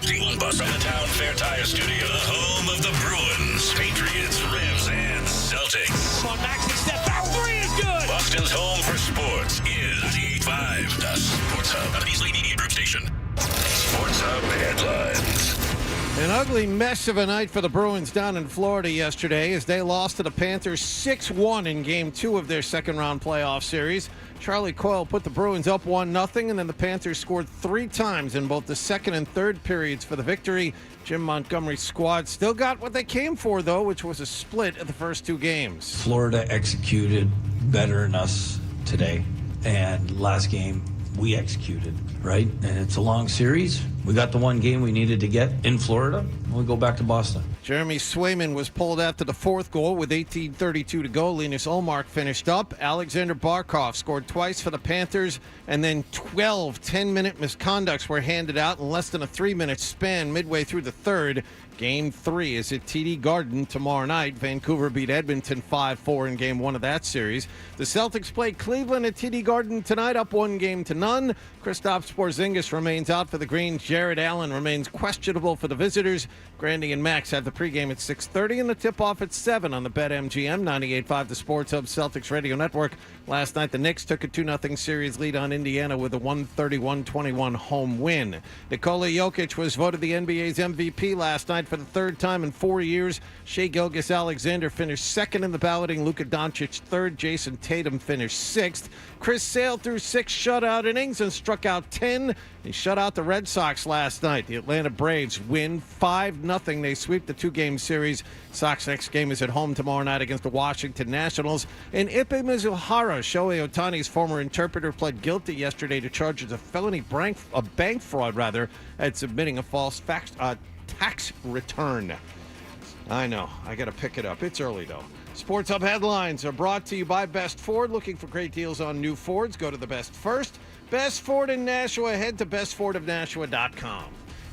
D1 Bus from the Town Fair Tire Studio, the home of the Bruins, Patriots, Revs, and Celtics. Come on, Max, he stepped back. Three is good. Boston's home for sports is 85, the Sports Hub, an East Media Group station. Sports Hub headlines. An ugly mess of a night for the Bruins down in Florida yesterday as they lost to the Panthers 6-1 in Game 2 of their second-round playoff series. Charlie Coyle put the Bruins up 1-0, and then the Panthers scored 3 times in both the second and third periods for the victory. Jim Montgomery's squad still got what they came for, though, which was a split of the first 2 games. Florida executed better than us today, and last game we executed, right? And it's a long series. We got the one game we needed to get in Florida, and we go back to Boston. Jeremy Swayman was pulled after the 4th goal with 18:32 to go. Linus Ullmark finished up. Alexander Barkov scored twice for the Panthers, and then 12 10-minute misconducts were handed out in less than a 3-minute span midway through the third. Game 3 is at TD Garden tomorrow night. Vancouver beat Edmonton 5-4 in Game 1 of that series. The Celtics play Cleveland at TD Garden tonight, up 1-0. Kristaps Porzingis remains out for the Greens. Jared Allen remains questionable for the visitors. Grandy and Max have the pregame at 6:30 and the tip-off at 7 on the BetMGM 98.5 The Sports Hub Celtics Radio Network. Last night, the Knicks took a 2-0 series lead on Indiana with a 131-21 home win. Nikola Jokic was voted the NBA's MVP last night for the 3rd time in 4 years. Shai Gilgeous-Alexander finished 2nd in the balloting. Luka Doncic 3rd. Jason Tatum finished 6th. Chris Sale threw 6 shutout innings and struck out 10. He shut out the Red Sox last night. The Atlanta Braves win 5-0. They sweep the 2-game series. Sox next game is at home tomorrow night against the Washington Nationals. And Ipe Mizuhara, Shohei Ohtani's former interpreter, pled guilty yesterday to charges of felony bank fraud, at submitting a false tax return. I know. I got to pick it up. It's early, though. Sports Hub headlines are brought to you by Best Ford. Looking for great deals on new Fords? Go to the Best first. Best Ford in Nashua. Head to bestfordofnashua.com.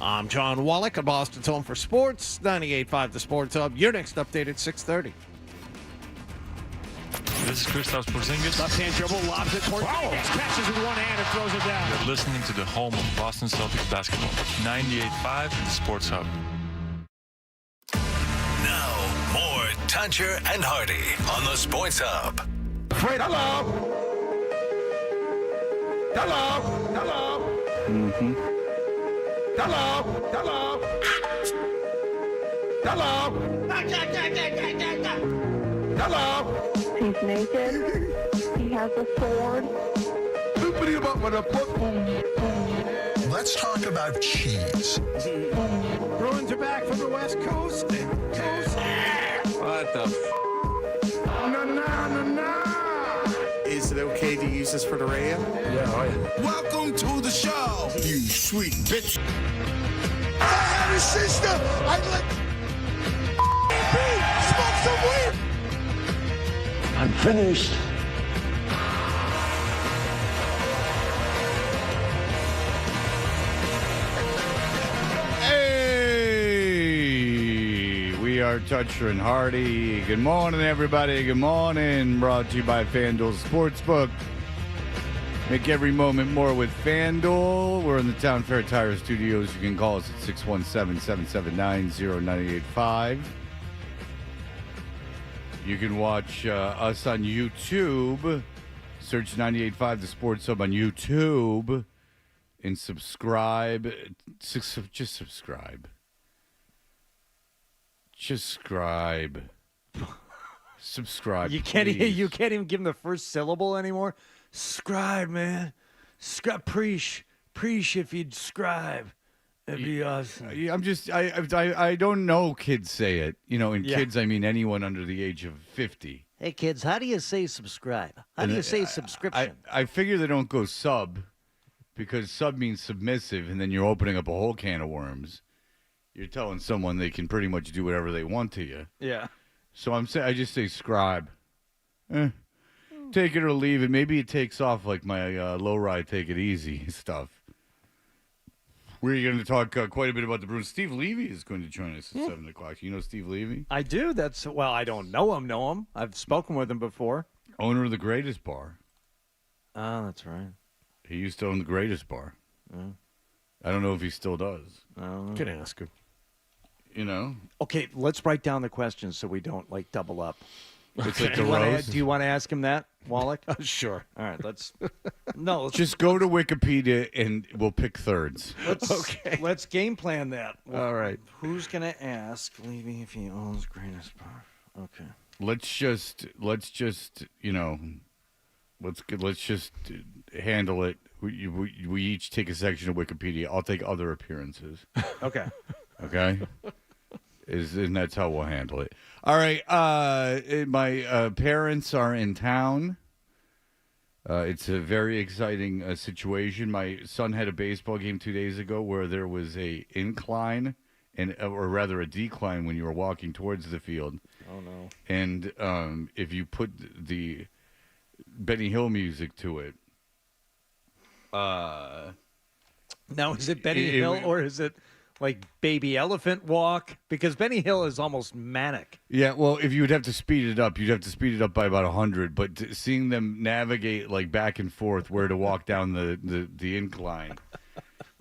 I'm John Wallach at Boston's Home for Sports, 98.5 The Sports Hub. Your next update at 6:30. This is Kristaps Porzingis. Left-hand dribble, lobs it towards Davis. Catches with one hand and throws it down. You're listening to the home of Boston Celtics basketball. 98.5 The Sports Hub. Now, more Tuncher and Hardy on the Sports Hub. Fred, hello. Hello. Hello. Mm-hmm. Hello. Hello. Hello. Hello. He's naked. He has a sword. Let's talk about cheese. Bruins are back from the West Coast. What the Is it okay to use this for the radio? Yeah. Welcome to the show, you sweet bitch. I had a sister. I'd like smoke some weed. I'm finished. Hey, we are Toucher and Hardy. Good morning, everybody. Good morning. Brought to you by FanDuel Sportsbook. Make every moment more with FanDuel. We're in the Town Fair Tire Studios. You can call us at 617-779-0985. You can watch us on YouTube. Search 98.5 The Sports Hub on YouTube. And subscribe. Just subscribe. Just scribe. Subscribe. You can't please. even give him the first syllable anymore. Scribe, man. Preach if you'd scribe. That'd be awesome. I don't know kids say it. Kids, I mean anyone under the age of 50. Hey, kids, how do you say subscribe? How do you say subscription? I figure they don't go sub because sub means submissive, and then you're opening up a whole can of worms. You're telling someone they can pretty much do whatever they want to you. Yeah. So I just say scribe. Take it or leave it. Maybe it takes off like my low ride, take it easy stuff. We're going to talk quite a bit about the Bruins. Steve Levy is going to join us at 7 o'clock. You know Steve Levy? I do. I don't know him. I've spoken with him before. Owner of the Greatest Bar. Oh, that's right. He used to own the Greatest Bar. I don't know if he still does. Can ask him. You know? Okay, let's write down the questions so we don't like double up. It's like the Do roast. you want to ask him that, Wallach? Sure. All right, let's Just go to Wikipedia and we'll pick thirds. let's game plan that. All right. Who's gonna ask Levy if he owns greatest power? Okay. Let's just you know, let's just handle it. We each take a section of Wikipedia. I'll take other appearances. Okay. Okay. And that's how we'll handle it. All right. My parents are in town. It's a very exciting situation. My son had a baseball game 2 days ago where there was a incline or rather a decline when you were walking towards the field. Oh no! And if you put the Benny Hill music to it, now is it Benny Hill or is it like Baby Elephant Walk? Because Benny Hill is almost manic. yeah. Well, if you would have to speed it up, you'd have to speed it up by about 100. But seeing them navigate like back and forth where to walk down the incline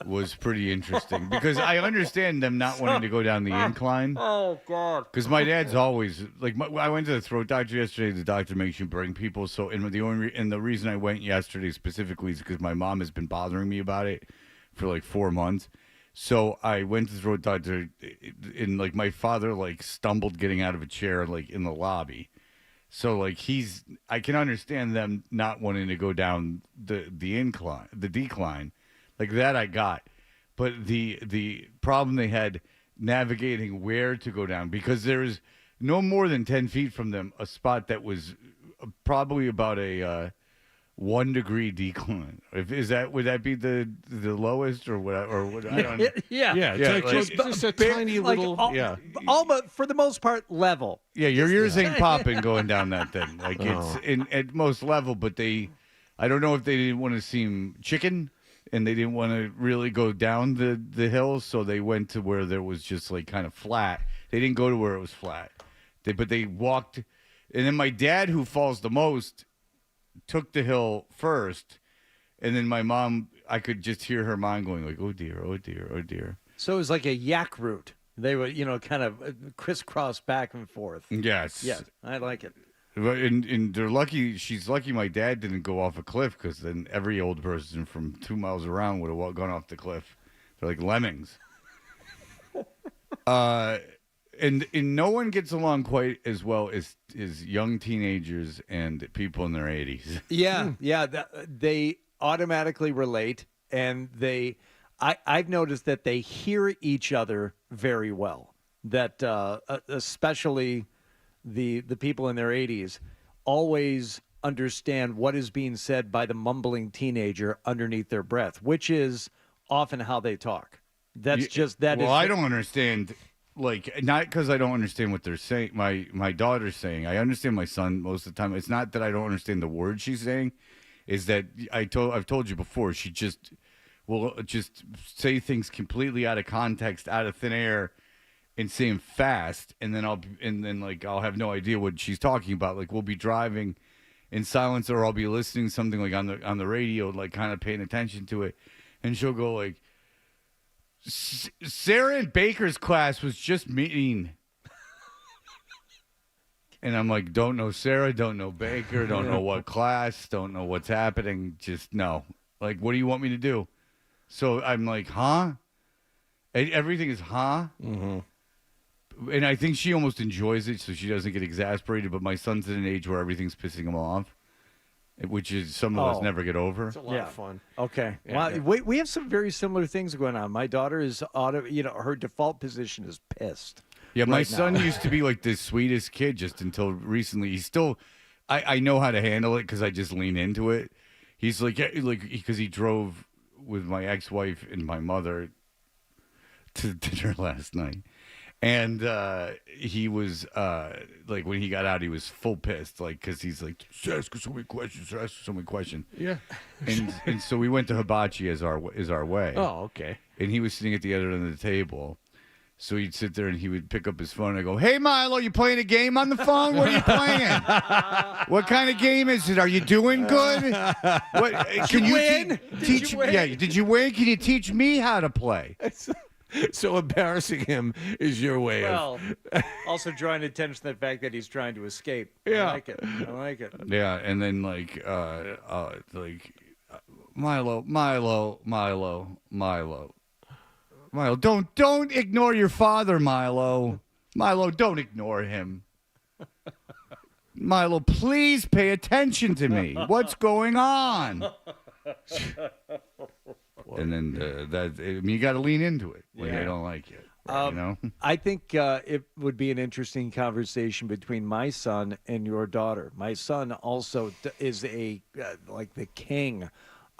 was pretty interesting because I understand them not wanting to go down the incline. Oh God! Because my dad's always like, I went to the throat doctor yesterday. The doctor makes you bring people. So, and the reason I went yesterday specifically is because my mom has been bothering me about it for like 4 months. So I went to the throat doctor, and like my father like stumbled getting out of a chair like in the lobby. So like I can understand them not wanting to go down the decline. Like that I got. But the problem they had navigating where to go down, because there is no more than 10 feet from them a spot that was probably about a 1 degree decline. Would that be the lowest or what? Or what? I don't know. Yeah. It's just a tiny little. All but for the most part level. Yeah, your ears ain't popping going down that thing. Like it's at most level, but I don't know if they didn't want to seem chicken. And they didn't want to really go down the hill, so they went to where there was just like kind of flat. They didn't go to where it was flat. But they walked. And then my dad, who falls the most, took the hill first. And then my mom, I could just hear her mind going like, oh dear, oh dear, oh dear. So it was like a yak route. They were, kind of crisscross back and forth. Yes. Yeah, I like it. And they're lucky. She's lucky my dad didn't go off a cliff, because then every old person from 2 miles around would have gone off the cliff. They're like lemmings. And no one gets along quite as well as young teenagers and people in their 80s. Yeah. They automatically relate, and I've noticed that they hear each other very well. That especially the people in their 80s always understand what is being said by the mumbling teenager underneath their breath, which is often how they talk. That's just that. Well, I don't understand. Like, not because I don't understand what they're saying. My daughter's saying. I understand my son most of the time. It's not that I don't understand the words she's saying. Is that I've told you before. She will just say things completely out of context, out of thin air, and say them fast, and then I'll have no idea what she's talking about. Like, we'll be driving in silence, or I'll be listening to something like on the radio, like kind of paying attention to it, and she'll go like, Sarah and Baker's class was just meeting. And I'm like, don't know Sarah, don't know Baker, don't know what class, don't know what's happening. Just no. Like, what do you want me to do? So I'm like, huh? Everything is huh? Mm-hmm. And I think she almost enjoys it, so she doesn't get exasperated. But my son's at an age where everything's pissing him off, which is some of us never get over. It's a lot of fun. Okay. Yeah, well, we have some very similar things going on. My daughter is her default position is pissed. Yeah, my right son now. used to be like the sweetest kid just until recently. He's still, I know how to handle it because I just lean into it. He's like because he drove with my ex-wife and my mother to dinner last night. And he was like, when he got out, he was full pissed, like, because he's like, ask so many questions. Yeah. And so we went to hibachi as our way. Oh, okay. And he was sitting at the other end of the table. So he'd sit there and he would pick up his phone and I go, "Hey, Milo, you playing a game on the phone? What are you playing? What kind of game is it? Are you doing good? What can you win? teach? Did you win? Yeah, did you win? Can you teach me how to play?" So embarrassing him is your way Well, also drawing attention to the fact that he's trying to escape. Yeah. I like it. I like it. Yeah, and then Milo, don't ignore your father, Milo. Milo, don't ignore him. Milo, please pay attention to me. What's going on? And then you got to lean into it when they don't like it. You know? I think it would be an interesting conversation between my son and your daughter. My son also is like the king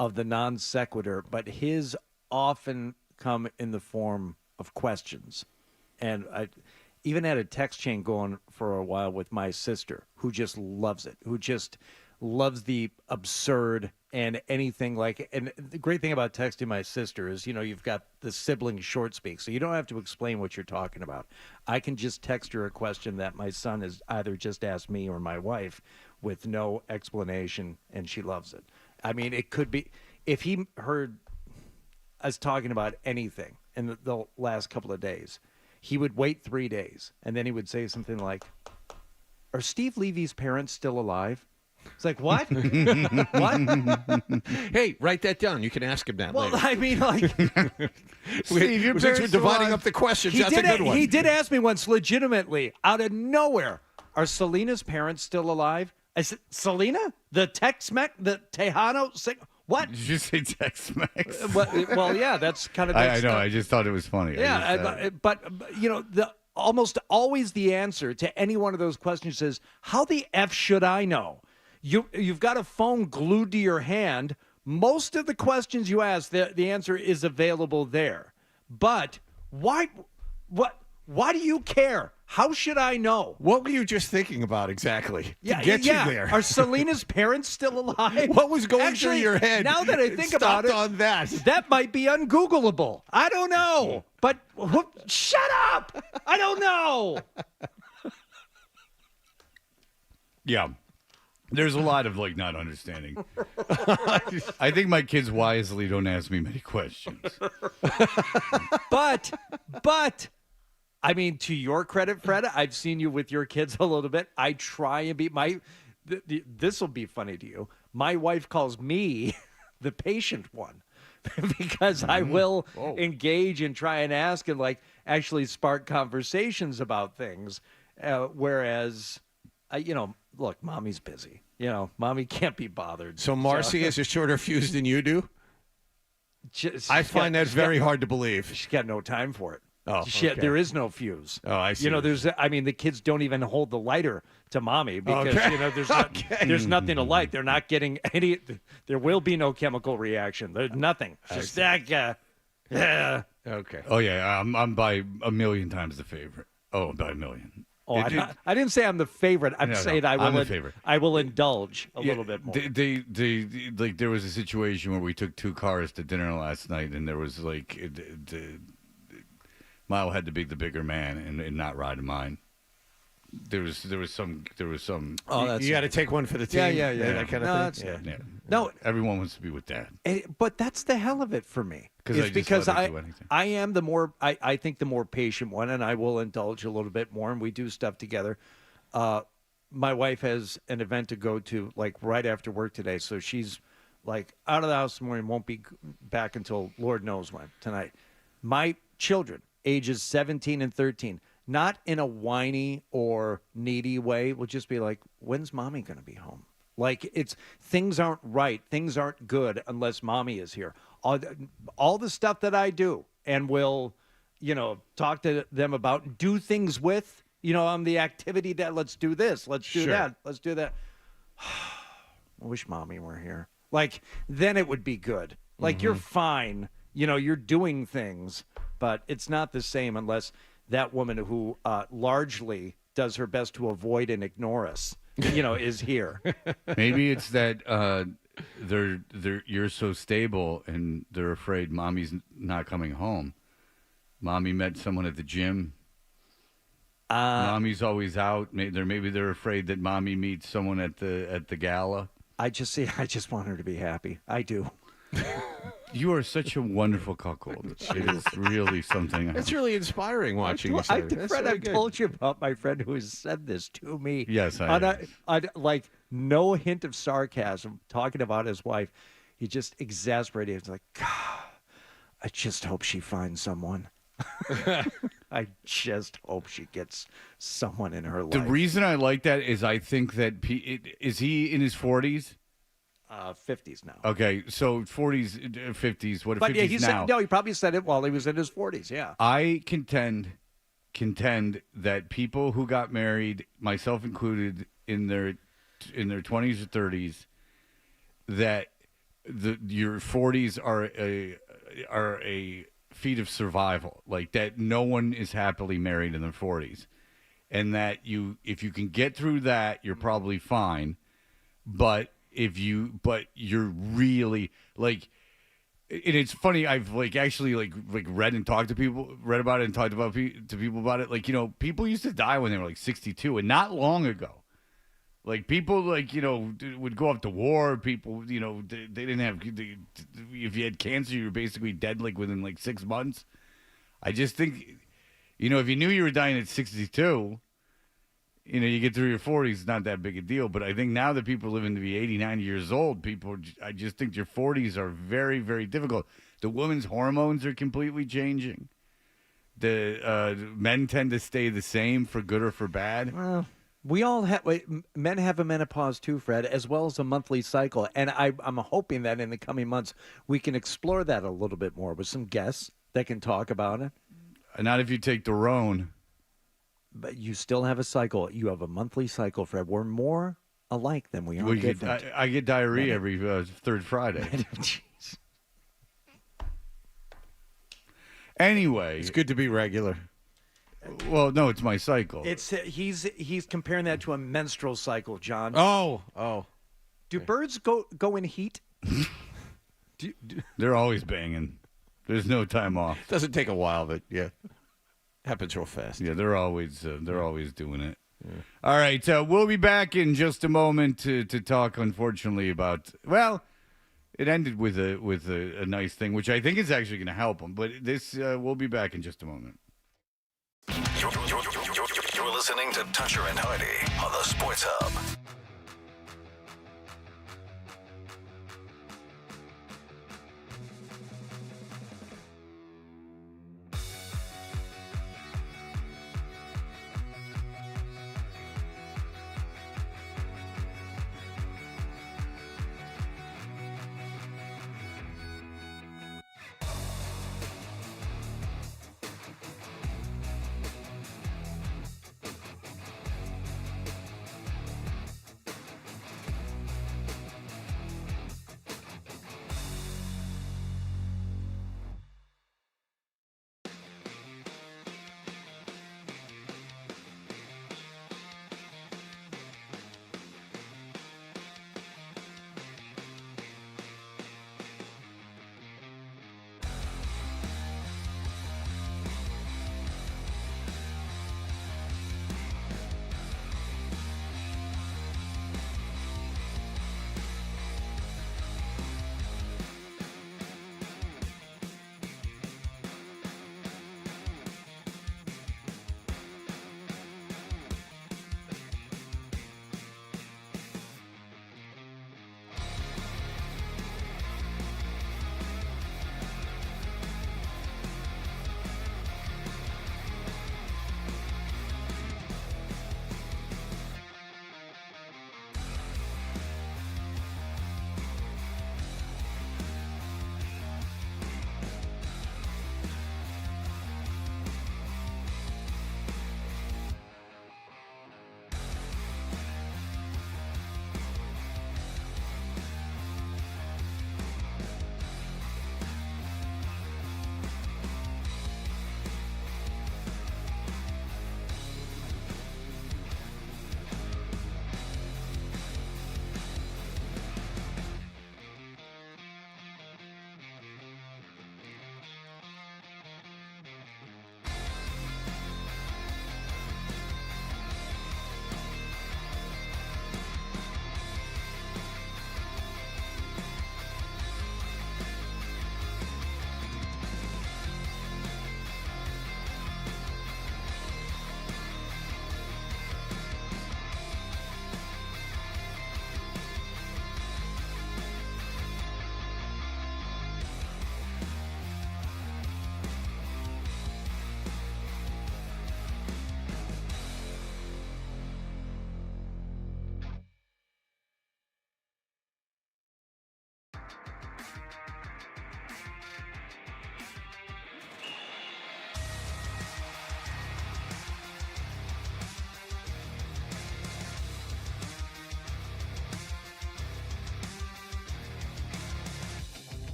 of the non sequitur, but his often come in the form of questions. And I even had a text chain going for a while with my sister, who just loves it, who just loves the absurd and anything like. And the great thing about texting my sister is, you've got the sibling short speak, so you don't have to explain what you're talking about. I can just text her a question that my son has either just asked me or my wife with no explanation, and she loves it. I mean, it could be if he heard us talking about anything in the last couple of days, he would wait 3 days, and then he would say something like, "Are Steve Levy's parents still alive?" It's like, what? What? Hey, write that down. You can ask him that later. I mean, like, Steve, your since we're parents dividing alive? up the questions, that's a good one. He did ask me once, legitimately, out of nowhere, "Are Selena's parents still alive?" I said, "Selena? The Tex-Mex? The Tejano? What?" Did you say Tex-Mex? Well, yeah, that's kind of. I know. I just thought it was funny. But almost always the answer to any one of those questions is, "How the F should I know?" You've got a phone glued to your hand. Most of the questions you ask, the answer is available there. But why do you care? How should I know? What were you just thinking about exactly to get you there? Are Selena's parents still alive? What was going through your head? Now that I think about it, on that might be ungoogleable. I don't know. But shut up! I don't know. Yeah. There's a lot of not understanding. I think my kids wisely don't ask me many questions. But I mean, to your credit, Fred, I've seen you with your kids a little bit. I try and be this will be funny to you. My wife calls me the patient one because I will engage and try and ask and actually spark conversations about things. Whereas, look, mommy's busy. Mommy can't be bothered. So Marcy has a shorter fuse than you do? I find that very hard to believe. She's got no time for it. Oh, okay. There is no fuse. Oh, I see. The kids don't even hold the lighter to mommy because, there's nothing to light. They're not getting any, there will be no chemical reaction. There's nothing. Just that, yeah. Okay. Oh, yeah. I'm by a million times the favorite. Oh, by a million. Oh, I didn't say I'm the favorite. I'm saying I will. I'm the favorite. I will indulge a little bit more. There was a situation where we took 2 cars to dinner last night, and there was Milo had to be the bigger man and not ride mine. There was some. Oh, that's you got to take one for the team. Yeah. That kind of thing. Yeah. No, everyone wants to be with Dad. But that's the hell of it for me. Because I am the more I think the more patient one, and I will indulge a little bit more, and we do stuff together. My wife has an event to go to right after work today, so she's out of the house this morning, won't be back until Lord knows when tonight. My children, ages 17 and 13, not in a whiny or needy way, will just be like, "When's mommy going to be home?" Things aren't right. Things aren't good unless mommy is here. All the stuff that I do and will, talk to them about, do things with, on the activity that let's do this, let's do that, let's do that. I wish mommy were here. Then it would be good. You're fine. You're doing things, but it's not the same unless that woman who largely does her best to avoid and ignore us, is here. Maybe it's that you're so stable and they're afraid mommy's not coming home Mommy met someone at the gym. Mommy's always out. Maybe they're afraid that mommy meets someone at the gala. I just want her to be happy. I do. You are such a wonderful cuckold. It is really something. It's really inspiring watching you say that. Fred, I've told you about my friend who has said this to me. Yes, I have. Like, no hint of sarcasm, talking about his wife. He just exasperated. He's like, God, I just hope she finds someone. I just hope she gets someone in her life. The reason I like that is I think that is he in his 40s? 50s now. Okay, so 40s, 50s. What if 50s he now? said, no, he probably said it while he was in his 40s. Yeah. I contend that people who got married, myself included, in their 20s or 30s, that your 40s are a feat of survival. Like that, no one is happily married in their 40s, and that if you can get through that, you're probably fine. But you're really like, and it's funny. I've actually read about it and talked to people about it. Like, people used to die when they were 62, and not long ago. Like, people would go off to war. People, they didn't have. If you had cancer, you were basically dead within 6 months. I just think, if you knew you were dying at 62. You get through your 40s, it's not that big a deal. But I think now that people are living to be 80, 90 years old, I just think your 40s are very, very difficult. The women's hormones are completely changing. The men tend to stay the same for good or for bad. Well, men have a menopause too, Fred, as well as a monthly cycle. And I'm hoping that in the coming months we can explore that a little bit more with some guests that can talk about it. Not if you take the Roan. But you still have a cycle. You have a monthly cycle, Fred. We're more alike than we are different. I get diarrhea every third Friday. Jeez. Anyway. It's good to be regular. Well, no, it's my cycle. He's comparing that to a menstrual cycle, John. Oh. Do birds go in heat? They're always banging. There's no time off. Doesn't take a while, but yeah. Happens real fast. Yeah, they're always doing it. Yeah. All right, we'll be back in just a moment to talk, unfortunately, about, well, it ended with a nice thing, which I think is actually going to help them. But we'll be back in just a moment. You're listening to Toucher and Hardy on the Sports Hub.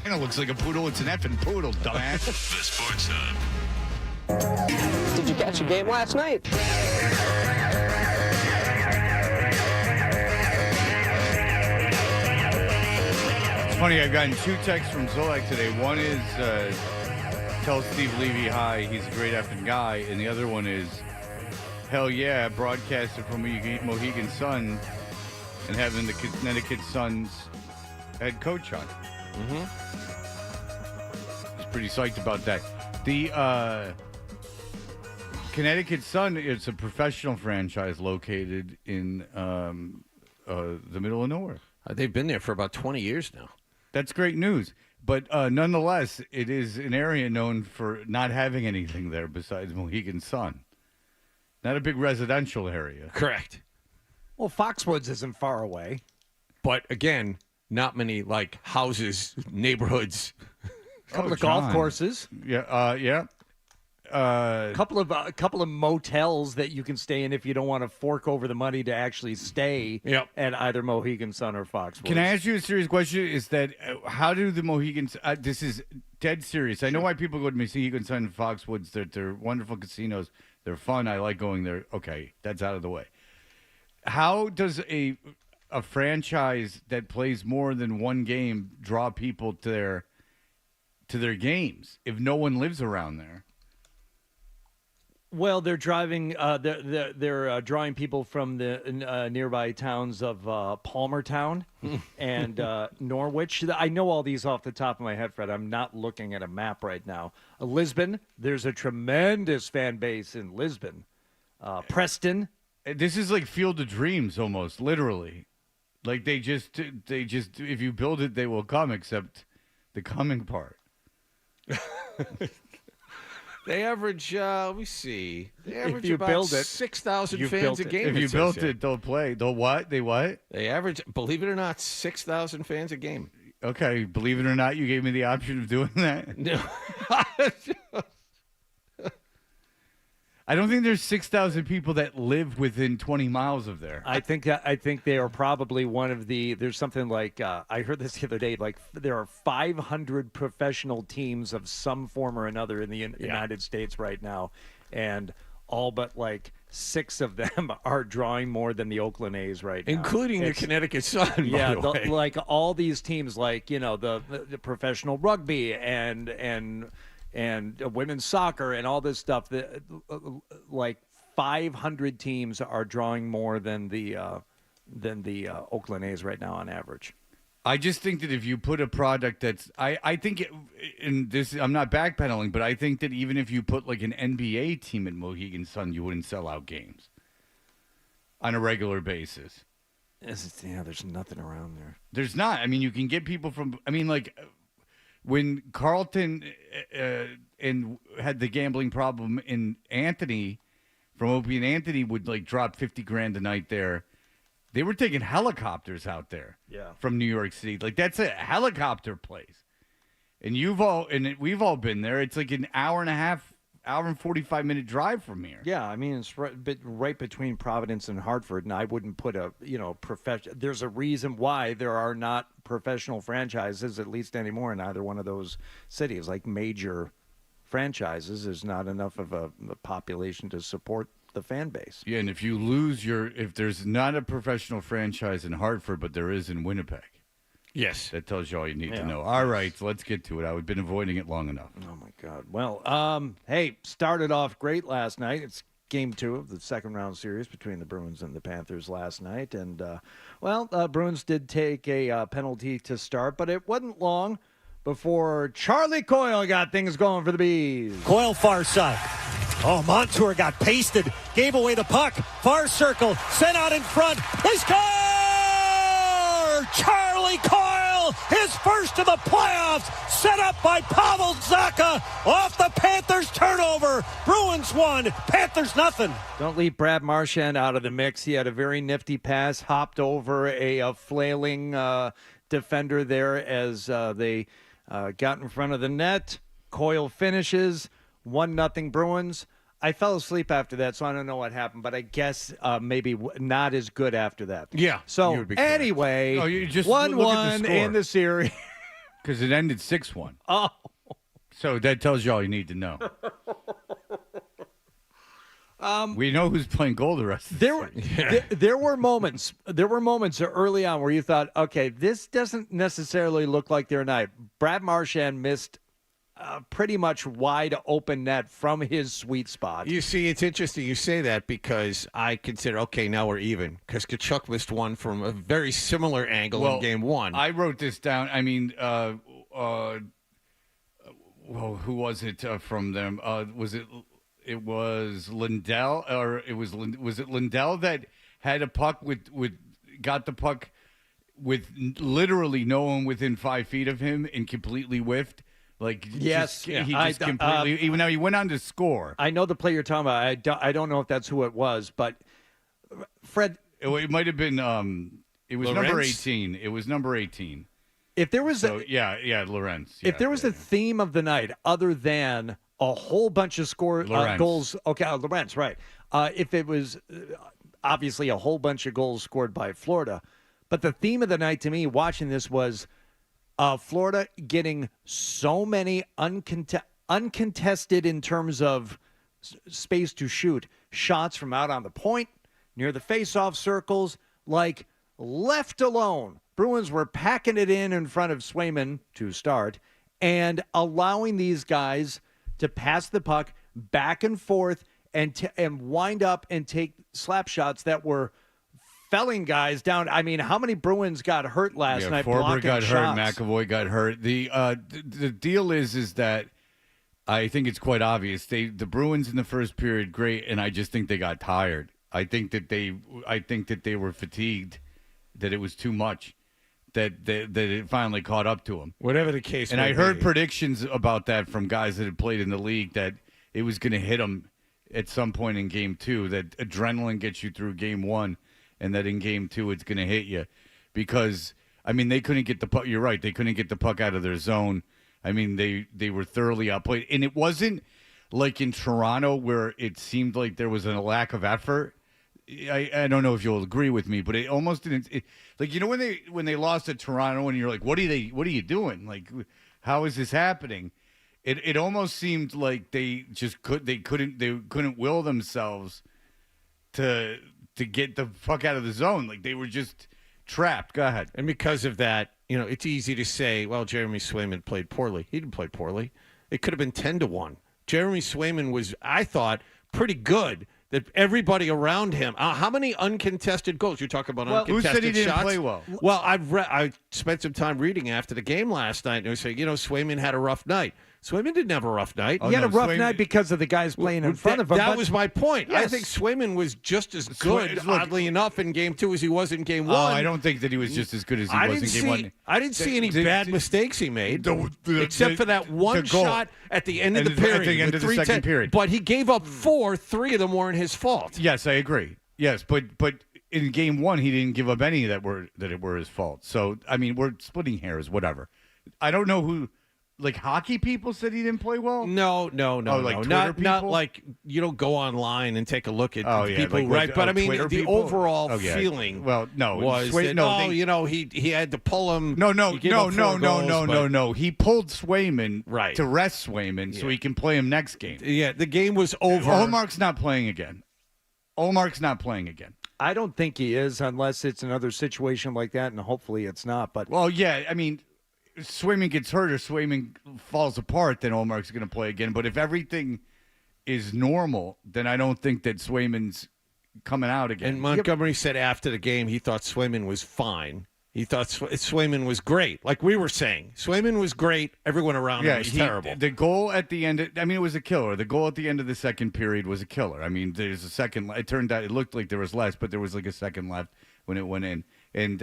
Kind of looks like a poodle. It's an effing poodle, dumbass. The Sports Hub. Did you catch a game last night? It's funny, I've gotten 2 texts from Zolak today. One is, tell Steve Levy hi, he's a great effing guy. And the other one is, hell yeah, broadcasted from Mohegan Sun and having the Connecticut Sun's head coach on. Mm-hmm. He's pretty psyched about that. The Connecticut Sun is a professional franchise located in the middle of nowhere. They've been there for about 20 years now. That's great news. But nonetheless, it is an area known for not having anything there besides Mohegan Sun. Not a big residential area. Correct. Well, Foxwoods isn't far away. But again, not many like houses, neighborhoods. A couple of golf courses. Yeah, yeah. A couple of motels that you can stay in if you don't want to fork over the money to actually stay at either Mohegan Sun or Foxwoods. Can I ask you a serious question? Is that how do the Mohegans? This is dead serious. I know why people go to Mohegan Sun and Foxwoods. They're wonderful casinos. They're fun. I like going there. Okay, that's out of the way. How does a franchise that plays more than one game draw people to their games if no one lives around there? Well, they're driving. They're drawing people from the nearby towns of Palmertown and Norwich. I know all these off the top of my head, Fred. I'm not looking at a map right now. Lisbon. There's a tremendous fan base in Lisbon. Preston. This is like Field of Dreams, almost literally. Like they just if you build it, they will come. Except the coming part. They average, let me see. They average about build it, 6,000 fans a game. If you built it, they'll play. They'll what? They what? They average, believe it or not, 6,000 fans a game. Okay, believe it or not, you gave me the option of doing that. No. I don't think there's 6,000 people that live within 20 miles of there. I think they are probably one of the. There's something like I heard this the other day. Like there are 500 professional teams of some form or another in the United States right now, and all but like 6 of them are drawing more than the Oakland A's right now, including the Connecticut Sun. Yeah, by the way. like all these teams, like the professional rugby and women's soccer and all this stuff. That like 500 teams are drawing more than the Oakland A's right now on average. I just think that if you put a product that's, I think, in this, I'm not backpedaling, but I think that even if you put like an NBA team at Mohegan Sun, you wouldn't sell out games on a regular basis. There's nothing around there. There's not. I mean, you can get people from, like when Carlton and had the gambling problem in Anthony, from Opie and Anthony would like drop $50,000 a night there. They were taking helicopters out there from New York City. Like that's a helicopter place. And we've all been there. It's like an hour and 45-minute drive from here. Yeah, I mean, it's right between Providence and Hartford, and I wouldn't put there's a reason why there are not professional franchises, at least anymore, in either one of those cities. Like major franchises, there's not enough of a population to support the fan base. Yeah, and if there's not a professional franchise in Hartford, but there is in Winnipeg. Yes. That tells you all you need to know. All right, so let's get to it. I've been avoiding it long enough. Oh, my God. Well, hey, started off great last night. It's game 2 of the second-round series between the Bruins and the Panthers last night. And, Bruins did take a penalty to start, but it wasn't long before Charlie Coyle got things going for the Bees. Coyle far side. Oh, Montour got pasted. Gave away the puck. Far circle. Sent out in front. They score! Charlie Coyle, his first of the playoffs. Set up by Pavel Zacha off the Panthers turnover. Bruins 1, Panthers nothing. Don't leave Brad Marchand out of the mix. He had a very nifty pass, hopped over a flailing defender there as they got in front of the net. Coyle finishes. 1-0 Bruins. I fell asleep after that, so I don't know what happened, but I guess maybe not as good after that. Yeah. So anyway, 1-1 in the series. Because it ended 6-1. Oh. So that tells you all you need to know. We know who's playing goal the rest of the season. There were moments early on where you thought, okay, this doesn't necessarily look like their night. Brad Marchand missed pretty much wide open net from his sweet spot. You see, it's interesting you say that because I consider, okay, now we're even. Because Tkachuk missed one from a very similar angle in game one. I wrote this down. I mean, well, who was it from them? It was Lindell, or was it Lindell that had a puck got the puck with literally no one within 5 feet of him and completely whiffed? Like, yes, he just completely, even though he went on to score. I know the play you're talking about. I don't know if that's who it was, but Fred. It might have been, it was Lorenz? number 18. It was number 18. If there was Lorenz. Yeah, if there was a theme of the night other than a whole bunch of goals. Okay, Lorenz, right. If it was obviously a whole bunch of goals scored by Florida. But the theme of the night to me watching this was Florida getting so many uncontested in terms of space to shoot shots from out on the point, near the face-off circles, like left alone. Bruins were packing it in front of Swayman to start and allowing these guys to pass the puck back and forth and wind up and take slap shots that were felling guys down. I mean, how many Bruins got hurt last night? Forber got shots? hurt. McAvoy got hurt. The deal is that I think it's quite obvious. The Bruins in the first period, great, and I just think they got tired. I think that they were fatigued, that it was too much. That it finally caught up to them. Whatever the case and may I heard be. predictions about that from guys that had played in the league that it was going to hit them at some point in game two, that adrenaline gets you through game one, and that in game two it's going to hit you. Because, I mean, they couldn't get the puck. You're right. They couldn't get the puck out of their zone. I mean, they were thoroughly outplayed. And it wasn't like in Toronto where it seemed like there was a lack of effort. I don't know if you'll agree with me, but it almost didn't. Like, you know, when they lost at Toronto, and you're like, what are you doing? Like, how is this happening? It almost seemed like they just couldn't will themselves to get the fuck out of the zone. Like, they were just trapped. Go ahead. And because of that, you know, it's easy to say, well, Jeremy Swayman played poorly. He didn't play poorly. It could have been 10-1. Jeremy Swayman was, I thought, pretty good. That everybody around him. How many uncontested goals? You're talking about uncontested shots. Who said he didn't play well? Well, I spent some time reading after the game last night, and they were saying, you know, Swayman had a rough night. Swayman didn't have a rough night. He had a rough night because of the guys playing in front of him. That was my point. Yes. I think Swayman was just as good, oddly enough, in game two as he was in game one. I don't think that he was just as good as he was in game one. I didn't see any bad mistakes he made, except for that one shot at the end of the period. At the end of the second period. But he gave up 4. 3 of them weren't his fault. Yes, I agree. Yes, but in game one, he didn't give up any that were his fault. So, I mean, we're splitting hairs, whatever. I don't know who... Like, hockey people said he didn't play well? No. Like not like you don't go online and take a look at people, like, right? But I mean, Twitter the people? overall feeling was that, you know, he had to pull him. No. He pulled Swayman to rest Swayman so he can play him next game. Yeah, the game was over. Olmark's not playing again. I don't think he is unless it's another situation like that, and hopefully it's not. But well, yeah, I mean, Swayman gets hurt or Swayman falls apart, then Olmark's going to play again. But if everything is normal, then I don't think that Swayman's coming out again. And Montgomery said after the game he thought Swayman was fine. He thought Swayman was great. Like we were saying, Swayman was great. Everyone around him was terrible. The goal at the end, it was a killer. The goal at the end of the second period was a killer. I mean, there's a second. It turned out it looked like there was less, but there was like a second left when it went in. And,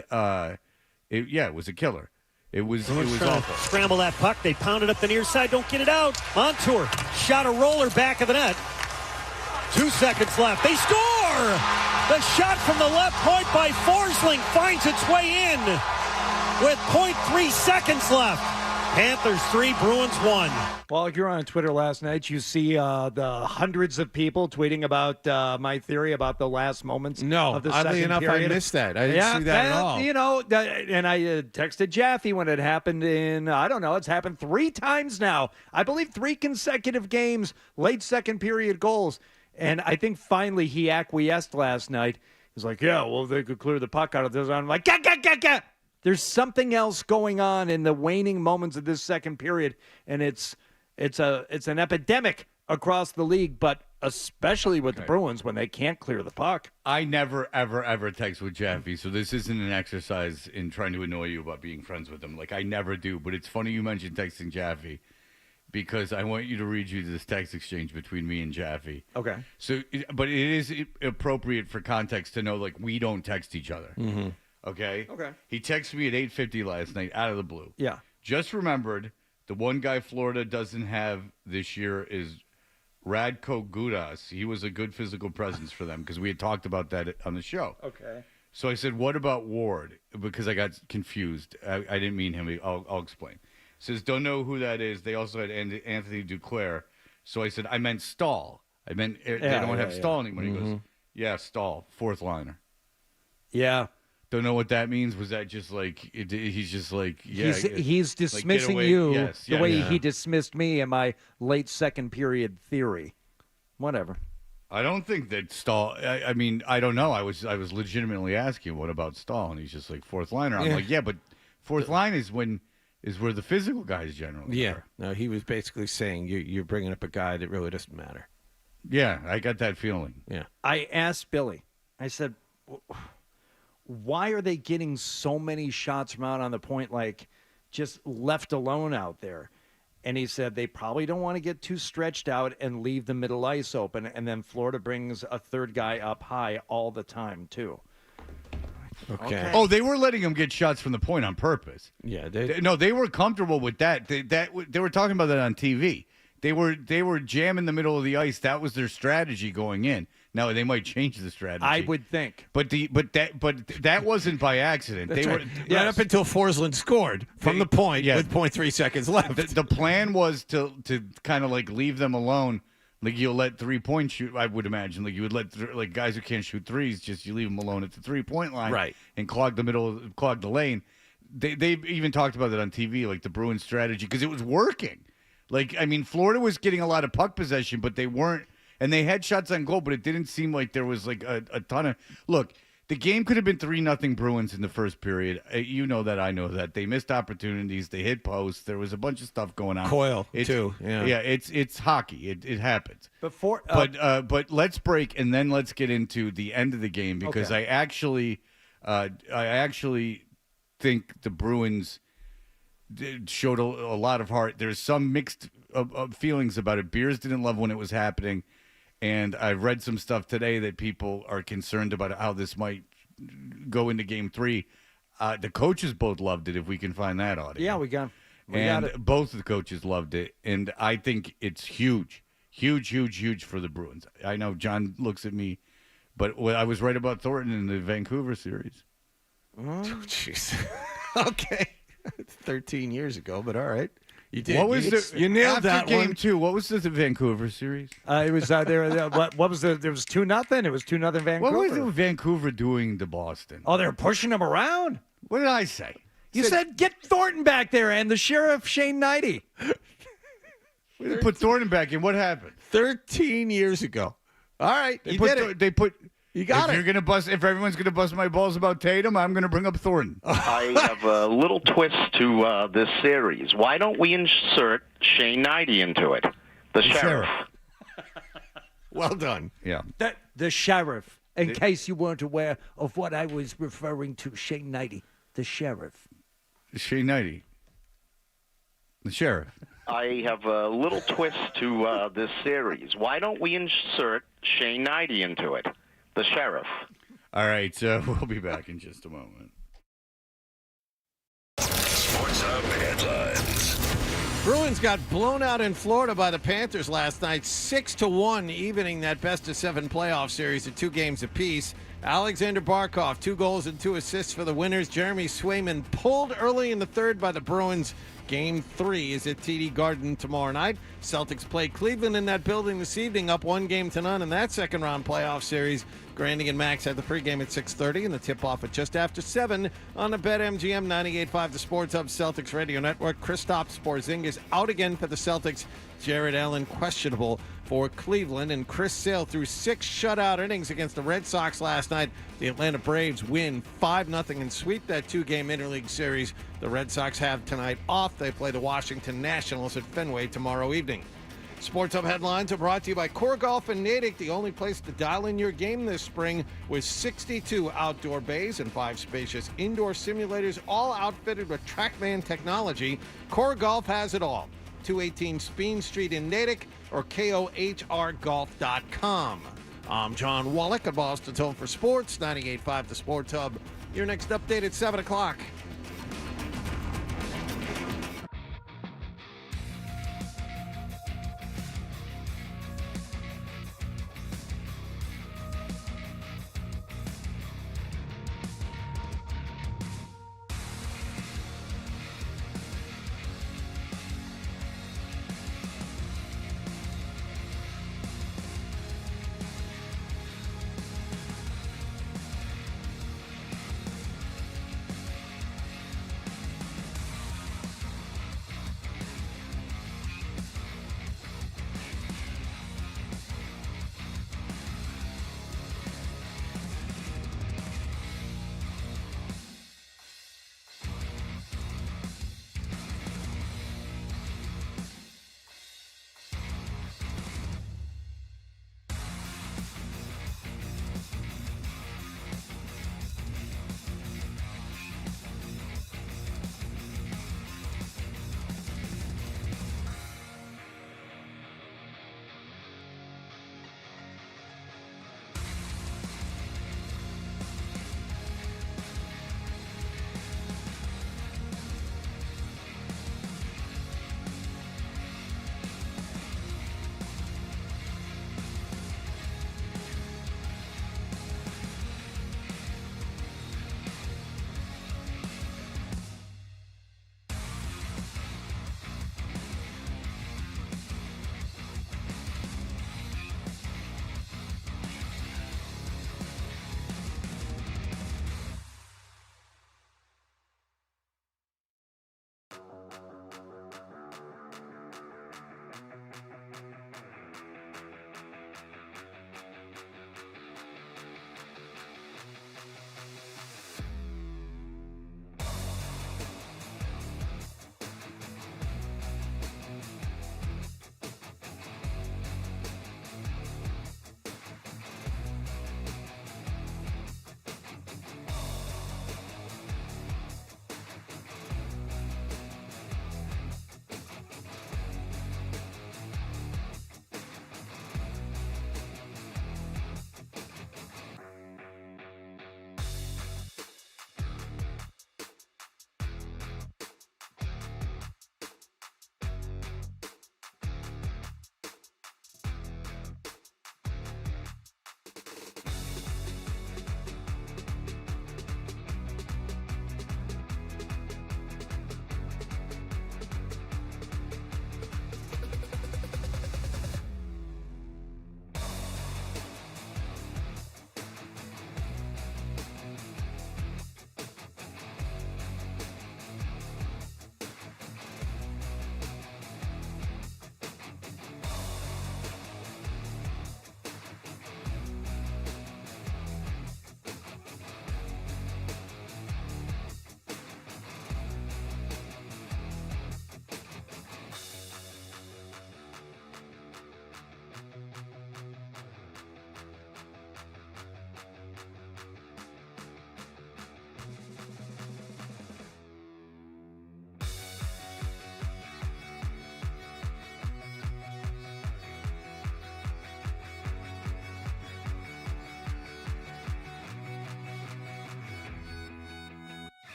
it was a killer. It was awful. Scramble that puck. They pound it up the near side. Don't get it out. Montour shot a roller back of the net. 2 seconds left. They score! The shot from the left point by Forsling finds its way in with 0.3 seconds left. Panthers 3, Bruins 1. Well, if you're on Twitter last night, you see the hundreds of people tweeting about my theory about the last moments of the oddly second enough, period. I missed that. I didn't see that at all. You know, and I texted Jaffe when it happened in, I don't know, it's happened 3 times now. I believe 3 consecutive games, late second period goals. And I think finally he acquiesced last night. He's like, yeah, well, they could clear the puck out of this. I'm like, gah. There's something else going on in the waning moments of this second period, and it's an epidemic across the league, but especially with the Bruins when they can't clear the puck. I never, ever text with Jaffe, so this isn't an exercise in trying to annoy you about being friends with him. Like, I never do, but it's funny you mentioned texting Jaffe because I want you to read you this text exchange between me and Jaffe. Okay. So, but it is appropriate for context to know, like, we don't text each other. Mm-hmm. Okay? Okay. He texted me at 8:50 last night out of the blue. Yeah. Just remembered the one guy Florida doesn't have this year is Radko Gudas. He was a good physical presence for them because we had talked about that on the show. Okay. So I said, what about Ward? Because I got confused. I didn't mean him. I'll explain. Says, don't know who that is. They also had Anthony Duclair. So I said, I meant Stahl. I meant they don't have Stahl anymore. He goes, yeah, Stahl, 4th liner. Yeah. Don't know what that means. Was that just like he's just like he's dismissing like, you the way he dismissed me and my late second period theory. Whatever. I don't think that Stahl. I mean, I don't know. I was legitimately asking what about Stahl, and he's just like 4th liner. I'm like, yeah, but 4th line is where the physical guys generally are. No, he was basically saying you're bringing up a guy that really doesn't matter. Yeah, I got that feeling. Yeah. I asked Billy. I said, why are they getting so many shots from out on the point, like just left alone out there? And he said they probably don't want to get too stretched out and leave the middle ice open. And then Florida brings a third guy up high all the time, too. Okay. Oh, they were letting him get shots from the point on purpose. Yeah. They were comfortable with that. They were talking about that on TV. They were jamming the middle of the ice. That was their strategy going in. Now they might change the strategy. I would think, but that wasn't by accident. That's they right. were right up until Forsland scored from the point with 0.3 seconds left. The plan was to kind of like leave them alone. Like you'll let 3-point shoot. I would imagine like you would let like guys who can't shoot threes just you leave them alone at the 3-point line, right, and clog the lane. They even talked about that on TV, like the Bruins strategy because it was working. Like I mean, Florida was getting a lot of puck possession, but they weren't. And they had shots on goal, but it didn't seem like there was like a ton of. Look, the game could have been 3-0 Bruins in the first period. You know that. I know that. They missed opportunities. They hit posts. There was a bunch of stuff going on. Coil too. Yeah. It's hockey. It happens. But let's break and then let's get into the end of the game because I actually think the Bruins showed a lot of heart. There's some mixed feelings about it. Beers didn't love when it was happening. And I've read some stuff today that people are concerned about how this might go into Game 3. The coaches both loved it, if we can find that audio. Yeah, we got it. Both of the coaches loved it. And I think it's huge for the Bruins. I know John looks at me, but I was right about Thornton in the Vancouver series. Oh, jeez. Okay. It's 13 years ago, but all right. You did. What was you nailed after that game one. 2? What was the Vancouver series? It was there. What was there was 2-0. It was 2-0 Vancouver. What was Vancouver doing to Boston? Oh, they were pushing him around. What did I say? You said get Thornton back there and the sheriff Shane Knighty. We didn't put Thornton back in. What happened? 13 years ago. All right, you did it. They put. You got it. If everyone's gonna bust my balls about Tatum, I'm gonna bring up Thornton. I have a little twist to this series. Why don't we insert Shane Knighty into it? The sheriff. Well done. Yeah. The sheriff. In case you weren't aware of what I was referring to, Shane Knighty, the sheriff. Shane Knighty. The sheriff. I have a little twist to this series. Why don't we insert Shane Knighty into it? The sheriff. All right, we'll be back in just a moment. Sports Hub headlines. Bruins got blown out in Florida by the Panthers last night, 6-1, evening that best-of-7 playoff series at 2 games apiece. Alexander Barkov, 2 goals and 2 assists for the winners. Jeremy Swayman pulled early in the third by the Bruins. Game 3 is at TD Garden tomorrow night. Celtics play Cleveland in that building this evening, up 1-0 in that second-round playoff series. Grandy and Max had the pregame at 6:30 and the tip-off at just after 7 on the BetMGM 98.5, the Sports Hub Celtics Radio Network. Kristaps Porzingis out again for the Celtics. Jared Allen questionable for Cleveland, and Chris Sale threw 6 shutout innings against the Red Sox last night. The Atlanta Braves win 5-0 and sweep that 2-game interleague series. The Red Sox have tonight off. They play the Washington Nationals at Fenway tomorrow evening. Sports Hub headlines are brought to you by Core Golf in Natick, the only place to dial in your game this spring, with 62 outdoor bays and 5 spacious indoor simulators, all outfitted with TrackMan technology. Core Golf has it all. 218 Speen Street in Natick or KOHRGolf.com. I'm John Wallach at Boston's Home for Sports, 98.5 The Sports Hub. Your next update at 7 o'clock.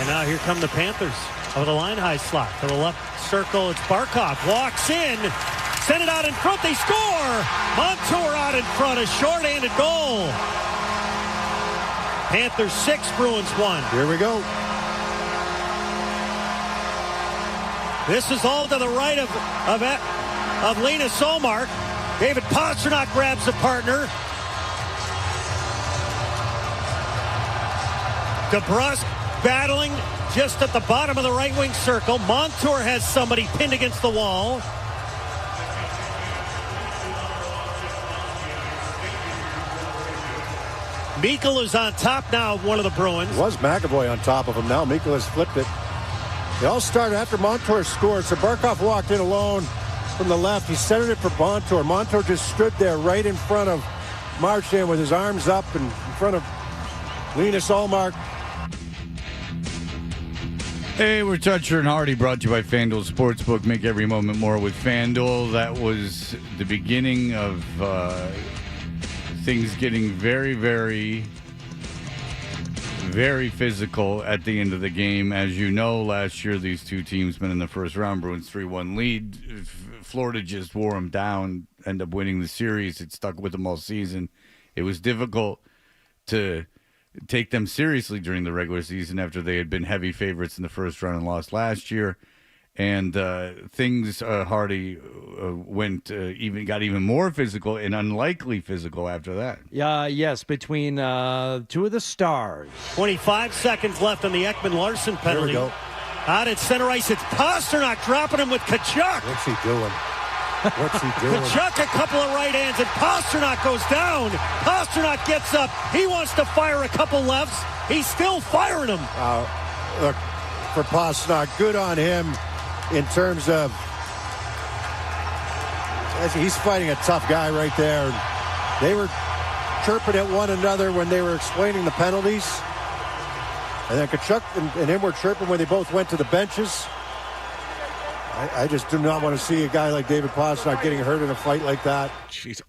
And now here come the Panthers over the line high slot to the left circle. It's Barkov walks in, send it out in front. They score. Montour out in front, a short-handed goal. Panthers 6, Bruins 1. Here we go. This is all to the right of Linus Ullmark. David Pastrnak grabs the partner. DeBrusk battling just at the bottom of the right wing circle. Montour has somebody pinned against the wall. Mikkel is on top now of one of the Bruins. It was McAvoy on top of him. Now Mikkel has flipped it. They all started after Montour scored. So Barkov walked in alone from the left. He centered it for Montour. Montour just stood there right in front of Marchand with his arms up and in front of Linus Ullmark. Hey, we're Toucher and Hardy, brought to you by FanDuel Sportsbook. Make every moment more with FanDuel. That was the beginning of things getting very, very, very physical at the end of the game. As you know, last year these two teams been in the first round. Bruins 3-1 lead. Florida just wore them down, ended up winning the series. It stuck with them all season. It was difficult to take them seriously during the regular season after they had been heavy favorites in the first round and lost last year. And things, Hardy, got even more physical and unlikely physical after that. Yes, between two of the stars. 25 seconds left on the Ekman-Larson penalty. Here we go. Out at center ice, it's Pastrnak dropping him with Tkachuk. What's he doing? What's he doing? Tkachuk, a couple of right hands, and Pastrnak goes down. Pastrnak gets up. He wants to fire a couple lefts. He's still firing them. Look, for Pastrnak, good on him in terms of he's fighting a tough guy right there. They were chirping at one another when they were explaining the penalties. And then Tkachuk and him were chirping when they both went to the benches. I just do not want to see a guy like David Pastrnak getting hurt in a fight like that. Jeez,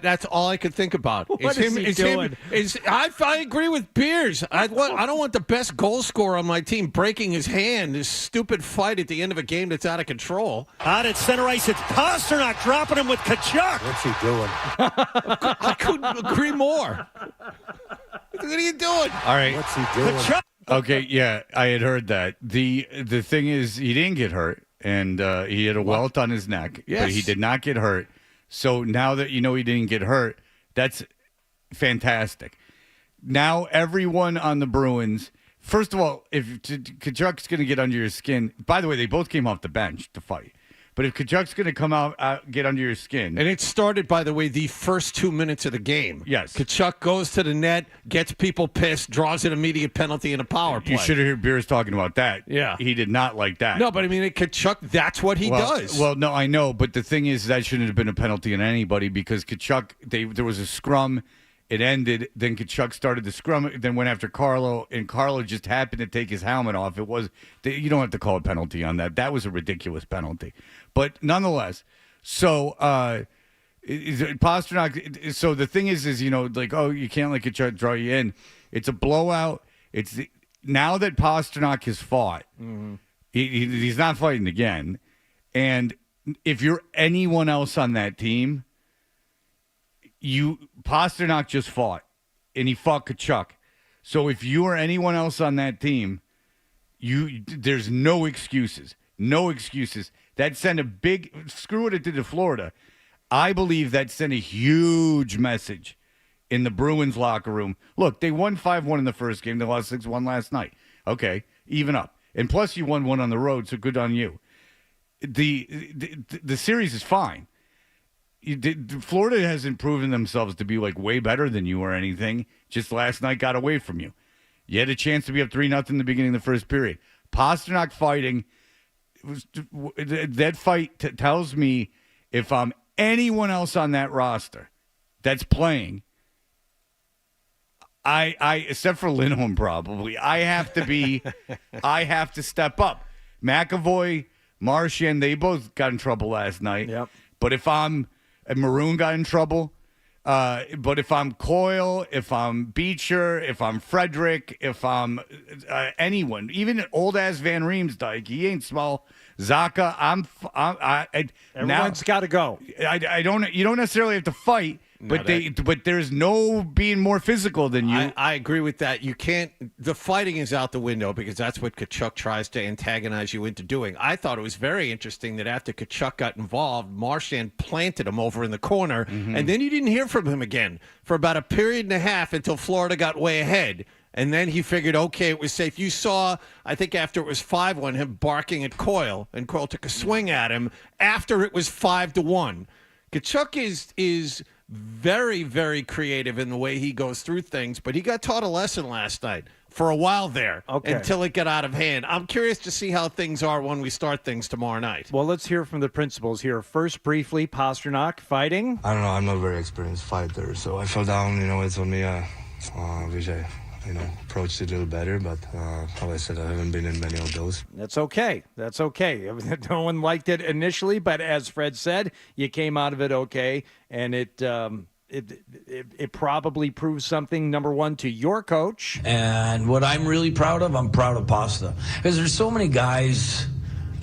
that's all I could think about. What is he doing? I agree with Beers. I don't want the best goal scorer on my team breaking his hand. This stupid fight at the end of a game that's out of control. Out at center ice, it's Pastrnak dropping him with Tkachuk. What's he doing? I couldn't agree more. What are you doing? All right. What's he doing? Tkachuk. Okay, yeah, I had heard that. The thing is, he didn't get hurt, and he had a welt on his neck, Yes. but he did not get hurt. So now that you know he didn't get hurt, that's fantastic. Now everyone on the Bruins, first of all, if Tkachuk's going to get under your skin, by the way, they both came off the bench to fight. But if Tkachuk's going to come out, get under your skin. And it started, by the way, the first 2 minutes of the game. Yes. Tkachuk goes to the net, gets people pissed, draws an immediate penalty and a power play. You should have heard Beers talking about that. Yeah. He did not like that. No, but I mean, Tkachuk, that's what he does. Well, no, I know. But the thing is, that shouldn't have been a penalty on anybody because Tkachuk, there was a scrum. It ended. Then Tkachuk started the scrum. Then went after Carlo, and Carlo just happened to take his helmet off. You don't have to call a penalty on that. That was a ridiculous penalty. But nonetheless, so Pastrnak. So the thing is, like, oh, you can't let Tkachuk draw you in. It's a blowout. Now that Pastrnak has fought, he's not fighting again. And if you're anyone else on that team, Pastrnak just fought, and he fought Tkachuk. So if you or anyone else on that team, there's no excuses. No excuses. That sent a big – screw what it did to Florida. I believe that sent a huge message in the Bruins locker room. Look, they won 5-1 in the first game. They lost 6-1 last night. Okay, even up. And plus you won one on the road, so good on you. The series is fine. Florida hasn't proven themselves to be like way better than you or anything. Just last night got away from you. You had a chance to be up 3-0 in the beginning of the first period. Pastrnak fighting, that fight tells me if I'm anyone else on that roster that's playing, I except for Lindholm probably, I have to step up. McAvoy, Marchand, they both got in trouble last night. Yep. But if and Maroon got in trouble. But if I'm Coyle, if I'm Beecher, if I'm Frederick, if I'm anyone, even old-ass Van Riemsdyk, he ain't small. Zaka, Everyone's got to go. You don't necessarily have to fight, but there's no being more physical than you. I agree with that. You can't. The fighting is out the window because that's what Tkachuk tries to antagonize you into doing. I thought it was very interesting that after Tkachuk got involved, Marchand planted him over in the corner, and then you didn't hear from him again for about a period and a half until Florida got way ahead. And then he figured, okay, it was safe. You saw, I think after it was 5-1, him barking at Coyle, and Coyle took a swing at him after it was 5-1. Tkachuk is very, very creative in the way he goes through things, but he got taught a lesson last night for a while there until it got out of hand. I'm curious to see how things are when we start things tomorrow night. Well, let's hear from the principals here. First, briefly, Pasternak fighting. I don't know. I'm not a very experienced fighter, so I fell down. It's on me. Wish I approached it a little better, but how I said, I haven't been in many of those. That's okay. That's okay. No one liked it initially, but as Fred said, you came out of it okay, and it probably proves something, number one, to your coach. And what I'm really proud of, I'm proud of Pasta. Because there's so many guys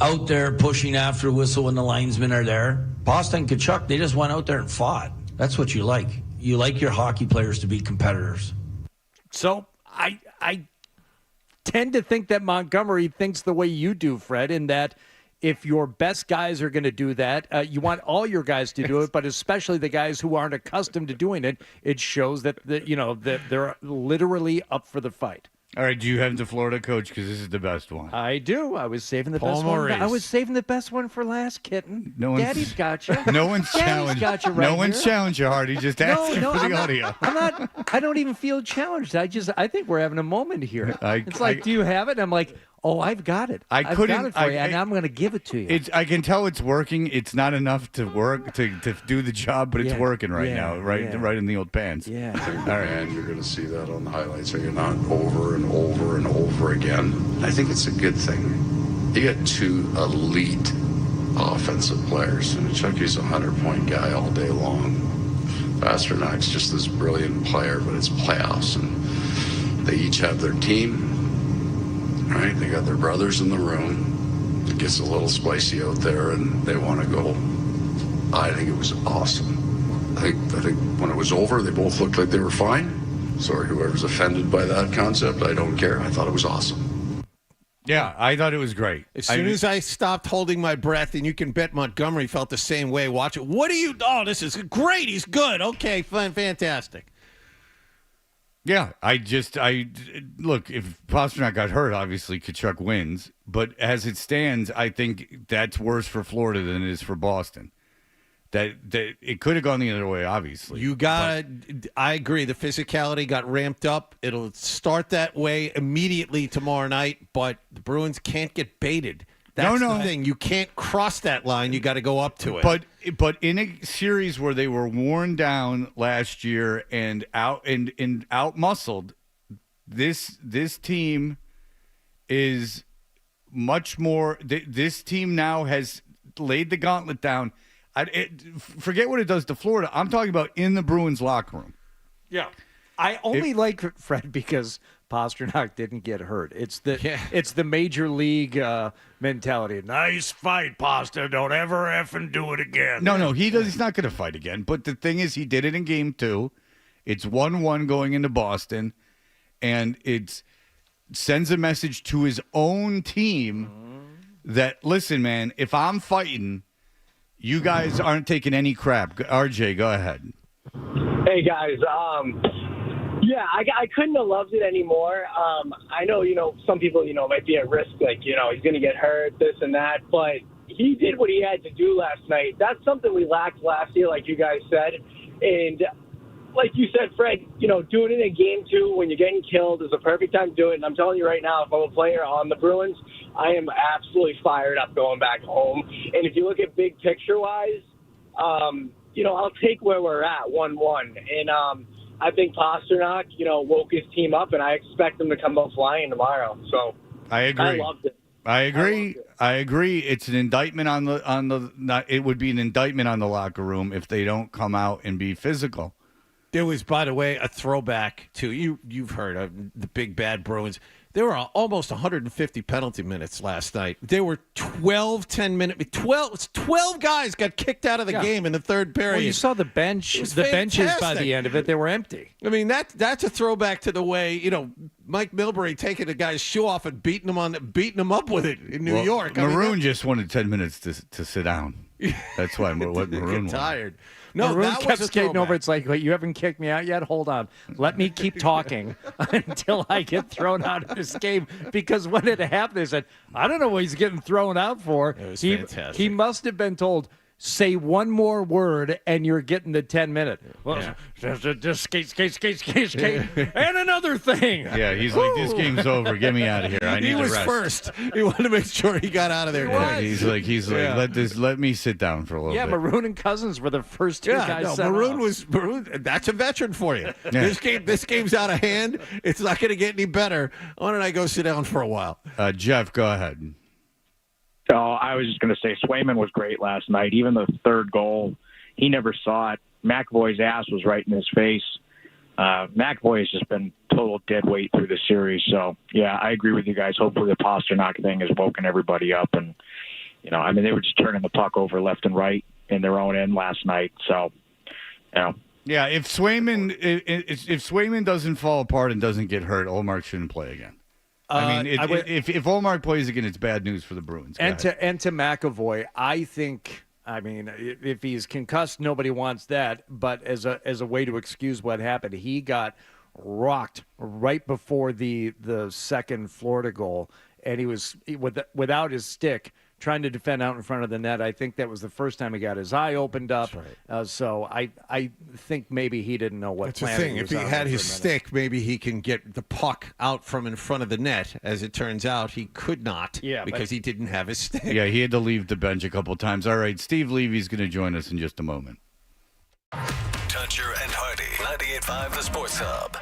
out there pushing after whistle when the linesmen are there. Pasta and Tkachuk, they just went out there and fought. That's what you like. You like your hockey players to be competitors. So I tend to think that Montgomery thinks the way you do, Fred, in that if your best guys are going to do that, you want all your guys to do it, but especially the guys who aren't accustomed to doing it. It shows that that they're literally up for the fight. All right, do you have the Florida coach? Because this is the best one. I do. I was saving the Paul best Maurice. one. I was saving the best one for last, kitten. Daddy's got you. No one's challenged. Got you right no one's here. challenged you, Hardy. Just asking for the audio. I don't even feel challenged. I think we're having a moment here. It's like, do you have it? And I'm like, oh, I've got it. I've got it for you, and I'm going to give it to you. I can tell it's working. It's not enough to work to do the job, but it's working right now, right in the old pants. Yeah. All right. And you're going to see that on the highlights. So you're not over and over and over again. I think it's a good thing. You got two elite offensive players, and Chucky's a 100-point guy all day long. Pasternak's just this brilliant player, but it's playoffs, and they each have their team. Right, they got their brothers in the room. It gets a little spicy out there, and they want to go. I think it was awesome. I think when it was over, they both looked like they were fine. Sorry, whoever's offended by that concept, I don't care. I thought it was awesome. Yeah, I thought it was great. As soon as I stopped holding my breath, and you can bet Montgomery felt the same way. Watch it. What are you? Oh, this is great. He's good. Okay, fantastic. Yeah, I look, if Pasternak got hurt, obviously Tkachuk wins. But as it stands, I think that's worse for Florida than it is for Boston. That it could have gone the other way, obviously. I agree. The physicality got ramped up. It'll start that way immediately tomorrow night, but the Bruins can't get baited. That's the thing. You can't cross that line. You got to go up to it. But in a series where they were worn down last year and out muscled, this team is much more. This team now has laid the gauntlet down. Forget what it does to Florida. I'm talking about in the Bruins locker room. Yeah. I only like Fred because Pasternak didn't get hurt. It's the major league mentality. Nice fight, Pasta. Don't ever effing do it again. No, he's not going to fight again. But the thing is, he did it in Game 2. It's 1-1 going into Boston, and it sends a message to his own team that, listen, man, if I'm fighting, you guys aren't taking any crap. RJ, go ahead. Hey, guys. Yeah, I couldn't have loved it anymore. I know, some people, might be at risk, like, he's going to get hurt, this and that, but he did what he had to do last night. That's something we lacked last year, like you guys said. And like you said, Fred, doing it in Game 2 when you're getting killed is a perfect time to do it. And I'm telling you right now, if I'm a player on the Bruins, I am absolutely fired up going back home. And if you look at big picture-wise, I'll take where we're at, 1-1. And I think Pasternak, woke his team up, and I expect them to come out flying tomorrow. So I agree. I loved it. I agree. It's an indictment on the. It would be an indictment on the locker room if they don't come out and be physical. There was, by the way, a throwback to you've heard of the big bad Bruins. There were almost 150 penalty minutes last night. There were 12 10-minute 12 guys got kicked out of the game in the third period. Well, you saw the bench. The benches by the end of it, they were empty. I mean, that's a throwback to the way, Mike Milbury taking a guy's shoe off and beating him up with it in New York. Maroon just wanted 10 minutes to sit down. That's why what Maroon wanted. Tired. No, Maroon that kept was a skating throwback. over. It's like, wait, you haven't kicked me out yet? Hold on. Let me keep talking until I get thrown out of this game. Because when it happened, they said, I don't know what he's getting thrown out for. It was fantastic. He must have been told, say one more word and you're getting the 10-minute. Well, just skate, and another thing. Yeah, he's like, this game's over. Get me out of here. I need He was rest. first. He wanted to make sure he got out of there. Yeah, he's like, let me sit down for a little bit. Yeah, Maroon and Cousins were the first two guys. No, sent Maroon off. Maroon. That's a veteran for you. This game's out of hand. It's not going to get any better. Why don't I go sit down for a while? Jeff, go ahead. Oh, I was just going to say Swayman was great last night. Even the third goal, he never saw it. McAvoy's ass was right in his face. McAvoy has just been total dead weight through the series. So, yeah, I agree with you guys. Hopefully the Pasternak thing has woken everybody up. And, they were just turning the puck over left and right in their own end last night. So, Yeah, if Swayman doesn't fall apart and doesn't get hurt, Olmark shouldn't play again. If Olmark plays again, it's bad news for the Bruins. And to McAvoy, I think, if he's concussed, nobody wants that. But as a way to excuse what happened, he got rocked right before the second Florida goal, and he was without his stick trying to defend out in front of the net. I think that was the first time he got his eye opened up. Right. So I think maybe he didn't know what. That's the thing. If he had his stick, maybe he can get the puck out from in front of the net. As it turns out, he could not because he didn't have his stick. Yeah, he had to leave the bench a couple times. All right, Steve Levy's going to join us in just a moment. Toucher and Hardy, 98.5 The Sports Hub.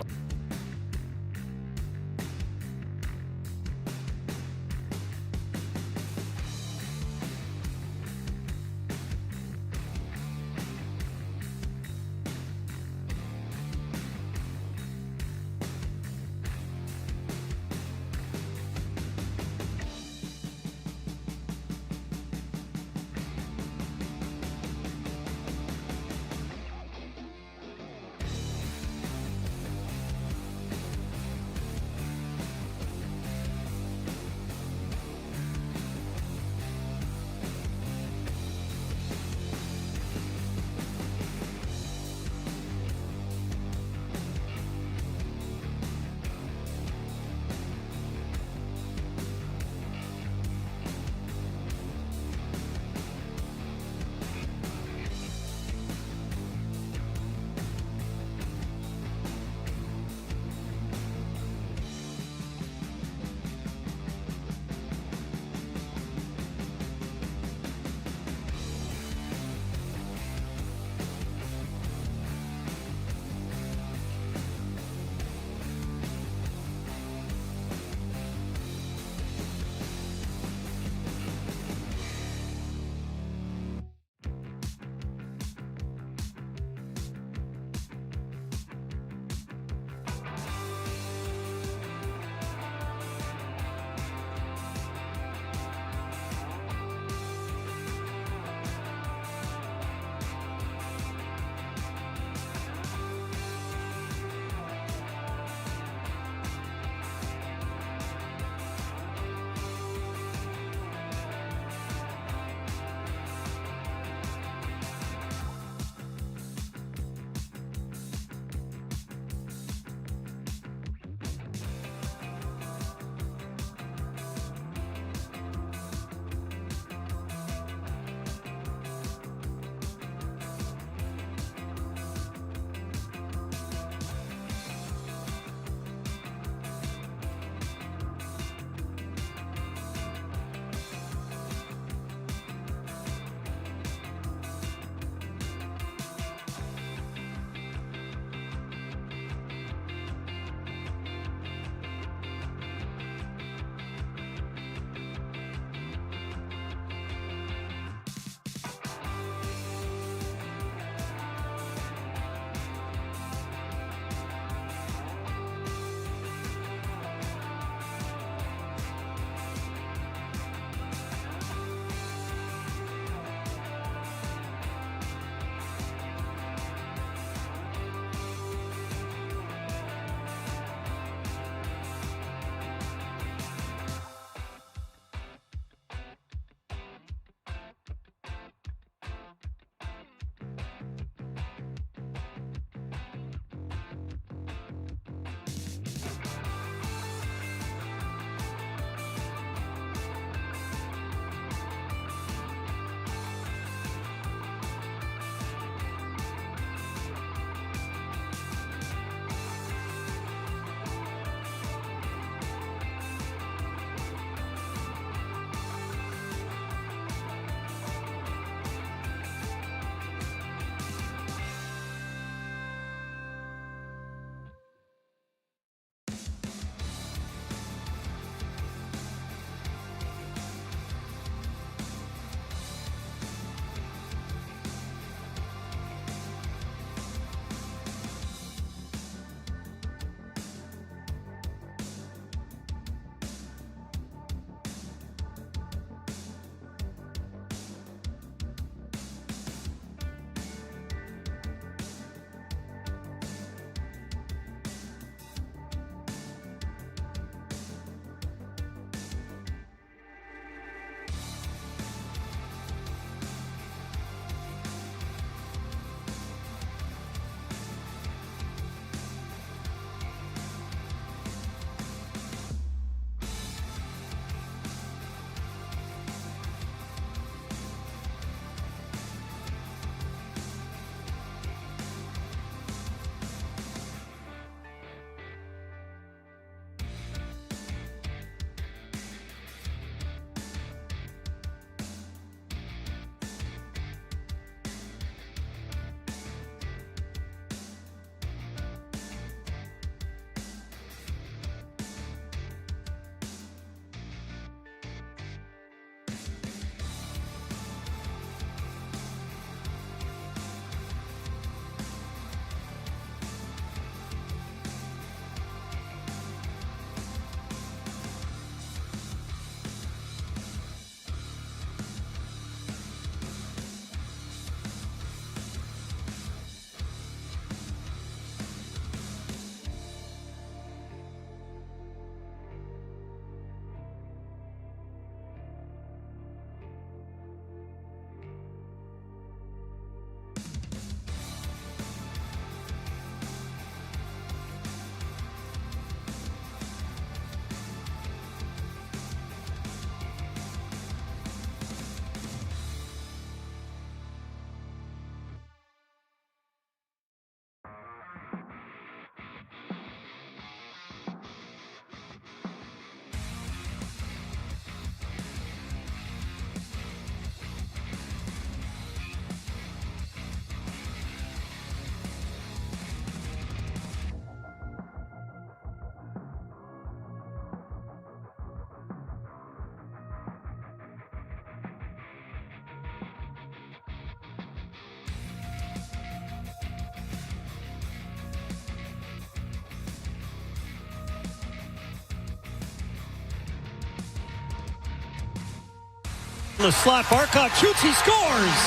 The slot, Barkov shoots, he scores!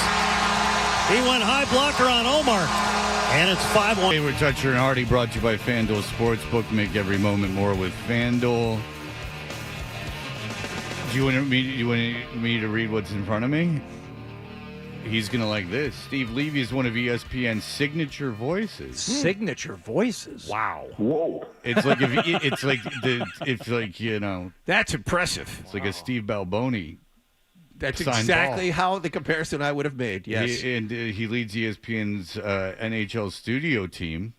He went high blocker on Omar. And it's 5-1. Hey, we're Toucher and Hardy, brought to you by FanDuel Sportsbook. Make every moment more with FanDuel. Do you want me to read what's in front of me? He's going to like this. Steve Levy is one of ESPN's signature voices. Signature voices? Wow. Whoa. It's like you know. That's impressive. It's like a Steve Balboni. That's signed exactly ball. how the comparison I would have made. Yes. He leads ESPN's NHL studio team.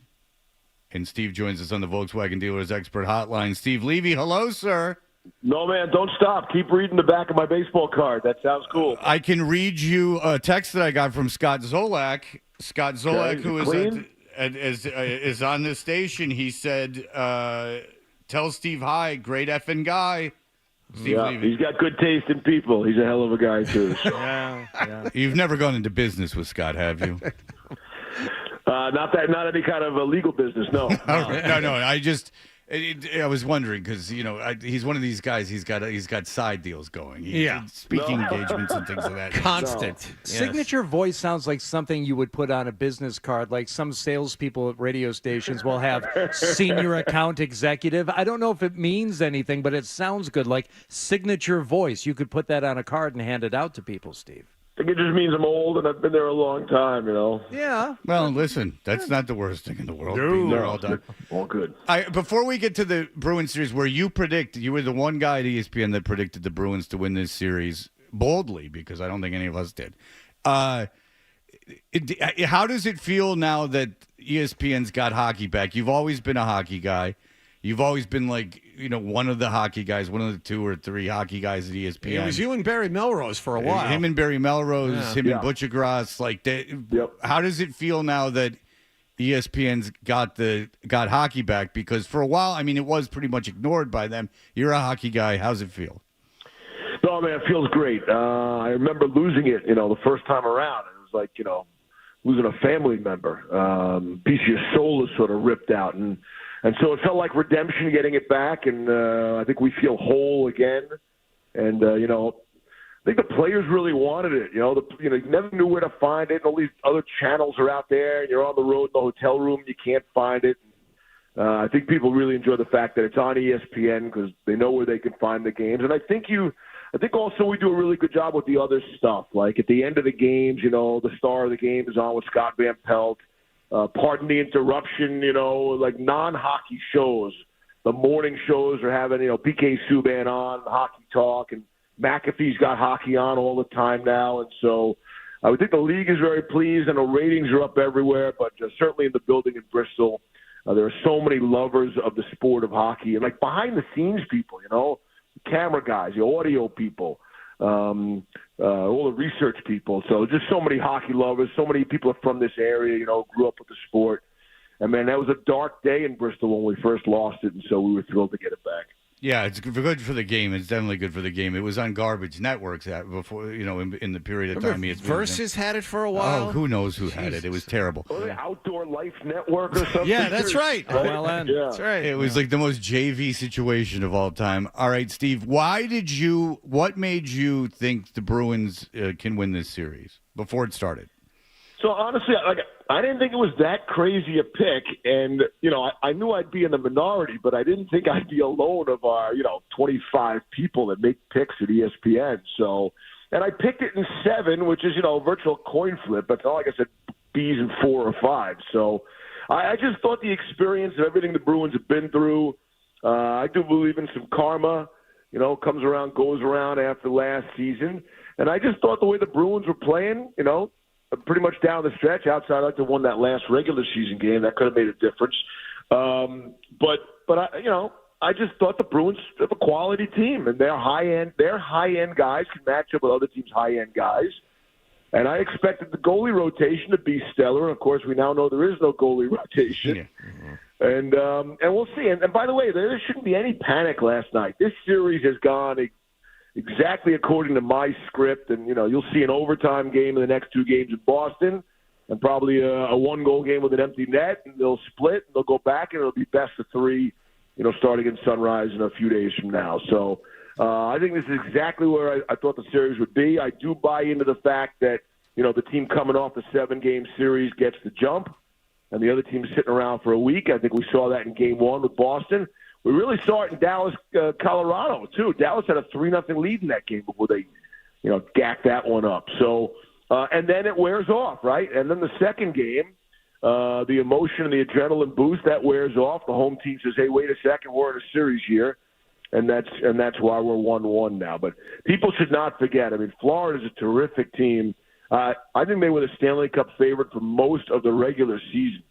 And Steve joins us on the Volkswagen Dealers Expert Hotline. Steve Levy, hello, sir. No, man, don't stop. Keep reading the back of my baseball card. That sounds cool. I can read you a text that I got from Scott Zolak. Scott Zolak, Okay, who is on this station, he said, tell Steve hi, great effing guy. Steve Levy. He's got good taste in people. He's a hell of a guy, too. Yeah. You've never gone into business with Scott, have you? Not any kind of legal business, no. No. I was wondering because he's one of these guys. He's got side deals going. Speaking engagements and things of that. Constant. No. Yes. Signature voice sounds like something you would put on a business card. Like some salespeople at radio stations will have senior account executive. I don't know if it means anything, but it sounds good. Like signature voice. You could put that on a card and hand it out to people, Steve. I think it just means I'm old and I've been there a long time, Yeah. Well, listen, that's not the worst thing in the world. No. They're all done. All good. Before we get to the Bruins series, where you were the one guy at ESPN that predicted the Bruins to win this series boldly, because I don't think any of us did. How does it feel now that ESPN's got hockey back? You've always been a hockey guy. You've always been one of the hockey guys, one of the 2 or 3 hockey guys at ESPN. It was you and Barry Melrose for a while. Him and Barry Melrose, and Butchergrass. How does it feel now that ESPN's got hockey back? Because for a while, it was pretty much ignored by them. You're a hockey guy. How's it feel? No, man, it feels great. I remember losing it, the first time around. It was like, losing a family member. Piece of your soul is sort of ripped out. And so it felt like redemption getting it back, and I think we feel whole again. And, I think the players really wanted it. You never knew where to find it. All these other channels are out there, and you're on the road in the hotel room, you can't find it. I think people really enjoy the fact that it's on ESPN because they know where they can find the games. And I think also we do a really good job with the other stuff. Like at the end of the games, the star of the game is on with Scott Van Pelt. Pardon the interruption, like non-hockey shows. The morning shows are having, PK Subban on, Hockey Talk, and McAfee's got hockey on all the time now. And so I would think the league is very pleased, and the ratings are up everywhere, but certainly in the building in Bristol, there are so many lovers of the sport of hockey. And, behind-the-scenes people, the camera guys, the audio people, all the research people. So just so many hockey lovers, so many people from this area, grew up with the sport. And, man, that was a dark day in Bristol when we first lost it, and so we were thrilled to get it back. Yeah, it's good for the game. It's definitely good for the game. It was on garbage networks before, in the period of time. Versus had it for a while. Oh, who knows who had it? It was terrible. Oh, the Outdoor Life Network or something? Yeah, that's right. OLN. Yeah. That's right. It was like the most JV situation of all time. All right, Steve, what made you think the Bruins can win this series before it started? So, honestly, I didn't think it was that crazy a pick. And, I knew I'd be in the minority, but I didn't think I'd be alone of our, 25 people that make picks at ESPN. So, and I picked it in 7, which is, a virtual coin flip. That's not like I said B's in 4 or 5. So I just thought the experience of everything the Bruins have been through, I do believe in some karma, comes around, goes around after last season. And I just thought the way the Bruins were playing, pretty much down the stretch, outside like the one that last regular season game, that could have made a difference. But I just thought the Bruins have a quality team, and their high end guys can match up with other teams' high end guys. And I expected the goalie rotation to be stellar. And of course, we now know there is no goalie rotation. Yeah. Mm-hmm. And we'll see. And by the way, there shouldn't be any panic last night. This series has gone exactly according to my script, and you'll see an overtime game in the next 2 games in Boston, and probably a 1-goal game with an empty net, and they'll split, and they'll go back, and it'll be best of 3, starting in Sunrise in a few days from now. So I think this is exactly where I thought the series would be. I do buy into the fact that, the team coming off the 7-game series gets the jump, and the other team's sitting around for a week. I think we saw that in Game 1 with Boston. We really saw it in Dallas, Colorado, too. Dallas had a 3-0 lead in that game before they, gacked that one up. So, and then it wears off, right? And then the second game, the emotion and the adrenaline boost, that wears off. The home team says, hey, wait a second, we're in a series here. And that's why we're 1-1 now. But people should not forget, Florida's a terrific team. I think they were the Stanley Cup favorite for most of the regular season.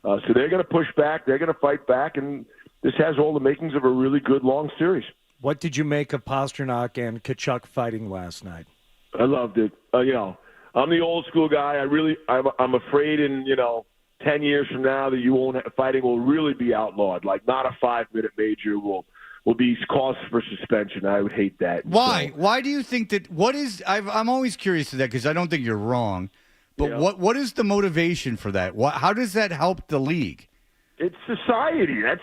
So they're going to push back. They're going to fight back. And this has all the makings of a really good long series. What did you make of Pasternak and Tkachuk fighting last night? I loved it. I'm the old school guy. I'm afraid in, 10 years from now that fighting will really be outlawed. Like not a 5-minute major will be cause for suspension. I would hate that. Why? Why do you think that? I'm always curious to that because I don't think you're wrong. But what is the motivation for that? How does that help the league? It's society. That's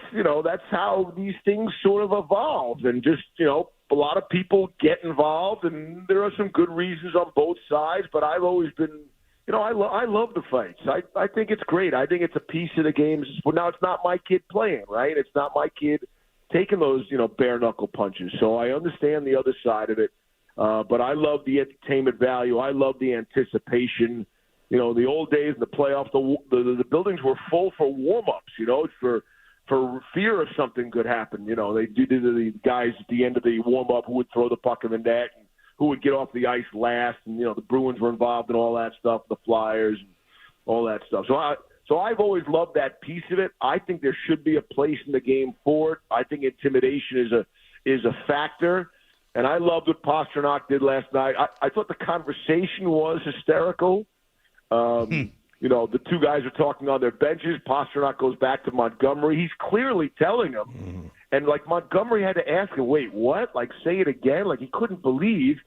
how these things sort of evolve, and just a lot of people get involved, and there are some good reasons on both sides. But I've always been, I love the fights. I think it's great. I think it's a piece of the game. Now it's not my kid playing, right? It's not my kid taking those, bare knuckle punches. So I understand the other side of it. But I love the entertainment value. I love the anticipation. In the old days in the playoffs, the buildings were full for warm-ups, for fear of something could happen. They do the guys at the end of the warm-up who would throw the puck in the net and who would get off the ice last. And, the Bruins were involved in all that stuff, the Flyers, and all that stuff. So I've always loved that piece of it. I think there should be a place in the game for it. I think intimidation is a factor. And I loved what Pasternak did last night. I thought the conversation was hysterical. The two guys are talking on their benches. Pasternak goes back to Montgomery. He's clearly telling him. And, Montgomery had to ask him, wait, what? Say it again? He couldn't believe.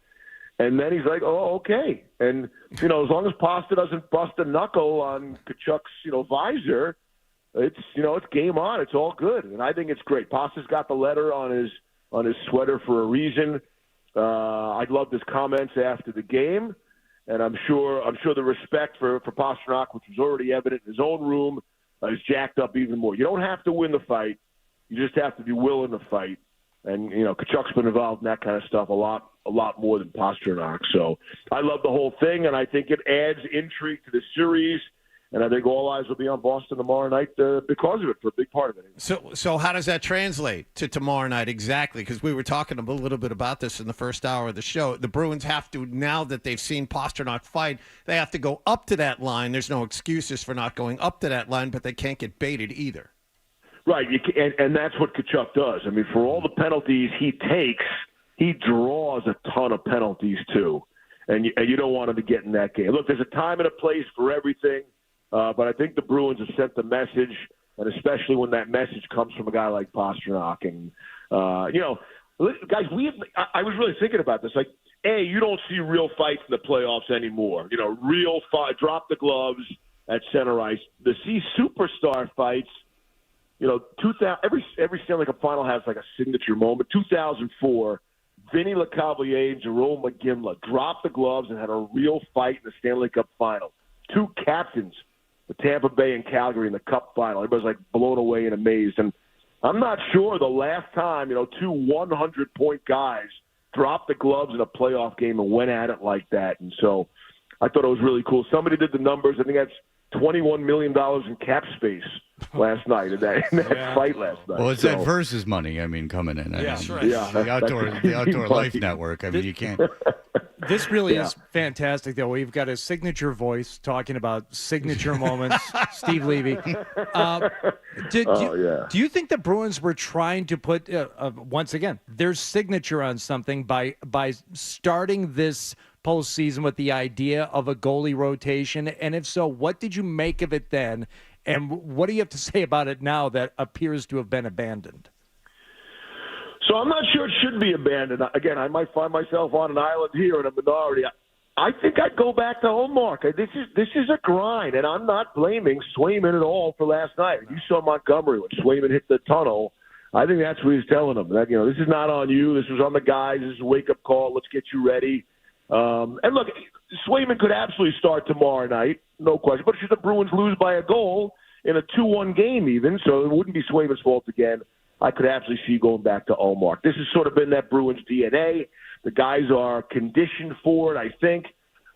And then he's like, oh, okay. And, as long as Pasta doesn't bust a knuckle on Tkachuk's, visor, it's game on. It's all good. And I think it's great. Pasta's got the letter on his sweater for a reason. I loved his comments after the game. And I'm sure the respect for Pasternak, which was already evident in his own room, is jacked up even more. You don't have to win the fight. You just have to be willing to fight. And, Tkachuk's been involved in that kind of stuff a lot more than Pasternak. So I love the whole thing, and I think it adds intrigue to the series. And I think all eyes will be on Boston tomorrow night because of it, for a big part of it. So how does that translate to tomorrow night exactly? Because we were talking a little bit about this in the first hour of the show. The Bruins have to, now that they've seen Pasternak fight, they have to go up to that line. There's no excuses for not going up to that line, but they can't get baited either. Right, and that's what Tkachuk does. For all the penalties he takes, he draws a ton of penalties too. And you don't want him to get in that game. Look, there's a time and a place for everything. But I think the Bruins have sent the message, and especially when that message comes from a guy like Pasternak. And, guys, I was really thinking about this. You don't see real fights in the playoffs anymore. Real fight, drop the gloves at center ice. To see superstar fights, 2000, every Stanley Cup final has a signature moment. 2004, Vinny LeCavalier and Jerome McGinley dropped the gloves and had a real fight in the Stanley Cup final. Two captains, the Tampa Bay and Calgary in the Cup final. Everybody's blown away and amazed. And I'm not sure the last time, two 100-point guys dropped the gloves in a playoff game and went at it like that. And so I thought it was really cool. Somebody did the numbers. I think that's $21 million in cap space last night in that fight last night. Well, it's that versus money, coming in. That's right. The Outdoor Life Network. You can't. This really is fantastic, though. We've got a signature voice talking about signature moments. Steve Levy. Do you think the Bruins were trying to put, once again, their signature on something by starting this postseason with the idea of a goalie rotation? And if so, what did you make of it then? And what do you have to say about it now that appears to have been abandoned? So I'm not sure it should be abandoned. Again, I might find myself on an island here in a minority. I think I'd go back to home, Mark. This is a grind, and I'm not blaming Swayman at all for last night. You saw Montgomery when Swayman hit the tunnel. I think that's what he's telling them. That, this is not on you. This was on the guys. This is a wake-up call. Let's get you ready. And look, Swayman could absolutely start tomorrow night, no question. But should the Bruins lose by a goal in a 2-1 game even, so it wouldn't be Swayman's fault again, I could absolutely see going back to Ullmark. This has sort of been that Bruins DNA. The guys are conditioned for it, I think.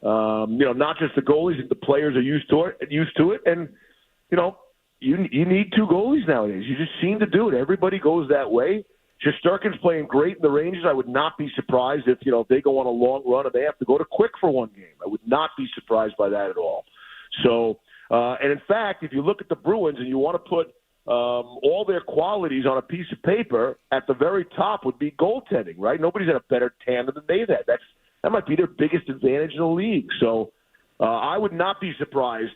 Not just the goalies, the players are used to it. And, you need two goalies nowadays. You just seem to do it. Everybody goes that way. Shesterkin's playing great in the Rangers. I would not be surprised if they go on a long run and they have to go to Quick for one game. I would not be surprised by that at all. So, and in fact, if you look at the Bruins and you want to put all their qualities on a piece of paper, at the very top would be goaltending, right? Nobody's had a better tandem than they've had. That might be their biggest advantage in the league. So I would not be surprised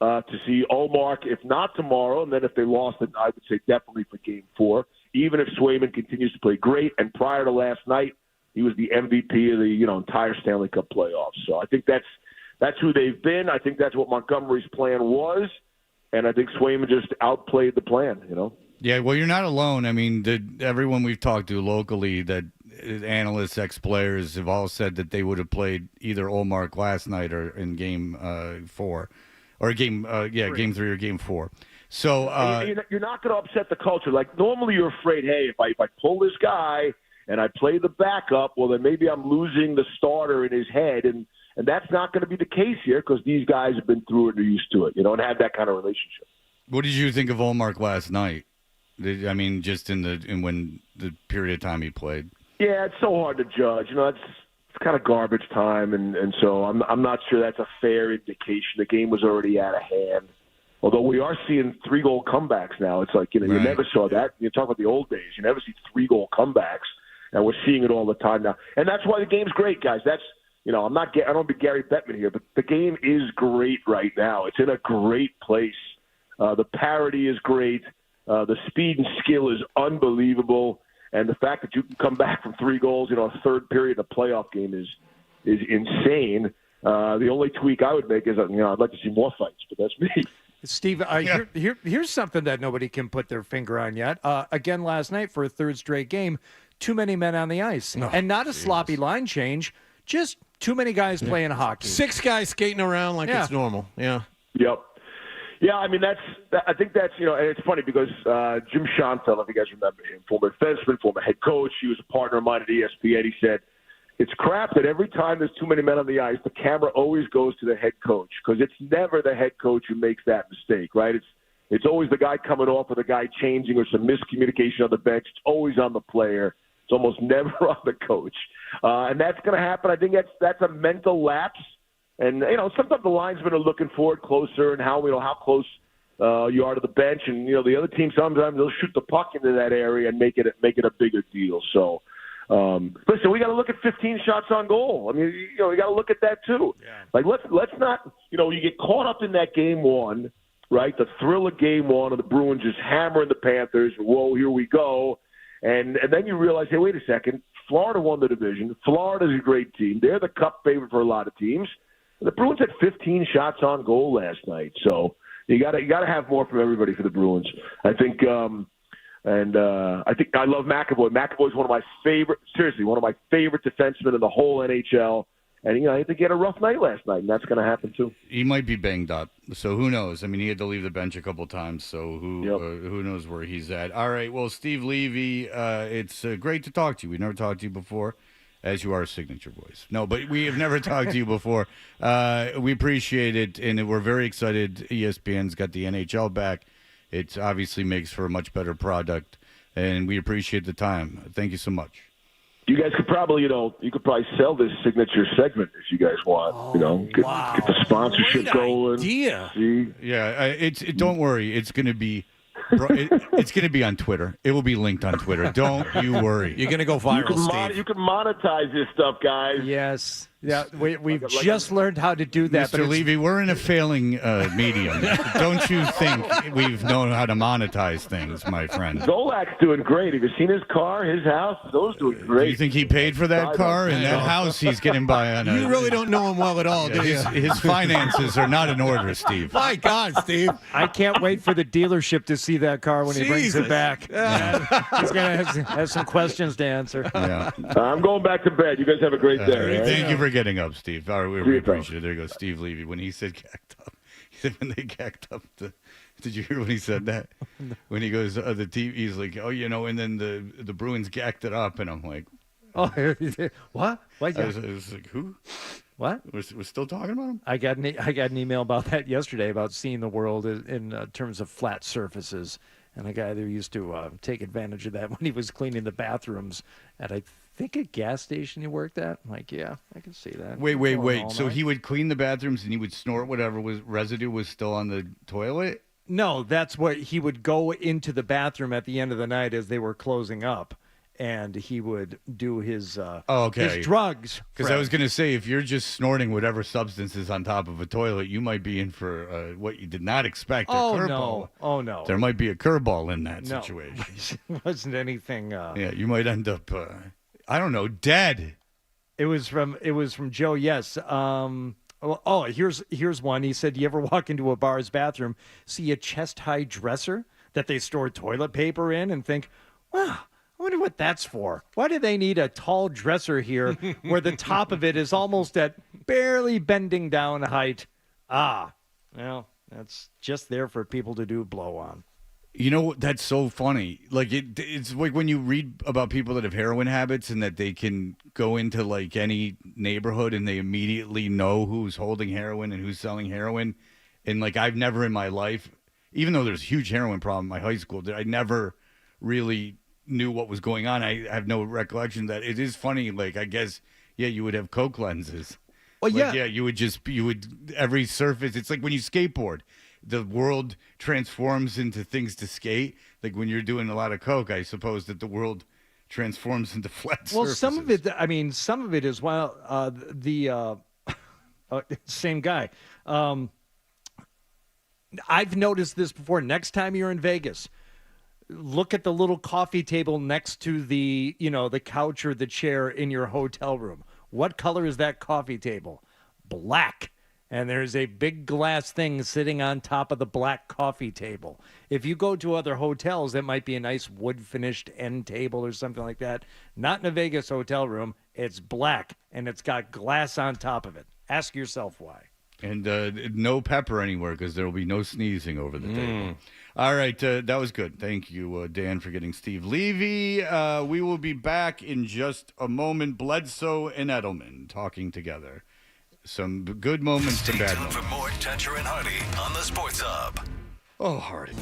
to see Ullmark, if not tomorrow, and then if they lost, then I would say definitely for Game 4, even if Swayman continues to play great. And prior to last night, he was the MVP of the entire Stanley Cup playoffs. So I think that's who they've been. I think that's what Montgomery's plan was, and I think Swayman just outplayed the plan, Yeah, well, you're not alone. I mean, everyone we've talked to locally, that analysts, ex-players, have all said that they would have played either Ullmark last night or in Game 4. Or Game 3 or Game 4. So you're not going to upset the culture. Like normally, you're afraid. Hey, if I pull this guy and I play the backup, well, then maybe I'm losing the starter in his head, and that's not going to be the case here because these guys have been through it and are used to it, and have that kind of relationship. What did you think of Ullmark last night? Just in the period of time he played. Yeah, it's so hard to judge. It's kind of garbage time, and so I'm not sure that's a fair indication. The game was already out of hand. Although we are seeing 3-goal comebacks now. It's like, you never saw that. You talk about the old days. You never see 3-goal comebacks, and we're seeing it all the time now. And that's why the game's great, guys. That's, I don't be Gary Bettman here, but the game is great right now. It's in a great place. The parity is great. The speed and skill is unbelievable. And the fact that you can come back from 3 goals, a third period in a playoff game is insane. The only tweak I would make is, I'd like to see more fights, but that's me. Steve, here's something that nobody can put their finger on yet. Again, last night for a third straight game, too many men on the ice. And not a sloppy line change, just too many guys playing hockey. 6 guys skating around like it's normal. Yeah. Yep. Yeah, I think that's, and it's funny because Jim Schoenfeld, if you guys remember him, former defenseman, former head coach, he was a partner of mine at ESPN. He said, it's crap that every time there's too many men on the ice, the camera always goes to the head coach because it's never the head coach who makes that mistake, right? It's always the guy coming off or the guy changing or some miscommunication on the bench. It's always on the player. It's almost never on the coach. And that's going to happen. I think that's a mental lapse. And, sometimes the linesmen are looking forward closer and how close you are to the bench. And, the other team, sometimes they'll shoot the puck into that area and make it a bigger deal. So, listen, we got to look at 15 shots on goal. We got to look at that too. Yeah. Like, let's not, you get caught up in that Game 1, right? The thrill of Game 1 of the Bruins just hammering the Panthers. Whoa, here we go. And then you realize, hey, wait a second. Florida won the division. Florida's a great team. They're the Cup favorite for a lot of teams. The Bruins had 15 shots on goal last night, so you got to have more from everybody for the Bruins. I think, I think I love McAvoy. McAvoy's one of my favorite defensemen in the whole NHL. And I think he had a rough night last night, and that's going to happen too. He might be banged up, so who knows? He had to leave the bench a couple times, so who knows where he's at? All right, well, Steve Levy, it's great to talk to you. We've never talked to you before. As you are a signature voice. No, but we have never talked to you before. We appreciate it, and we're very excited. ESPN's got the NHL back. It obviously makes for a much better product, and we appreciate the time. Thank you so much. You guys could probably, you could probably sell this signature segment if you guys want. Get the sponsorship going. Idea. See? Yeah, don't worry. It's going to be. It's going to be on Twitter. It will be linked on Twitter. Don't you worry. You're going to go viral, Steve. You can monetize this stuff, guys. Yes. Yeah, we've just learned how to do that. Mr. Levy, we're in a failing medium. Don't you think we've known how to monetize things, my friend? Zolak's doing great. Have you seen his car, his house? Those doing great. Do you think he paid for that car and that house? He's getting by on. You really don't know him well at all, do you? His finances are not in order, Steve. My God, Steve! I can't wait for the dealership to see that car when he brings it back. He's gonna have some questions to answer. Yeah. I'm going back to bed. You guys have a great day. Right. Thank you for getting up, Steve. All right, we appreciate it. There goes Steve Levy. When he said gacked up, he said when they gacked up did you hear when he said that? When he goes, the TV, he's like, oh, and then the Bruins gacked it up, and I'm like, oh, what? I was like, who? What? We're still talking about him? I got an email about that yesterday about seeing the world in terms of flat surfaces. And a guy there used to take advantage of that when he was cleaning the bathrooms at, I think, a gas station he worked at. I'm like, yeah, I can see that. Wait. So he would clean the bathrooms and he would snort whatever residue was still on the toilet? No, that's what he would go into the bathroom at the end of the night as they were closing up. And he would do his his drugs. Because I was going to say, if you're just snorting whatever substance is on top of a toilet, you might be in for what you did not expect. No. Oh, no. There might be a curveball in that situation. It wasn't anything. Yeah, you might end up, I don't know, dead. It was from Joe, yes. Here's one. He said, you ever walk into a bar's bathroom, see a chest-high dresser that they store toilet paper in and think, wow, I wonder what that's for. Why do they need a tall dresser here where the top of it is almost at barely bending down height? Well, that's just there for people to do blow on. You know, that's so funny. Like it's like when you read about people that have heroin habits and that they can go into like any neighborhood and they immediately know who's holding heroin and who's selling heroin. And like I've never in my life, even though there's a huge heroin problem in my high school, I never really knew what was going on. I have no recollection that it is funny. Like, I guess, you would have Coke lenses. Well, like, you would every surface. It's like when you skateboard, the world transforms into things to skate. Like when you're doing a lot of Coke, I suppose that the world transforms into flat surfaces. Well, some of it is the same guy. I've noticed this before. Next time you're in Vegas, look at the little coffee table next to the couch or the chair in your hotel room. What color is that coffee table? Black. And there's a big glass thing sitting on top of the black coffee table. If you go to other hotels, it might be a nice wood-finished end table or something like that. Not in a Vegas hotel room. It's black, and it's got glass on top of it. Ask yourself why. And no pepper anywhere because there will be no sneezing over the table. All right, that was good. Thank you, Dan, for getting Steve Levy. We will be back in just a moment. Bledsoe and Edelman talking together. Some good moments, some bad moments. For more Toucher and Hardy on the Sports Hub. Oh, Hardy.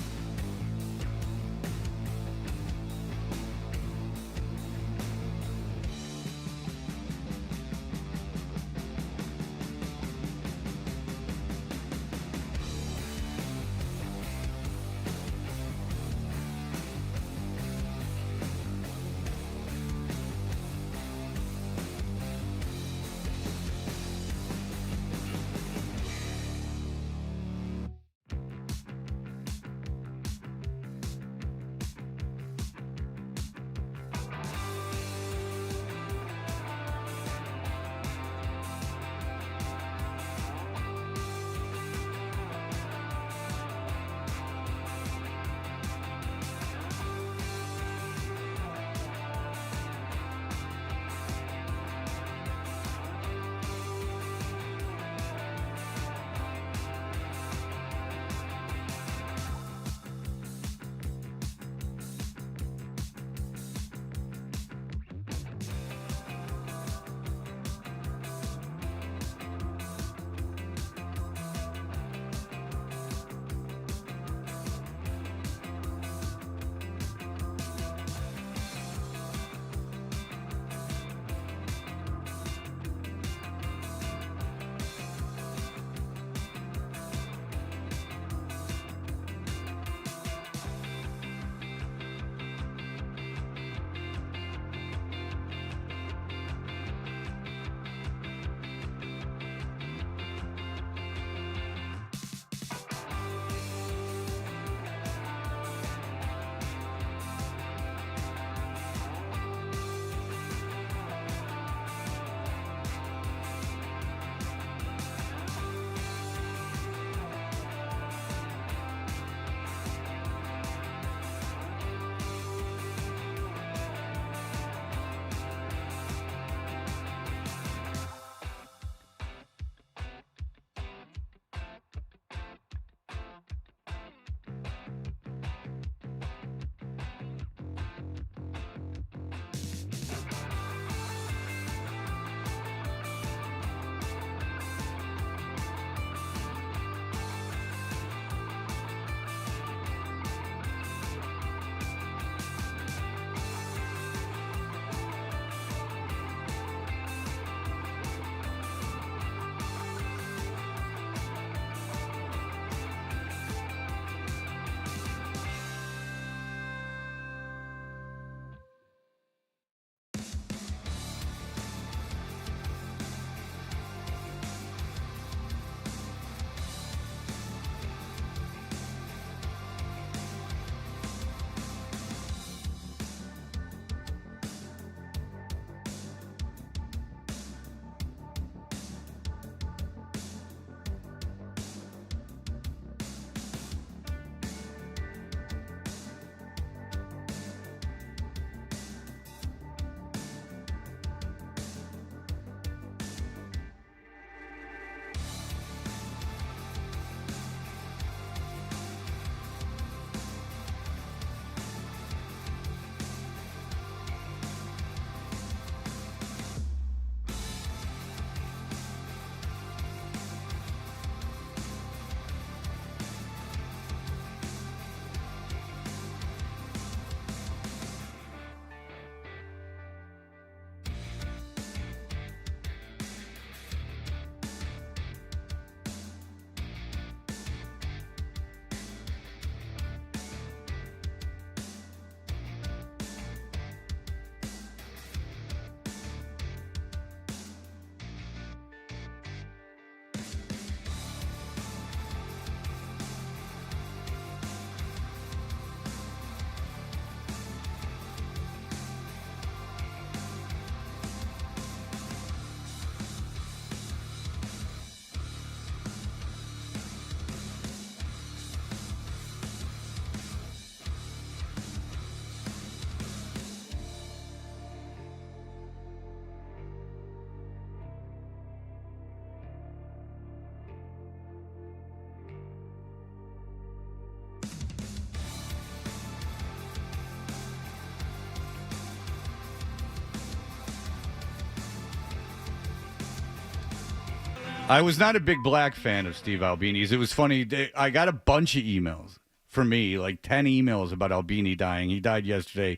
I was not a big Black fan of Steve Albini's. It was funny. I got a bunch of emails from me, like 10 emails about Albini dying. He died yesterday.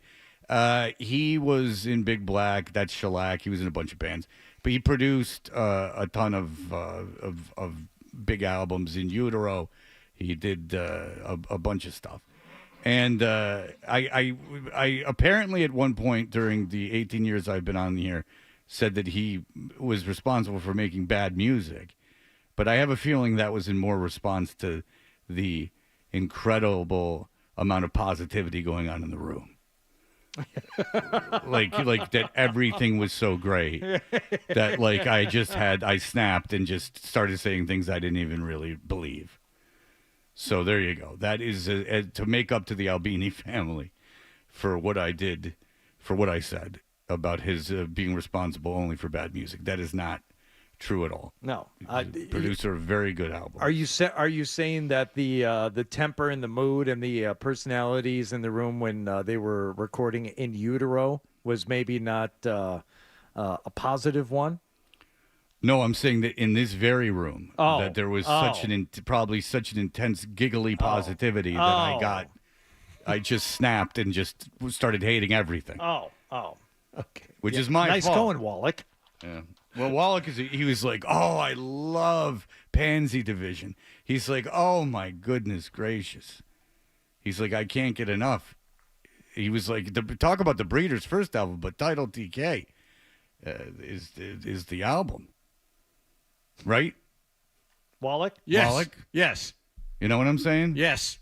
He was in Big Black. That's Shellac. He was in a bunch of bands. But he produced a ton of big albums. In Utero, he did a bunch of stuff. And I apparently at one point during the 18 years I've been on here said that he was responsible for making bad music. But I have a feeling that was in more response to the incredible amount of positivity going on in the room. like that everything was so great that like I snapped and just started saying things I didn't even really believe. So there you go. That is to make up to the Albini family for what I did, for what I said about his being responsible only for bad music. That is not true at all. No, producer of a very good album. Are you saying that the temper and the mood and the personalities in the room when they were recording In Utero was maybe not a positive one? No, I'm saying that in this very room that there was probably such an intense giggly positivity that I just snapped and just started hating everything. Okay. Which is my nice fault. going, Wallach. Yeah. Well, Wallach he was like, "Oh, I love Pansy Division." He's like, "Oh my goodness gracious." He's like, "I can't get enough." He was like, "Talk about the Breeders' first album, but Title TK is the album." Right? Wallach? Yes. Wallach? Yes. You know what I'm saying? Yes.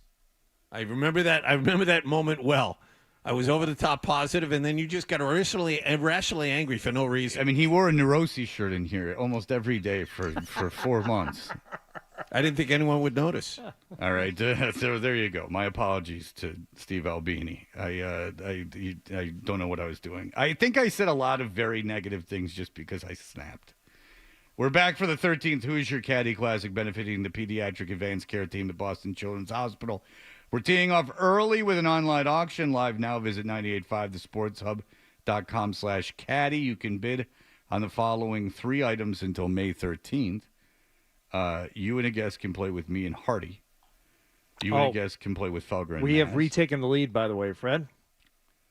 I remember that moment well. I was over the top positive, and then you just got irrationally angry for no reason. I mean, he wore a Neurosis shirt in here almost every day for 4 months. I didn't think anyone would notice. All right, so there you go. My apologies to Steve Albini. I don't know what I was doing. I think I said a lot of very negative things just because I snapped. We're back for the 13th Who Is Your Caddy Classic, benefiting the Pediatric Advanced Care Team at Boston Children's Hospital. We're teeing off early with an online auction. Live now. Visit 985thesportshub.com/caddy. You can bid on the following 3 items until May 13th. You and a guest can play with me and Hardy. You and a guest can play with Felger and We have Maz. retaken the lead, by the way, Fred.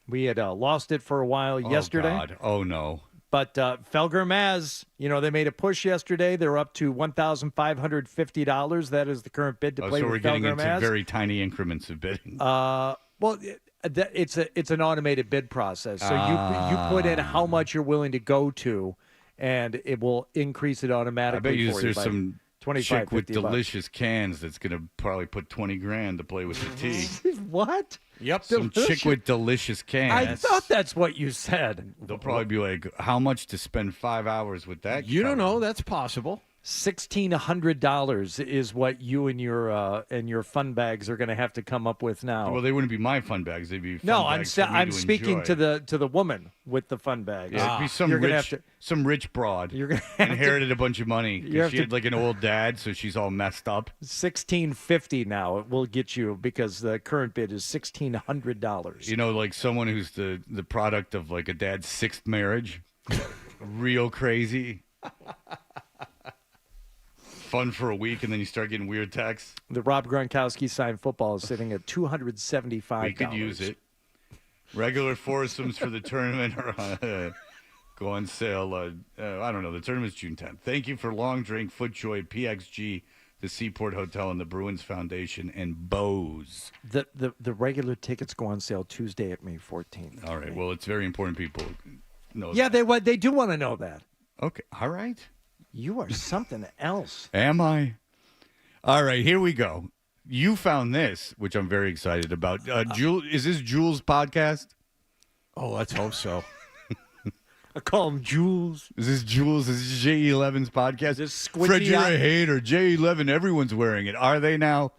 We had lost it for a while yesterday. God. Oh, no. But Felger and Maz, they made a push yesterday. They're up to $1,550. That is the current bid to play so with we're getting Felger and into Maz. very tiny increments of bidding. Well, it's an automated bid process. So you put in how much you're willing to go to, and it will increase it automatically. I bet for there's you some 25, chick with 50 bucks. delicious cans that's going to probably put $20,000 to play with the tea. What? Yep. Some chick with delicious cans. I thought that's what you said. They'll probably be like, how much to spend 5 hours with that? You don't know. That's possible. $1,600 is what you and your fun bags are going to have to come up with now. Well, they wouldn't be my fun bags. They'd be fun no. bags I'm to speaking enjoy. to the woman with the fun bags. Yeah, it'd be some rich broad. You're gonna inherited a bunch of money. You have She to- had like an old dad, so she's all messed up. $1,650 now it will get you because the current bid is $1,600. You know, like someone who's the product of like a dad's 6th marriage. Real crazy. Fun for a week, and then you start getting weird texts. The Rob Gronkowski signed football is sitting at $275. We could use it. Regular foursomes for the tournament are go on sale. I don't know. The tournament's June 10th. Thank you for Long Drink, FootJoy, PXG, the Seaport Hotel, and the Bruins Foundation, and Bose. The regular tickets go on sale Tuesday at May 14th. All right. Well, it's very important people know Yeah, they do want to know that. Okay. All right. You are something else. Am I? All right, here we go. You found this, which I'm very excited about. Is this Jules' podcast? Oh, let's hope so. I call him Jules. Is this Jules? Is this J11's podcast? This squinty Fred, you're eye- a hater. J11, everyone's wearing it. Are they now?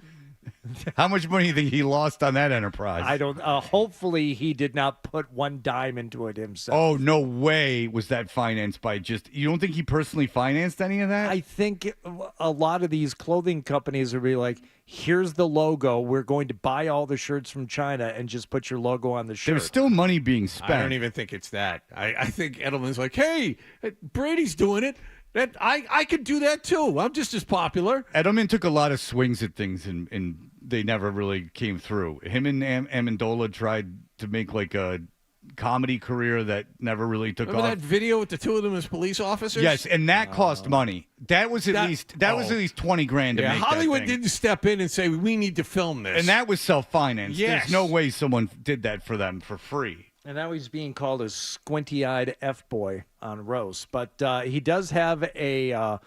How much money do you think he lost on that enterprise? I don't. Hopefully, he did not put one dime into it himself. Oh, no way was that financed by just... You don't think he personally financed any of that? I think a lot of these clothing companies will be like, here's the logo. We're going to buy all the shirts from China and just put your logo on the shirt. There's still money being spent. I don't even think it's that. I think Edelman's like, hey, Brady's doing it. I could do that too. I'm just as popular. Edelman took a lot of swings at things, and they never really came through. Him and Amendola tried to make like a comedy career that never really took Remember off. that video with the two of them as police officers? Yes, and that cost money. That was at least $20,000 to yeah, make. Hollywood that thing. didn't step in and say we need to film this, And that was self-financed. Yes. There's no way someone did that for them for free. And now he's being called a squinty-eyed F-boy on roast. But he does have a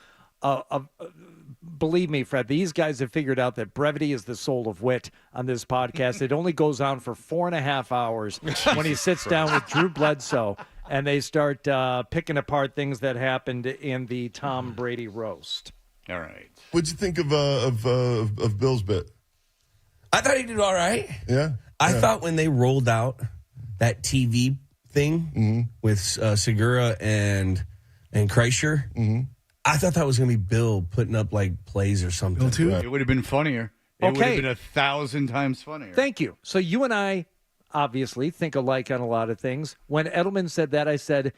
believe me, Fred, these guys have figured out that brevity is the soul of wit on this podcast. It only goes on for 4.5 hours when he sits down with Drew Bledsoe and they start picking apart things that happened in the Tom Brady roast. All right. What'd you think of Bill's bit? I thought he did all right. Yeah? I thought when they rolled out that TV thing with Segura and Kreischer, I thought that was going to be Bill putting up like plays or something. Bill too? It would have been funnier. It would have been 1,000 times funnier. Thank you. So you and I obviously think alike on a lot of things. When Edelman said that, I said,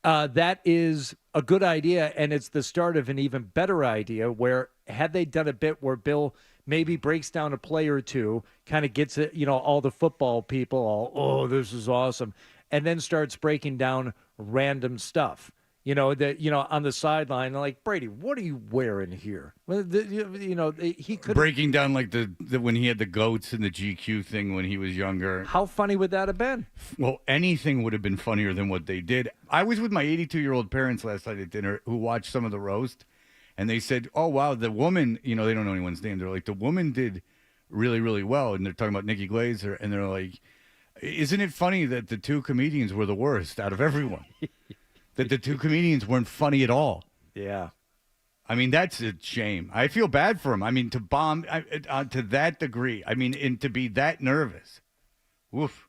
that is a good idea, and it's the start of an even better idea where had they done a bit where Bill maybe breaks down a play or two, kind of gets it, all the football people all, oh, this is awesome, and then starts breaking down random stuff. On the sideline, like, Brady, what are you wearing here? Well, he could breaking down like the when he had the goats and the GQ thing when he was younger. How funny would that have been? Well, anything would have been funnier than what they did. I was with my 82-year-old parents last night at dinner who watched some of the roast, and they said, "Oh wow, the woman." They don't know anyone's name. They're like, "The woman did really, really well," and they're talking about Nikki Glaser, and they're like, "Isn't it funny that the two comedians were the worst out of everyone?" That the two comedians weren't funny at all. Yeah. I mean, that's a shame. I feel bad for him. I mean, to bomb to that degree. I mean, and to be that nervous. Woof.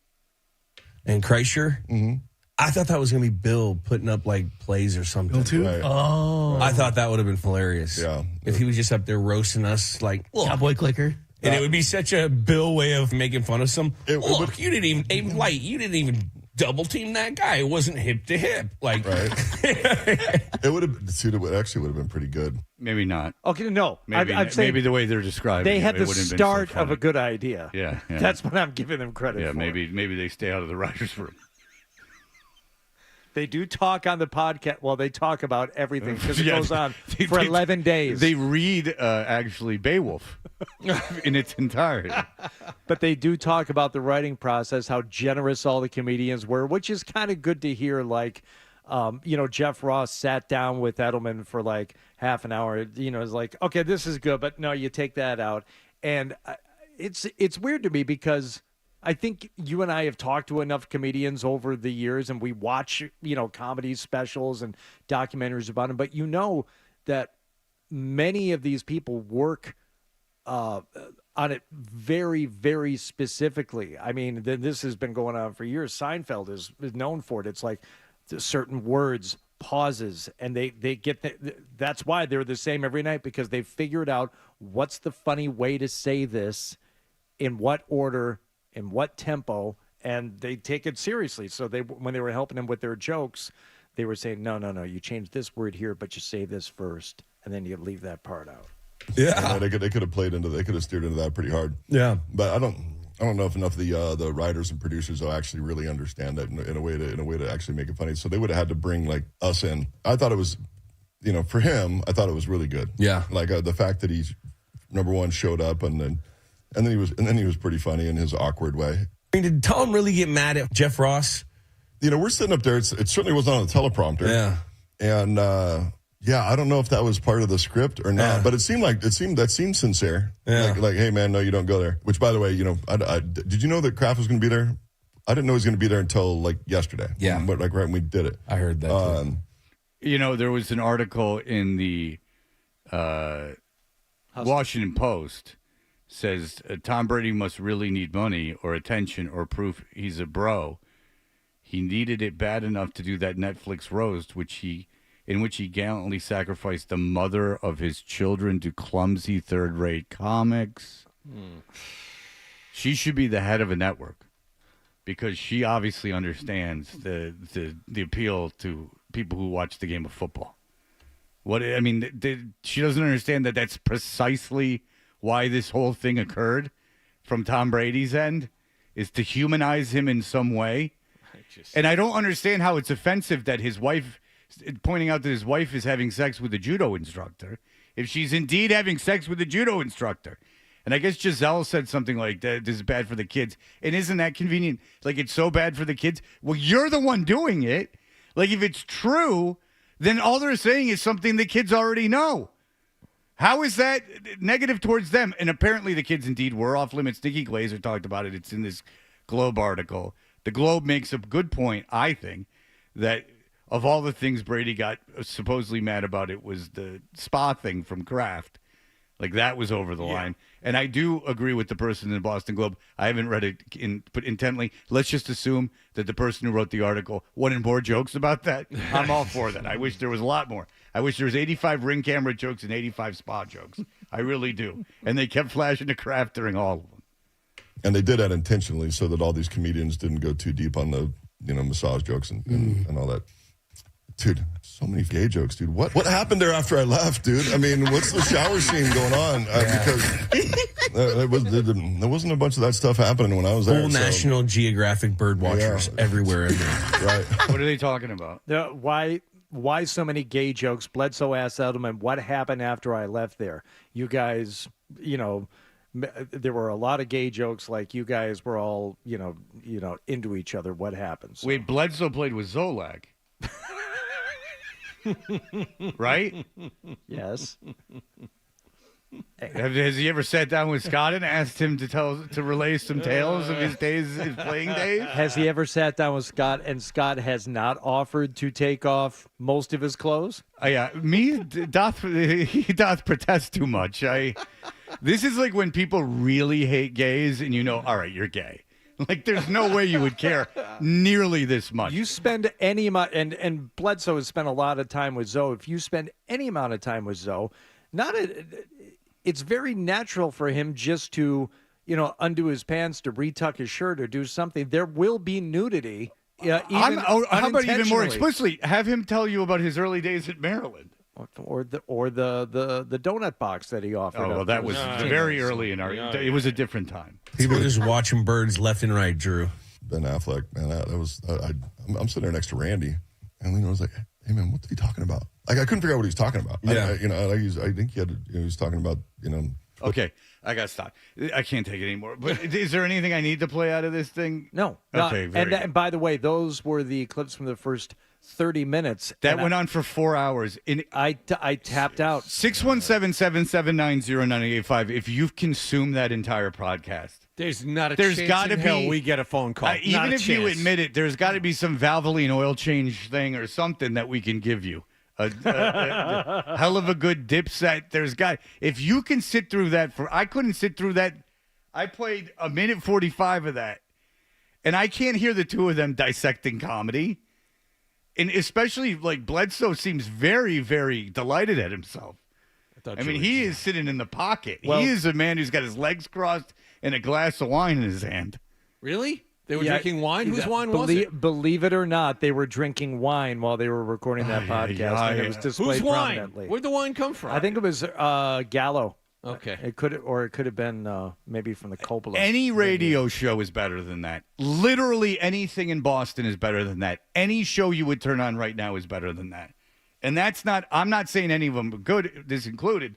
And Kreischer, I thought that was going to be Bill putting up like plays or something. Bill too? Right. Oh. I thought that would have been hilarious. Yeah. If he was just up there roasting us like, cowboy clicker. And it would be such a Bill way of making fun of some. Look, you didn't even double team that guy. It wasn't hip to hip. Like, right. It would have been pretty good. Maybe not. Okay, no. Maybe the way they're describing they had it the start of a good idea. Yeah. That's what I'm giving them credit for. Yeah, maybe they stay out of the writer's room. They do talk on the podcast. Well, they talk about everything because it goes on for 11 days. They read, actually, Beowulf in its entirety. But they do talk about the writing process, how generous all the comedians were, which is kind of good to hear. Like, Jeff Ross sat down with Edelman for like half an hour. It's like, okay, this is good, but no, you take that out. And it's weird to me because I think you and I have talked to enough comedians over the years, and we watch, comedy specials and documentaries about them. But that many of these people work on it very, very specifically. I mean, this has been going on for years. Seinfeld is known for it. It's like certain words, pauses, and they get that's why they're the same every night, because they've figured out what's the funny way to say this, in what order, in what tempo, and they take it seriously. So when they were helping him with their jokes, they were saying, no, you change this word here, but you say this first, and then you leave that part out. Yeah, they could have they could have steered into that pretty hard. Yeah, but I don't know if enough of the writers and producers will actually really understand that in a way to actually make it funny. So they would have had to bring like us in. I thought it was, for him, I thought it was really good. Yeah, like the fact that he's number one showed up and then he was pretty funny in his awkward way. I mean, did Tom really get mad at Jeff Ross? We're sitting up there. It certainly wasn't on the teleprompter. Yeah, and I don't know if that was part of the script or not, but it seemed sincere. Yeah. Like, hey man, no, you don't go there. Which, by the way, did you know that Kraft was going to be there? I didn't know he was going to be there until like yesterday. Yeah, right when we did it. I heard that. There was an article in the Washington Post. Says Tom Brady must really need money or attention or proof he's a bro. He needed it bad enough to do that Netflix roast, in which he gallantly sacrificed the mother of his children to clumsy third-rate comics. She should be the head of a network because she obviously understands the appeal to people who watch the game of football. She doesn't understand that that's precisely why this whole thing occurred from Tom Brady's end, is to humanize him in some way. And I don't understand how it's offensive that his wife, pointing out that his wife is having sex with a judo instructor, if she's indeed having sex with a judo instructor. And I guess Giselle said something like that, this is bad for the kids. And isn't that convenient? Like, it's so bad for the kids. Well, you're the one doing it. Like, if it's true, then all they're saying is something the kids already know. How is that negative towards them? And apparently the kids indeed were off limits. Nikki Glazer talked about it. It's in this Globe article. The Globe makes a good point, I think, that of all the things Brady got supposedly mad about, it was the spa thing from Kraft. Like, that was over the line. And I do agree with the person in the Boston Globe. I haven't read it but intently. Let's just assume that the person who wrote the article wanted more jokes about that. I'm all for that. I wish there was a lot more. I wish there was 85 ring camera jokes and 85 spa jokes. I really do. And they kept flashing to Kraft during all of them. And they did that intentionally so that all these comedians didn't go too deep on the, massage jokes and all that. Dude, so many gay jokes, dude. What happened there after I left, dude? I mean, what's the shower scene going on? Because there wasn't a bunch of that stuff happening when I was there. Full National Geographic bird watchers everywhere. Right. What are they talking about? Why so many gay jokes? Bledsoe asked Edelman, what happened after I left there? You guys, there were a lot of gay jokes, like you guys were all, into each other. What happened? So. Wait, Bledsoe played with Zolak. Right? Yes. Has he ever sat down with Scott and asked him to relay some tales of his playing days? Has he ever sat down with Scott and Scott has not offered to take off most of his clothes? Yeah, he doth protest too much. This is like when people really hate gays and all right, you're gay. Like, there's no way you would care nearly this much. You spend any amount, and Bledsoe has spent a lot of time with Zoe. If you spend any amount of time with Zoe, it's very natural for him just to, undo his pants, to retuck his shirt, or do something. There will be nudity. How about even more explicitly? Have him tell you about his early days at Maryland. Or the donut box that he offered. Oh, well, that was very early in our. It was a different time. People just watching birds left and right, Drew. Ben Affleck, man, that was. I'm sitting there next to Randy, and Lena was like, "Hey, man, what's he talking about?" Like, I couldn't figure out what he was talking about. Yeah, I think he was talking about Okay, I got to stop. I can't take it anymore. But is there anything I need to play out of this thing? No. Okay. And by the way, those were the clips from the first 30 minutes. That went on for 4 hours. I tapped out. 617-779-0985. If you've consumed that entire podcast. There's not a chance in hell we get a phone call. Even if you admit it, there's got to be some Valvoline oil change thing or something that we can give you. A hell of a good dip set. If you can sit through that I couldn't sit through that. I played 1:45 of that. And I can't hear the two of them dissecting comedy. And especially, like, Bledsoe seems very, very delighted at himself. I mean, he is sitting in the pocket. Well, he is a man who's got his legs crossed and a glass of wine in his hand. Really? They were drinking wine? Whose wine was it? Believe it or not, they were drinking wine while they were recording that podcast, and it was displayed prominently. Where'd the wine come from? I think it was Gallo. Okay. It could have been maybe from the Coppola. Any radio show is better than that. Literally anything in Boston is better than that. Any show you would turn on right now is better than that. And I'm not saying any of them are good, this included.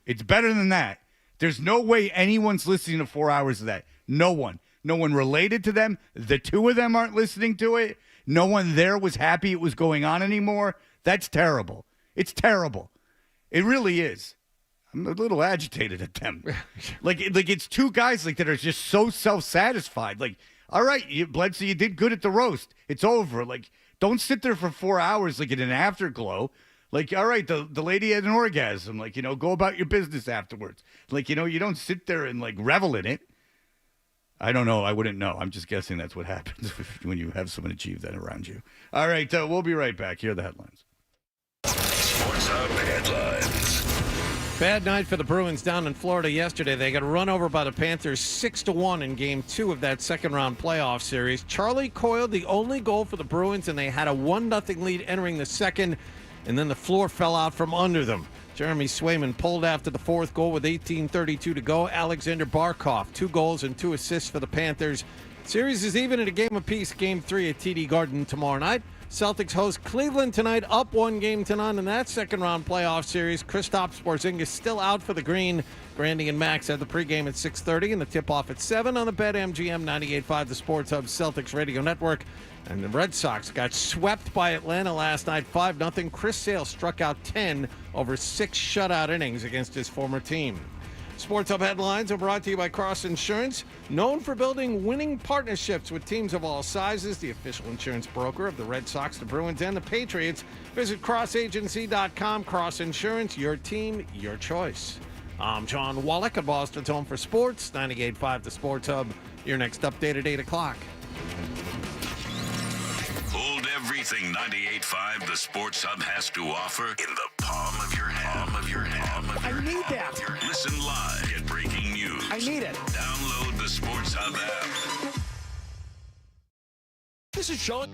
It's better than that. There's no way anyone's listening to 4 hours of that. No one. No one related to them. The two of them aren't listening to it. No one there was happy it was going on anymore. That's terrible. It's terrible. It really is. I'm a little agitated at them. like it's two guys like that are just so self-satisfied. Like, all right, Bledsoe, you did good at the roast. It's over. Like, don't sit there for 4 hours like in an afterglow. Like, all right, the lady had an orgasm. Like, go about your business afterwards. Like, you don't sit there and, like, revel in it. I don't know. I wouldn't know. I'm just guessing that's what happens when you have someone achieve that around you. All right, we'll be right back. Here are the headlines. Sports Hub headlines. Bad night for the Bruins down in Florida yesterday. They got run over by the Panthers 6-1 in Game 2 of that second-round playoff series. Charlie Coyle, the only goal for the Bruins, and they had a 1-0 lead entering the second. and then the floor fell out from under them. Jeremy Swayman pulled after the fourth goal with 18:32 to go. Alexander Barkov, 2 goals and 2 assists for the Panthers. Series is even at a game apiece. Game 3 at TD Garden tomorrow night. Celtics host Cleveland tonight, up 1-0 in that second-round playoff series. Kristaps Porzingis still out for the Green. Brandy and Max have the pregame at 6:30 and the tip-off at 7 on the BetMGM 98.5, the Sports Hub Celtics Radio Network. And the Red Sox got swept by Atlanta last night, 5-0. Chris Sale struck out 10 over 6 shutout innings against his former team. Sports Hub headlines are brought to you by Cross Insurance, known for building winning partnerships with teams of all sizes, the official insurance broker of the Red Sox, the Bruins, and the Patriots. Visit crossagency.com. Cross Insurance, your team, your choice. I'm John Wallach at Boston's Home for Sports, 98.5 the Sports Hub. Your next update at 8 o'clock. Hold everything 98.5 the Sports Hub has to offer in the palm of your hand. I need that. Listen live. Get breaking news. I need it. Download the Sports Hub app. This is Sean.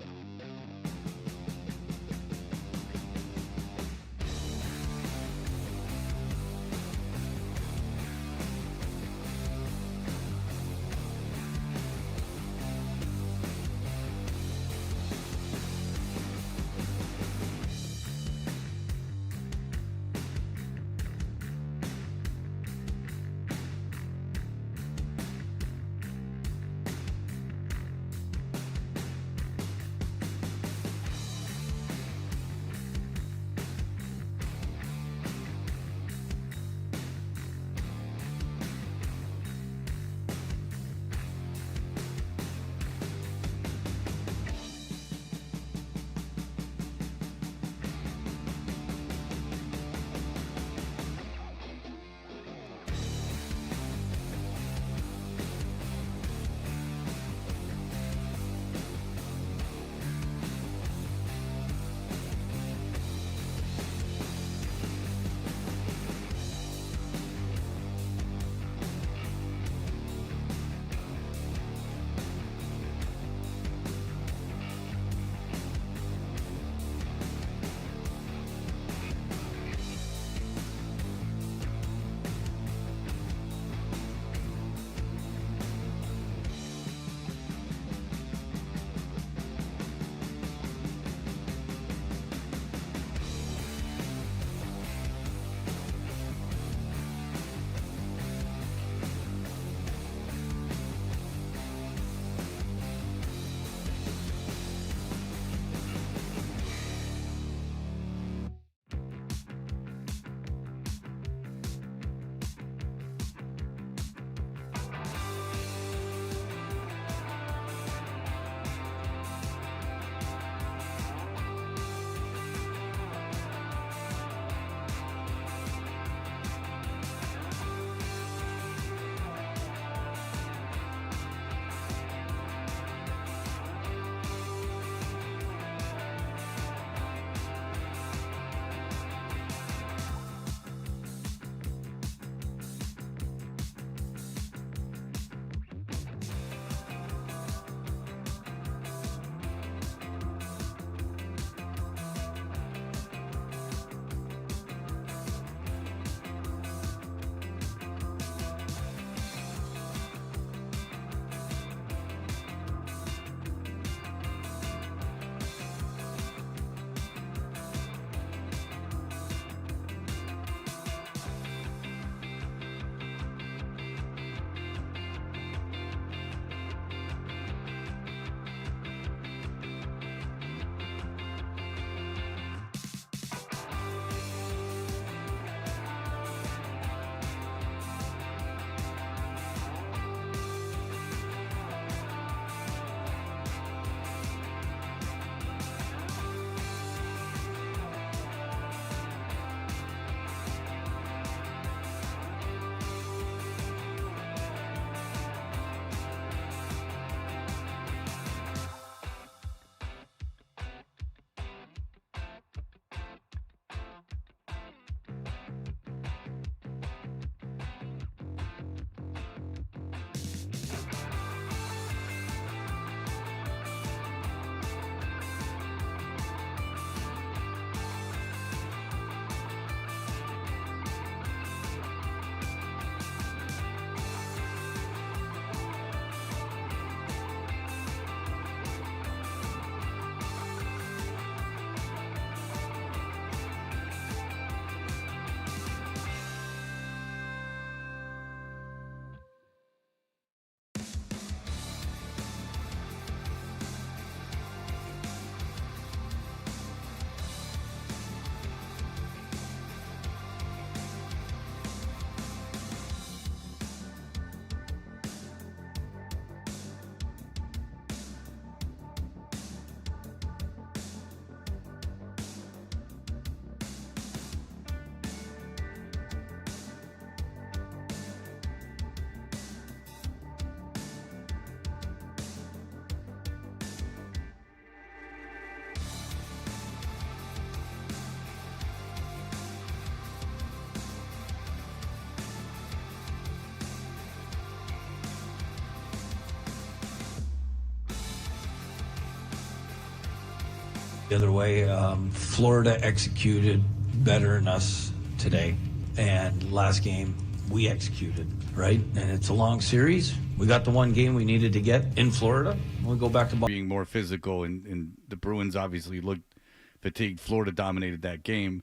The other way, Florida executed better than us today. And last game, we executed, right? And it's a long series. We got the one game we needed to get in Florida. We'll go back to being more physical, and the Bruins obviously looked fatigued. Florida dominated that game.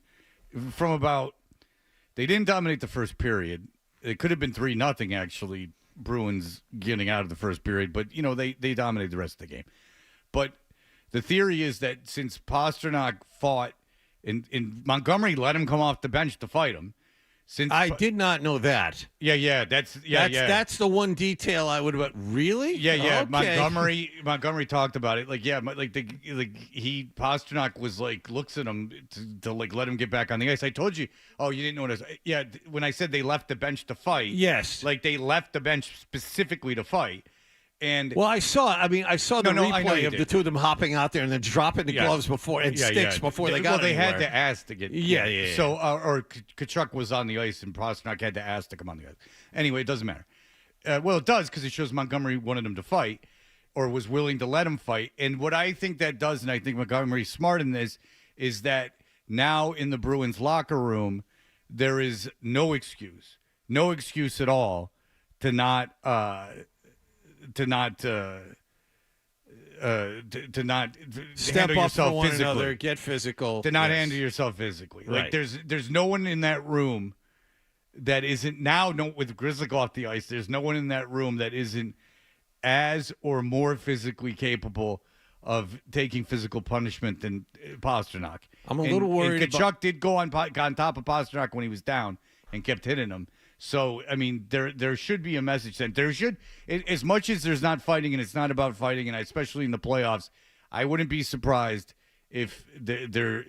They didn't dominate the first period. It could have been 3-0 actually, Bruins getting out of the first period, but they dominated the rest of the game. But the theory is that since Pastrnak fought and Montgomery let him come off the bench to fight him. I did not know that. That's the one detail I would have. Really? Yeah. Okay. Montgomery talked about it. Pastrnak was looks at him to let him get back on the ice. I told you. Oh, you didn't notice? Yeah, when I said they left the bench to fight. Yes. They left the bench specifically to fight. And I saw the replay of the two of them hopping out there and then dropping the gloves before sticks before they got. They had to ask to get. Yeah. So or Tkachuk was on the ice and Pastrnak had to ask to come on the ice. Anyway, it doesn't matter. It does because it shows Montgomery wanted him to fight or was willing to let him fight. And what I think that does, and I think Montgomery's smart in this, is that now in the Bruins locker room there is no excuse at all to not. To not step handle up for yourself one physically. another, get physical. To not handle yourself physically. Right. There's no one in that room that isn't now. No, with Grizzly off the ice, there's no one in that room that isn't as or more physically capable of taking physical punishment than Pastrnak. I'm a little worried. And Tkachuk did go on top of Pastrnak when he was down and kept hitting him. So, I mean, there should be a message sent. As much as there's not fighting and it's not about fighting, and especially in the playoffs, I wouldn't be surprised if the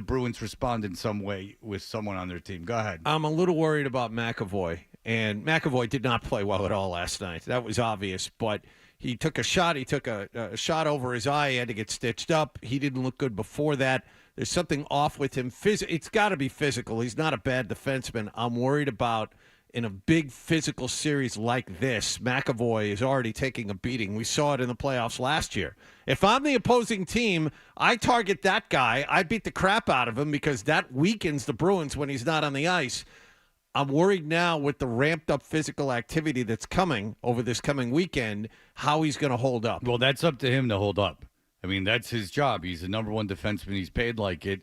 Bruins respond in some way with someone on their team. Go ahead. I'm a little worried about McAvoy, and McAvoy did not play well at all last night. That was obvious, but he took a shot. He took a shot over his eye. He had to get stitched up. He didn't look good before that. There's something off with him. It's got to be physical. He's not a bad defenseman. I'm worried about in a big physical series like this, McAvoy is already taking a beating. We saw it in the playoffs last year. If I'm the opposing team, I target that guy. I beat the crap out of him because that weakens the Bruins when he's not on the ice. I'm worried now with the ramped-up physical activity that's coming over this coming weekend, how he's going to hold up. Well, that's up to him to hold up. I mean, that's his job. He's the number one defenseman. He's paid like it.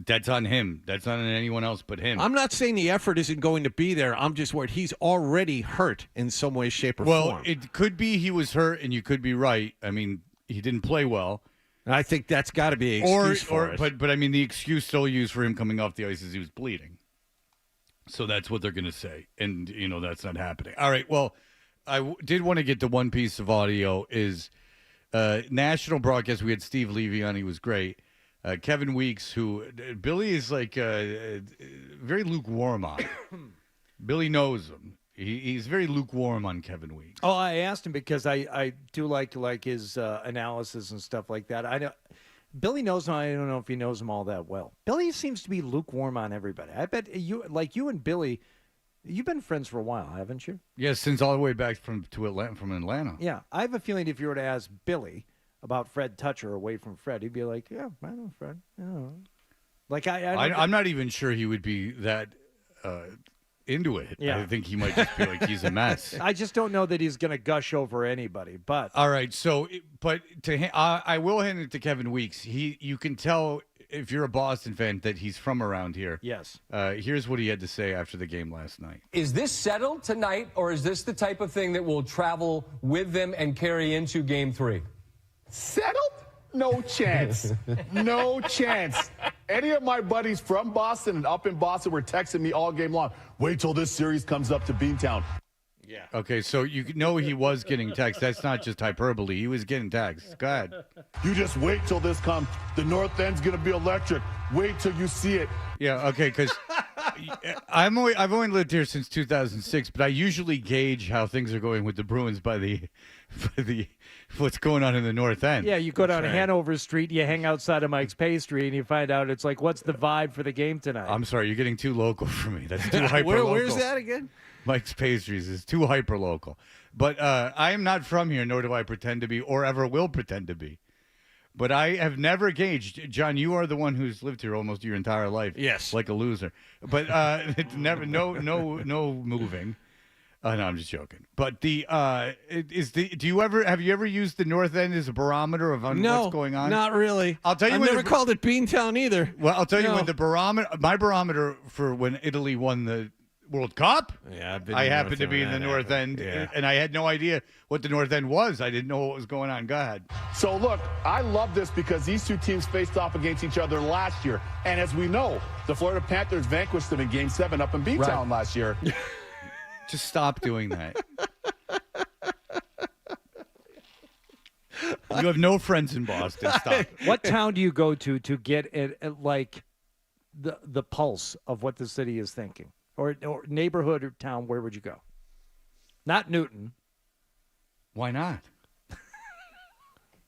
That's on him. That's not on anyone else but him. I'm not saying the effort isn't going to be there. I'm just worried he's already hurt in some way, shape, or form. Well, it could be he was hurt, and you could be right. I mean, he didn't play well. I think that's got to be an excuse for it. But I mean, the excuse still used for him coming off the ice is he was bleeding. So that's what they're going to say, and that's not happening. All right. Well, I did want to get to one piece of audio. Is national broadcast. We had Steve Levy on. He was great. Kevin Weeks, who Billy is very lukewarm on. Billy knows him. He's very lukewarm on Kevin Weeks. Oh, I asked him because I do like his analysis and stuff like that. I know Billy knows him. I don't know if he knows him all that well. Billy seems to be lukewarm on everybody. I bet you and Billy, you've been friends for a while, haven't you? Yes, since all the way back from Atlanta. Yeah, I have a feeling if you were to ask Billy about Fred Toucher away from Fred, he'd be like, yeah, I know Fred. I'm not even sure he would be that into it. Yeah. I think he might just be like, he's a mess. I just don't know that he's going to gush over anybody. But all right, I will hand it to Kevin Weeks. You can tell if you're a Boston fan that he's from around here. Yes. Here's what he had to say after the game last night. Is this settled tonight, or is this the type of thing that will travel with them and carry into Game 3? Settled? No chance. No chance. Any of my buddies from Boston and up in Boston were texting me all game long. Wait till this series comes up to Beantown. Yeah. Okay, so you know he was getting texts. That's not just hyperbole. He was getting texts. Go ahead. You just wait till this comes. The North End's going to be electric. Wait till you see it. Yeah, okay, because I've only lived here since 2006, but I usually gauge how things are going with the Bruins by the what's going on in the North End. Yeah, you go down Hanover Street, you hang outside of Mike's Pastry, and you find out it's like, what's the vibe for the game tonight? I'm sorry, you're getting too local for me. That's too hyper local. Where's that again? Mike's Pastries is too hyper local. But I am not from here, nor do I pretend to be, or ever will pretend to be. But I have never gauged. John, you are the one who's lived here almost your entire life. Yes, like a loser. But it's never no moving. No, I'm just joking. But have you ever used the North End as a barometer of no, what's going on? Not really. I'll tell you. I've never called it Beantown either. Well, I'll tell you when my barometer for when Italy won the World Cup. Yeah, I happened to be in the North End, and I had no idea what the North End was. I didn't know what was going on. Go ahead. So, look, I love this because these two teams faced off against each other last year. And as we know, the Florida Panthers vanquished them in Game 7 up in B-Town last year. Just stop doing that. You have no friends in Boston. Stop. What town do you go to get like the pulse of what the city is thinking? Or neighborhood or town, where would you go? Not Newton. Why not?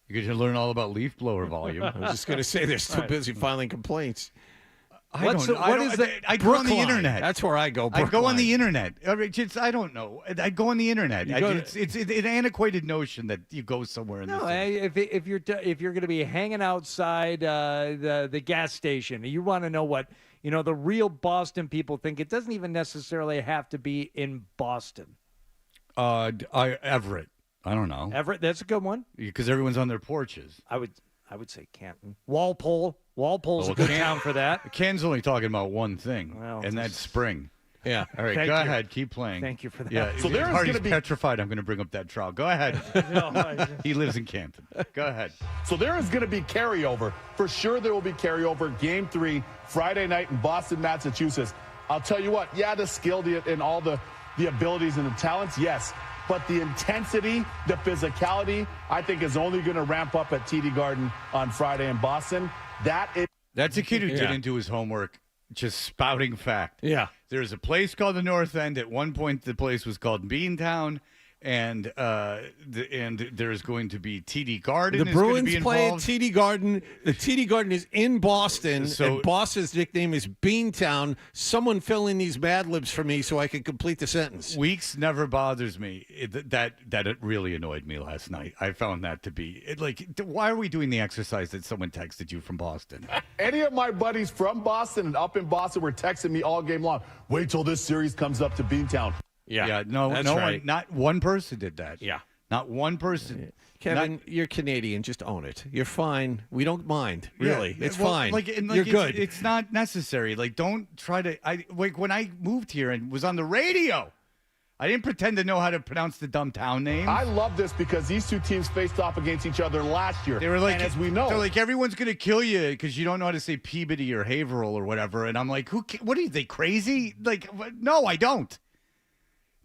You get to learn all about leaf blower volume. I was just going to say they're still busy filing complaints. I go on the internet. That's where I go. I go on the internet. I don't know. I go on the internet. It's an antiquated notion that you go somewhere in No, if you're going to be hanging outside the gas station, you want to know what the real Boston people think. It doesn't even necessarily have to be in Boston. Everett. I don't know. Everett. That's a good one because everyone's on their porches. I would say Canton. Walpole. Walpole's a good town for that. Ken's only talking about one thing, and that's spring. Yeah. All right, go ahead. Keep playing. Thank you for that. Yeah. So there's Hardy's going to be petrified. I'm going to bring up that trial. Go ahead. He lives in Canton. Go ahead. So there is going to be carryover. For sure there will be carryover. Game 3, Friday night in Boston, Massachusetts. I'll tell you what, the skill and all the abilities and the talents, yes. But the intensity, the physicality, I think is only going to ramp up at TD Garden on Friday in Boston. That's a kid who didn't do his homework, just spouting fact. Yeah. There's a place called the North End. At one point, the place was called Beantown. And there's going to be TD Garden. The Bruins play at TD Garden. The TD Garden is in Boston, and Boston's nickname is Beantown. Someone fill in these Mad Libs for me so I can complete the sentence. Weeks never bothers me. That it really annoyed me last night. I found that to be why are we doing the exercise that someone texted you from Boston? Any of my buddies from Boston and up in Boston were texting me all game long. Wait till this series comes up to Beantown. Yeah, no right. one, not one person did that. Yeah. Not one person. Kevin, you're Canadian. Just own it. You're fine. We don't mind. Really. It's fine. You're good. It's not necessary. Don't try to. When I moved here and was on the radio, I didn't pretend to know how to pronounce the dumb town names. I love this because these two teams faced off against each other last year. They were and as we know, they're like, everyone's going to kill you because you don't know how to say Peabody or Haverhill or whatever. And I'm like, what are they crazy? No, I don't.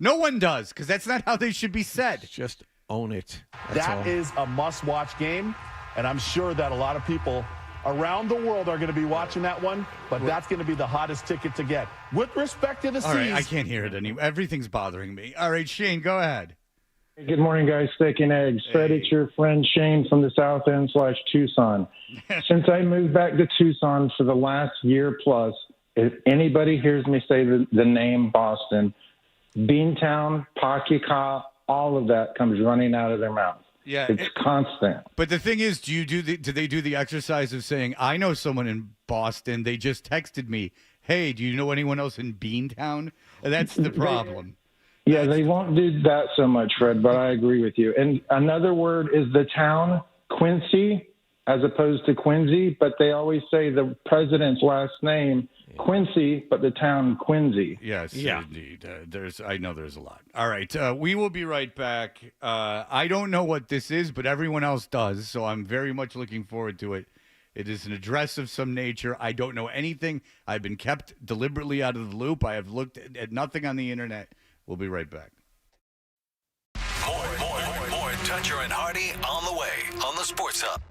No one does, because that's not how they should be said. Just own it. That is a must-watch game, and I'm sure that a lot of people around the world are going to be watching that one, but that's going to be the hottest ticket to get. With respect to the All right, C's. I can't hear it anymore. Everything's bothering me. All right, Shane, go ahead. Good morning, guys. Steak and eggs. Fred, it's your friend Shane from the South End /Tucson. Since I moved back to Tucson for the last year plus, if anybody hears me say the name Boston, Beantown, Pockeycock, all of that comes running out of their mouth. Yeah, it's constant. But the thing is, do they do the exercise of saying, I know someone in Boston, they just texted me, hey, do you know anyone else in Beantown? That's the problem. They won't do that so much, Fred, but I agree with you. And another word is the town, Quincy, as opposed to Quincy, but they always say the president's last name, Quincy, but the town Quincy. Yes, indeed. I know there's a lot. All right, we will be right back. I don't know what this is, but everyone else does, so I'm very much looking forward to it. It is an address of some nature. I don't know anything. I've been kept deliberately out of the loop. I have looked at nothing on the internet. We'll be right back. More Dutcher and Hardy on the way on the Sports Hub.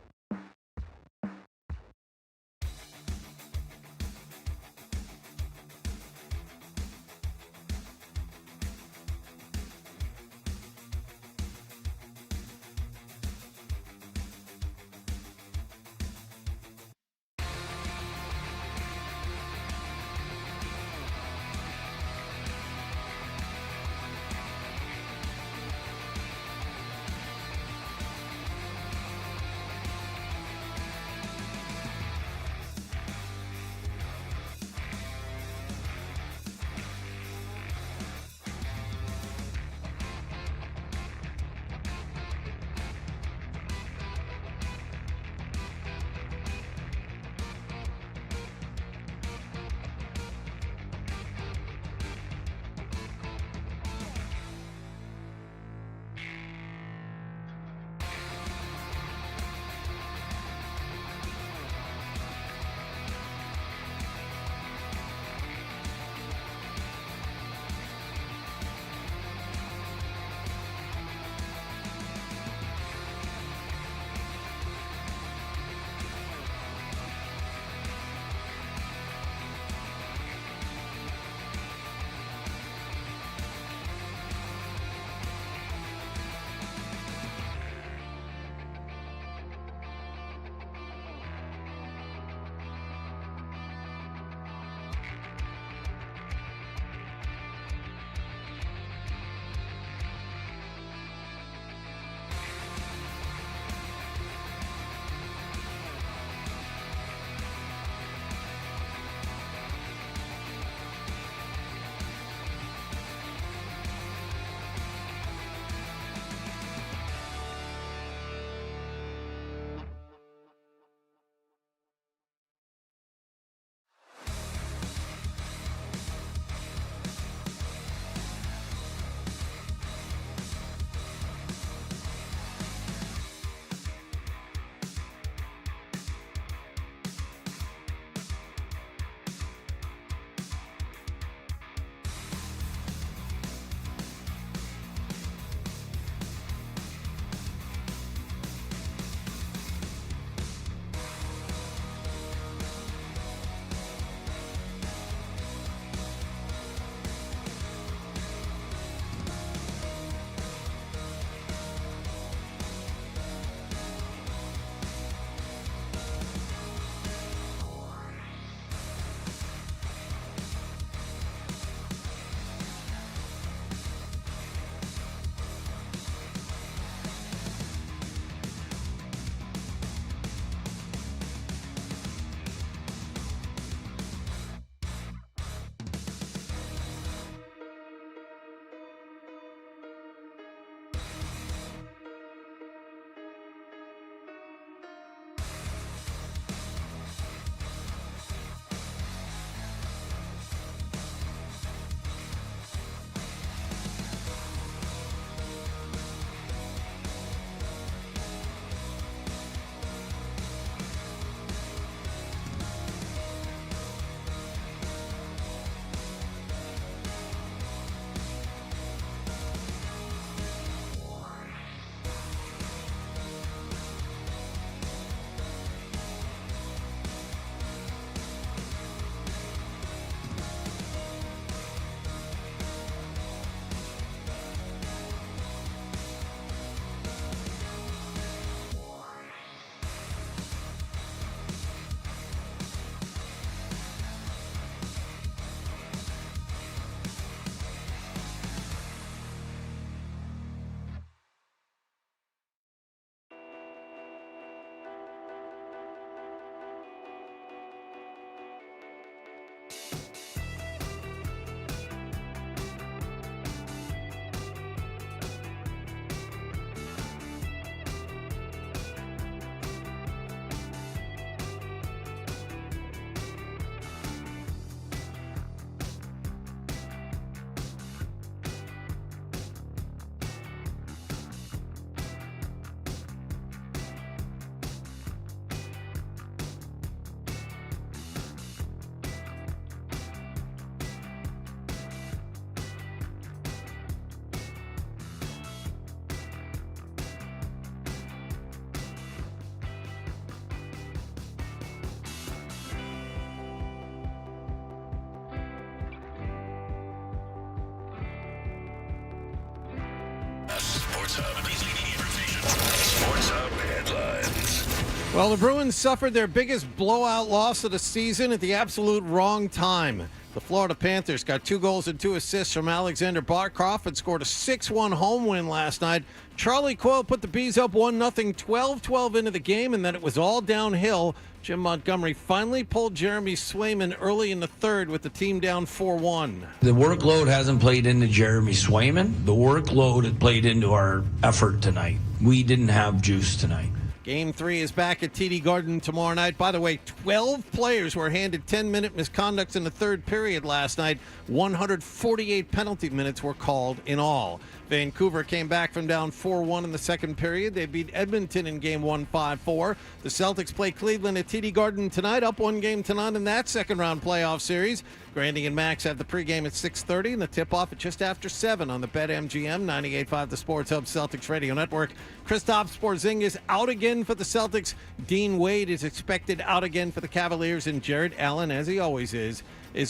Hub, Beasley Media Group Station. Sports Hub headlines. Well, the Bruins suffered their biggest blowout loss of the season at the absolute wrong time. The Florida Panthers got 2 goals and 2 assists from Alexander Barkov and scored a 6-1 home win last night. Charlie Coyle put the Bees up 1-0, 12-12 into the game, and then it was all downhill. Jim Montgomery finally pulled Jeremy Swayman early in the third with the team down 4-1. The workload hasn't played into Jeremy Swayman. The workload had played into our effort tonight. We didn't have juice tonight. Game 3 is back at TD Garden tomorrow night. By the way, 12 players were handed 10-minute misconducts in the third period last night. 148 penalty minutes were called in all. Vancouver came back from down 4-1 in the second period. They beat Edmonton in Game 1 5-4. The Celtics play Cleveland at TD Garden tonight, up 1 game to none in that second-round playoff series. Grandy and Max have the pregame at 6:30 and the tip-off at just after 7 on the BetMGM 98.5 The Sports Hub Celtics Radio Network. Kristaps Porzingis out again for the Celtics. Dean Wade is expected out again for the Cavaliers, and Jarrett Allen, as he always is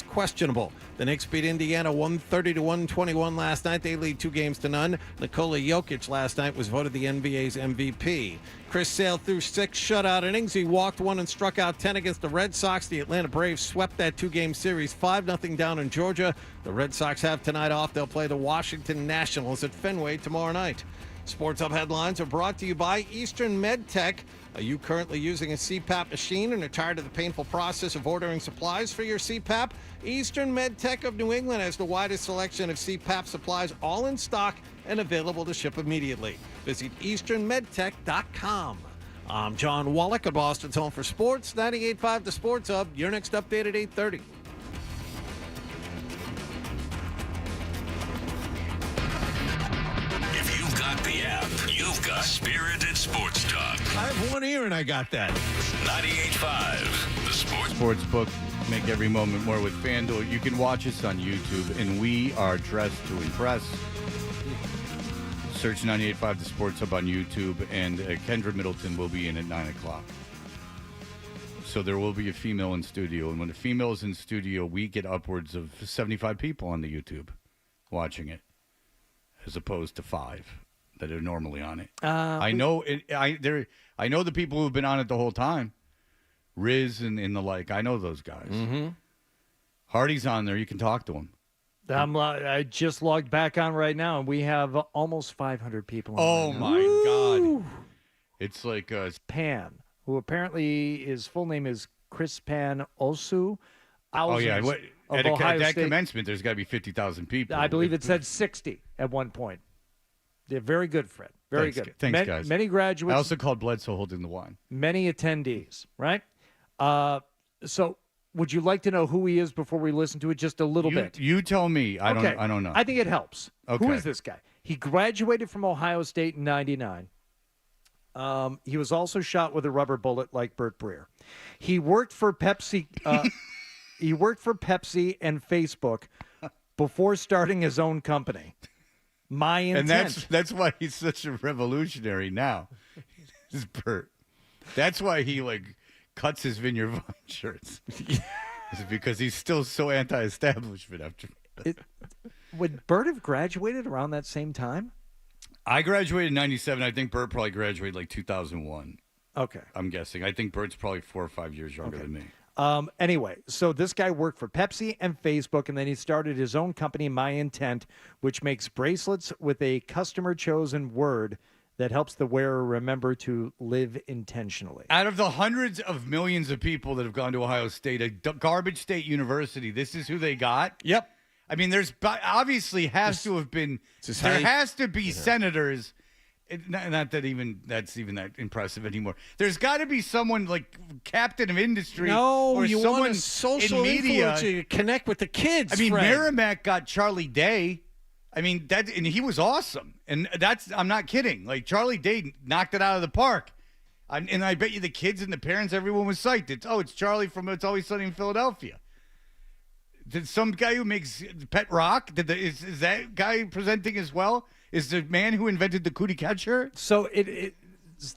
questionable. The Knicks beat Indiana 130-121 last night. They lead 2 games to none. Nikola Jokic last night was voted the NBA's MVP. Chris Sale threw 6 shutout innings. He walked 1 and struck out 10 against the Red Sox. The Atlanta Braves swept that 2-game series 5-0 down in Georgia. The Red Sox have tonight off. They'll play the Washington Nationals at Fenway tomorrow night. Sports Hub headlines are brought to you by Eastern MedTech. Are you currently using a CPAP machine and are tired of the painful process of ordering supplies for your CPAP? Eastern MedTech of New England has the widest selection of CPAP supplies, all in stock and available to ship immediately. Visit easternmedtech.com. I'm John Wallach at Boston's Home for Sports, 98.5 The Sports Hub. Your next update at 8:30. If you've got the app, you've got Spirited Sports Talk. I have one ear and I got that. 98.5 The Sports. Sportsbook, make every moment more with FanDuel. You can watch us on YouTube, and we are dressed to impress. Search 98.5 The Sports Hub on YouTube, and Kendra Middleton will be in at 9 o'clock. So there will be a female in studio, and when a female is in studio, we get upwards of 75 people on the YouTube watching it, as opposed to 5 that are normally on it. I know the people who've been on it the whole time, Riz and the like. I know those guys. Mm-hmm. Hardy's on there. You can talk to him. I just logged back on right now, and we have almost 500 people on. Oh, right my now. God. It's like Pan, who apparently his full name is Chris Pan Osu. Oh, yeah. At that State. commencement, there's got to be 50,000 people. I believe it said 60 at one point. They're very good, Fred. Very good. Thanks, guys. Many graduates. I also called Bledsoe holding the wine. Many attendees, right? So would you like to know who he is before we listen to it just a little bit? You tell me. I don't know. I think it helps. Okay. Who is this guy? He graduated from Ohio State in 99. He was also shot with a rubber bullet like Bert Breer. He worked for Pepsi. He worked for Pepsi and Facebook before starting his own company. My intent. And that's why he's such a revolutionary now. Is Bert. That's why he cuts his Vineyard Vine shirts. Is because he's still so anti-establishment after. Would Bert have graduated around that same time? I graduated in 97. I think Bert probably graduated 2001. Okay. I'm guessing. I think Bert's probably 4 or 5 years younger than me. Anyway, so this guy worked for Pepsi and Facebook, and then he started his own company, My Intent, which makes bracelets with a customer-chosen word that helps the wearer remember to live intentionally. Out of the hundreds of millions of people that have gone to Ohio State, a garbage state university, this is who they got? Yep. I mean, there's obviously has to have been, there has to be senators. Not that that's even that impressive anymore. There's got to be someone like captain of industry. No, or you someone want a social in media influencer to connect with the kids. I mean, Fred. Merrimack got Charlie Day. I mean, and he was awesome. And I'm not kidding. Like, Charlie Day knocked it out of the park. And I bet you the kids and the parents, everyone was psyched. It's Charlie from It's Always Sunny in Philadelphia. Did some guy who makes Pet Rock? Is that guy presenting as well? Is the man who invented the Cootie Cat shirt? So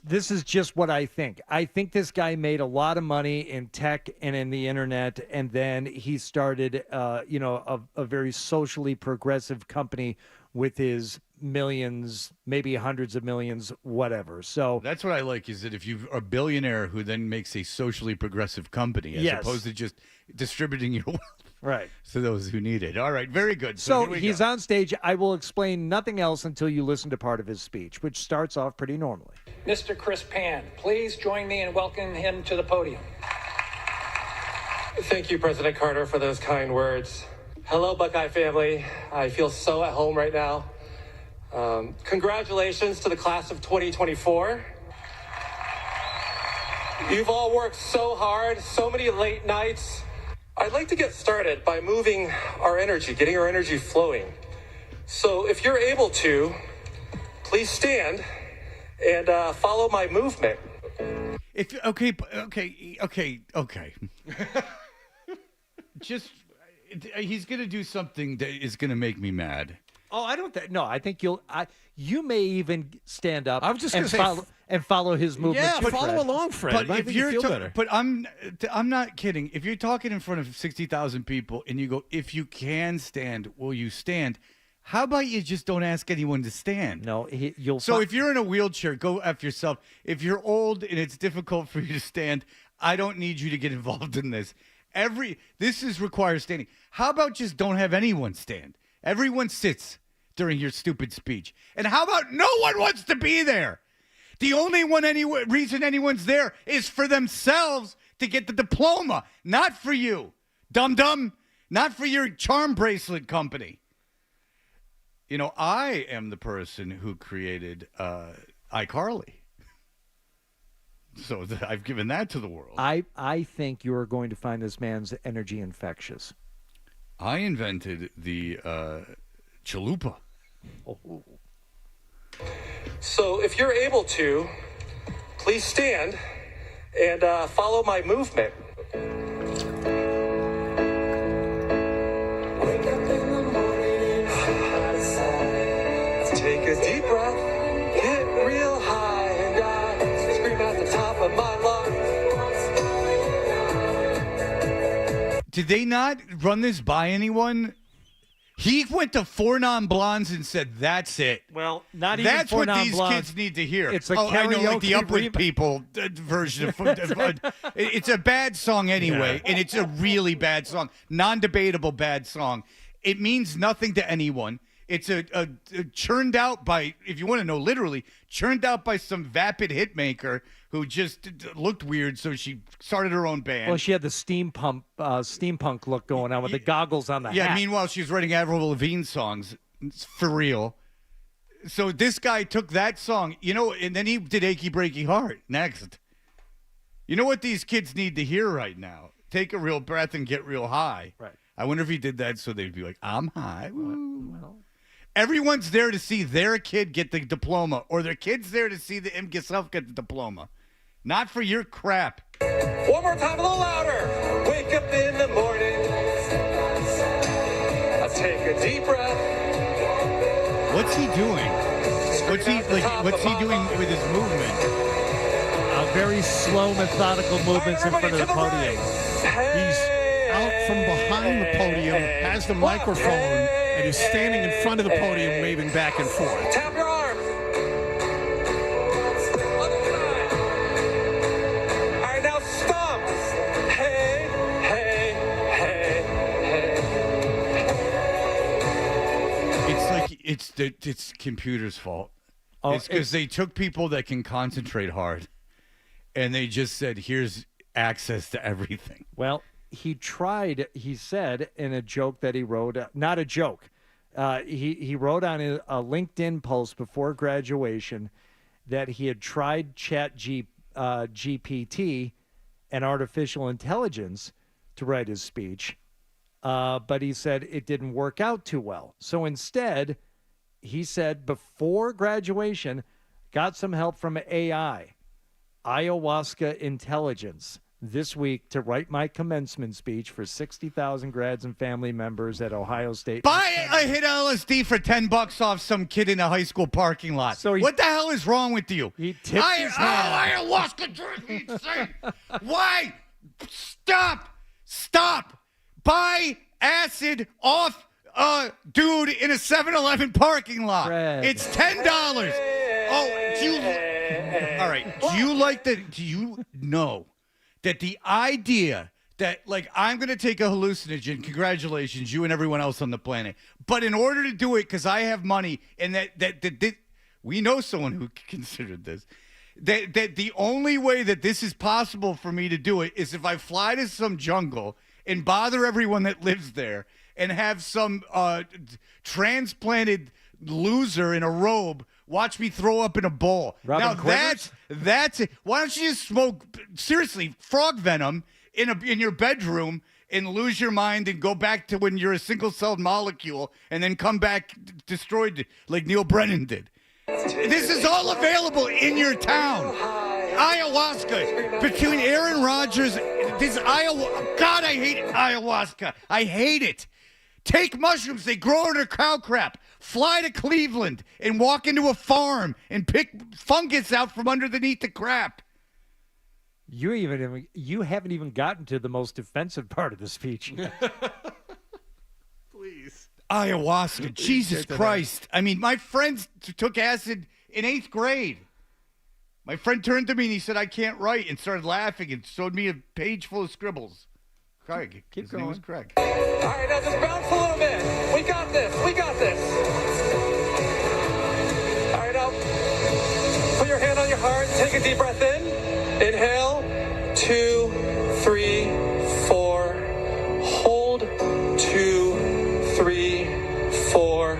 this is just what I think. I think this guy made a lot of money in tech and in the internet, and then he started, a very socially progressive company with his millions, maybe hundreds of millions, whatever. So that's what I like, is that if you're a billionaire who then makes a socially progressive company as opposed to just distributing your wealth right to those who need it. All right, very good. So here we he's go. on stage. I will explain nothing else until you listen to part of his speech, which starts off pretty normally. Mr. Chris Pan, please join me in welcoming him to the podium. Thank you, President Carter, for those kind words. Hello, Buckeye family. I feel so at home right now. Congratulations to the class of 2024. You've all worked so hard, so many late nights. I'd like to get started by moving our energy, getting our energy flowing. So if you're able to, please stand and follow my movement. Okay. Just, he's going to do something that is going to make me mad. Oh, I don't. No, I think you may even stand up. I was just going to say, follow his movement. Yeah, too, follow Fred. along, Fred. But It might if make you you're feel better. but I'm not kidding. If you're talking in front of 60,000 people and you go, if you can stand, will you stand? How about you just don't ask anyone to stand? No, you'll. So if you're in a wheelchair, go after yourself. If you're old and it's difficult for you to stand, I don't need you to get involved in this. This requires standing. How about just don't have anyone stand? Everyone sits during your stupid speech. And how about no one wants to be there? The only reason anyone's there is for themselves to get the diploma, not for you, dum-dum, not for your charm bracelet company. You know, I am the person who created iCarly. So I've given that to the world. I think you are going to find this man's energy infectious. I invented the chalupa. Oh. So if you're able to, please stand and follow my movement. Wake up in the morning and take a deep breath, get real high, and scream at the top of my lungs. Did they not run this by anyone? He went to 4 non-blondes and said, "That's it." Well, not even that's for what these non-blondes. kids need to hear. It's a I know, like the karaoke Upward People version of. It's a bad song anyway, and it's a really bad song, non-debatable bad song. It means nothing to anyone. It's a churned out by, if you want to know literally, churned out by some vapid hitmaker who just looked weird, so she started her own band. Well, she had the steampunk look going on with the goggles on the hat. Yeah, meanwhile, she was writing Avril Lavigne songs, for real. So this guy took that song, and then he did Achy Breaky Heart next. You know what these kids need to hear right now? Take a real breath and get real high. Right. I wonder if he did that so they'd be like, I'm high. Well, everyone's there to see their kid get the diploma, or their kid's there to see himself get the diploma. Not for your crap. One more time, a little louder. Wake up in the morning. I take a deep breath. What's he doing? What's he doing with his movement? Very slow, methodical movements in front of the podium. He's out from behind the podium, has the microphone, and is standing in front of the podium, waving back and forth. Tap your arm. All right, now stomp. Hey, hey, hey, hey. It's like it's computer's fault. It's because they took people that can concentrate hard, and they just said, "Here's access to everything." Well, he said in a joke that he wrote, not a joke. He wrote on a LinkedIn post before graduation that he had tried GPT and artificial intelligence to write his speech, but he said it didn't work out too well. So instead, he said before graduation, got some help from AI, ayahuasca intelligence, this week to write my commencement speech for 60,000 grads and family members at Ohio State. Buy a hit LSD for $10 off some kid in a high school parking lot. So what the hell is wrong with you? He tipped his hand. Ayahuasca drives me insane. Why? Stop. Buy acid off dude in a 7-Eleven parking lot. Fred. It's $10. Oh, all right. Do you know that the idea that, like, I'm going to take a hallucinogen, congratulations, you and everyone else on the planet, but in order to do it, because I have money, and that we know someone who considered this, that the only way that this is possible for me to do it is if I fly to some jungle and bother everyone that lives there and have some transplanted loser in a robe watch me throw up in a bowl. Robin That's it. Why don't you just smoke, seriously, frog venom in your bedroom and lose your mind and go back to when you're a single-celled molecule and then come back destroyed like Neil Brennan did. This is all available in your town. Ayahuasca. Between Aaron Rodgers, God, I hate ayahuasca. I hate it. Take mushrooms. They grow under cow crap. Fly to Cleveland and walk into a farm and pick fungus out from underneath the crap. You haven't even gotten to the most offensive part of the speech. Please. Ayahuasca. Jesus Christ. I mean, my friends took acid in 8th grade. My friend turned to me and he said, I can't write, and started laughing and showed me a page full of scribbles. Craig. Keep His going. name was Craig. All right, now just bounce a little bit. We got this. All right, now put your hand on your heart. Take a deep breath in. Inhale. 2, 3, 4. Hold. 2, 3, 4.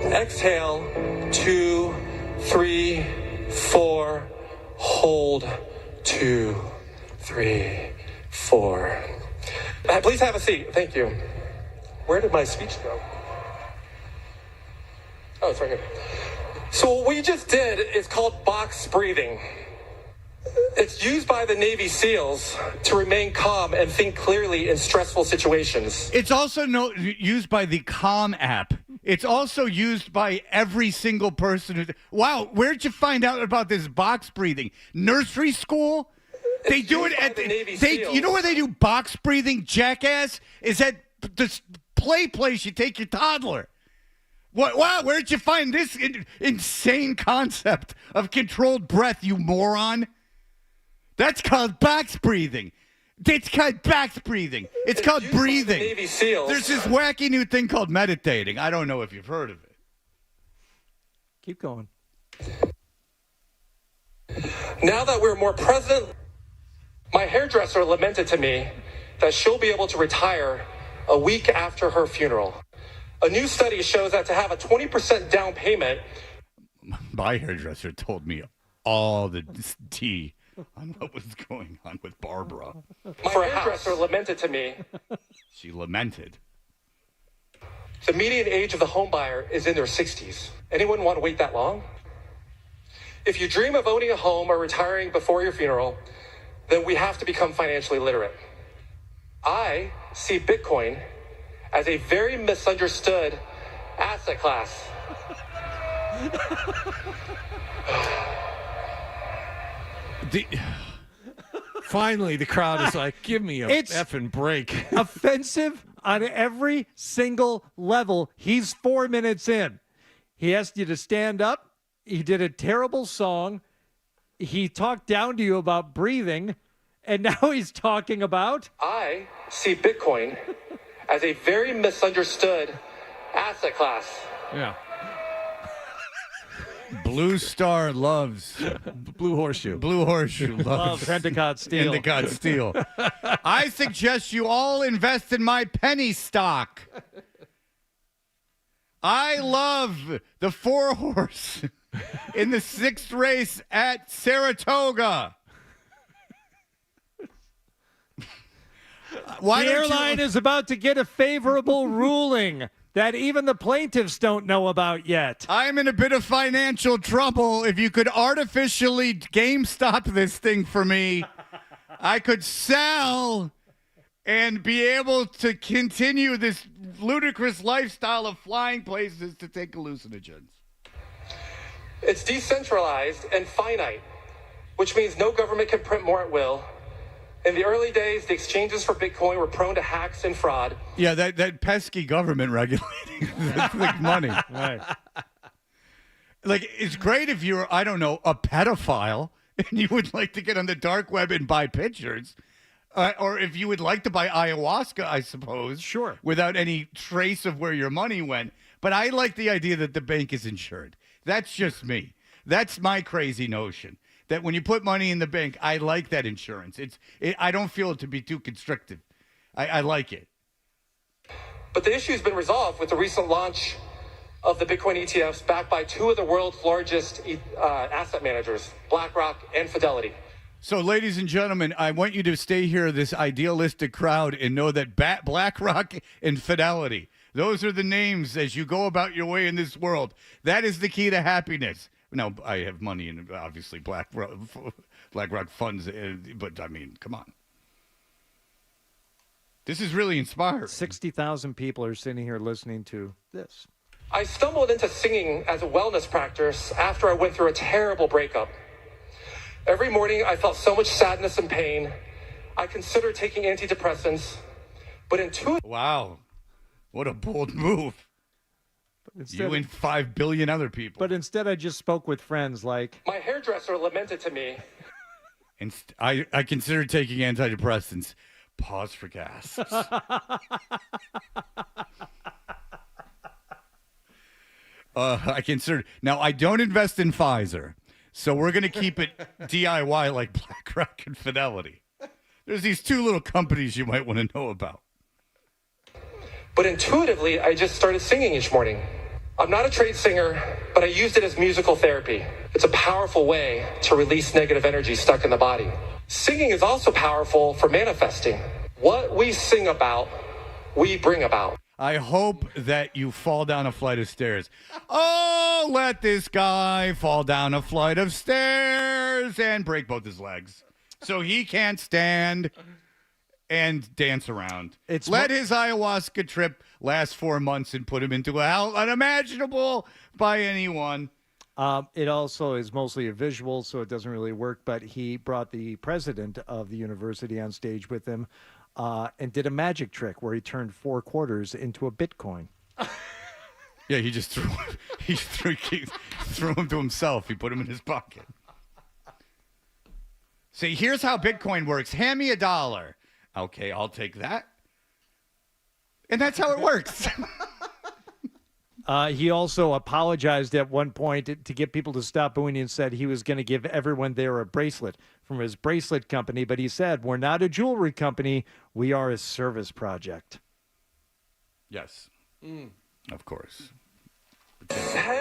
Exhale. 2, 3, 4. Hold. 2, 3, 4. Please have a seat. Thank you. Where did my speech go? Oh, it's right here. So what we just did is called box breathing. It's used by the Navy SEALs to remain calm and think clearly in stressful situations. It's also used by the Calm app. It's also used by every single person. Wow, where'd you find out about this box breathing? Nursery school? They do it at the Navy SEALs. You know where they do box breathing, jackass? Is at this play place you take your toddler. What? Wow, where'd you find this insane concept of controlled breath, you moron? That's called box breathing. It's called box breathing. It's called breathing. Navy SEALs. There's this wacky new thing called meditating. I don't know if you've heard of it. Keep going. Now that we're more present, my hairdresser lamented to me that she'll be able to retire a week after her funeral. A new study shows that to have a 20% down payment. My hairdresser told me all the tea on what was going on with Barbara. My hairdresser lamented to me. She lamented. The median age of the home buyer is in their 60s. Anyone want to wait that long? If you dream of owning a home or retiring before your funeral, then we have to become financially literate. I see Bitcoin as a very misunderstood asset class. Finally, the crowd is like, give me a effing break. Offensive on every single level. He's 4 minutes in. He asked you to stand up. He did a terrible song. He talked down to you about breathing. And now he's talking about... I see Bitcoin as a very misunderstood asset class. Yeah. Blue Star loves Blue Horseshoe. Blue Horseshoe loves Endicott Steel. Endicott Steel. I suggest you all invest in my penny stock. I love the 4-horse in the 6th race at Saratoga. The airline is about to get a favorable ruling that even the plaintiffs don't know about yet. I'm in a bit of financial trouble. If you could artificially GameStop this thing for me, I could sell and be able to continue this ludicrous lifestyle of flying places to take hallucinogens. It's decentralized and finite, which means no government can print more at will, In the early days, the exchanges for Bitcoin were prone to hacks and fraud. Yeah, that pesky government regulating the money. Right. Like, it's great if you're, I don't know, a pedophile and you would like to get on the dark web and buy pictures. Or if you would like to buy ayahuasca, I suppose. Sure. Without any trace of where your money went. But I like the idea that the bank is insured. That's just me. That's my crazy notion. That when you put money in the bank, I like that insurance. I don't feel it to be too constrictive. I like it. But the issue has been resolved with the recent launch of the Bitcoin ETFs backed by two of the world's largest asset managers, BlackRock and Fidelity. So, ladies and gentlemen, I want you to stay here, this idealistic crowd, and know that BlackRock and Fidelity, those are the names as you go about your way in this world. That is the key to happiness. Now, I have money in, obviously, BlackRock funds, but, I mean, come on. This is really inspiring. 60,000 people are sitting here listening to this. I stumbled into singing as a wellness practice after I went through a terrible breakup. Every morning, I felt so much sadness and pain. I considered taking antidepressants, but intuitively... Wow. What a bold move. You and 5 billion other people. But instead, I just spoke with friends like... My hairdresser lamented to me. And I considered taking antidepressants. Pause for gas. I considered... Now, I don't invest in Pfizer, so we're going to keep it DIY like BlackRock and Fidelity. There's these two little companies you might want to know about. But intuitively, I just started singing each morning. I'm not a trained singer, but I used it as musical therapy. It's a powerful way to release negative energy stuck in the body. Singing is also powerful for manifesting. What we sing about, we bring about. I hope that you fall down a flight of stairs. Oh, let this guy fall down a flight of stairs and break both his legs so he can't stand and dance around. Let his ayahuasca trip last 4 months and put him into a hell unimaginable by anyone. It also is mostly a visual, so it doesn't really work, but he brought the president of the university on stage with him and did a magic trick where he turned 4 quarters into a Bitcoin. Yeah, he just threw him to himself. He put him in his pocket. See, here's how Bitcoin works. Hand me $1. Okay, I'll take that. And that's how it works. He also apologized at one point to get people to stop booing and said he was going to give everyone there a bracelet from his bracelet company. But he said, we're not a jewelry company. We are a service project. Yes. Of course. Hey,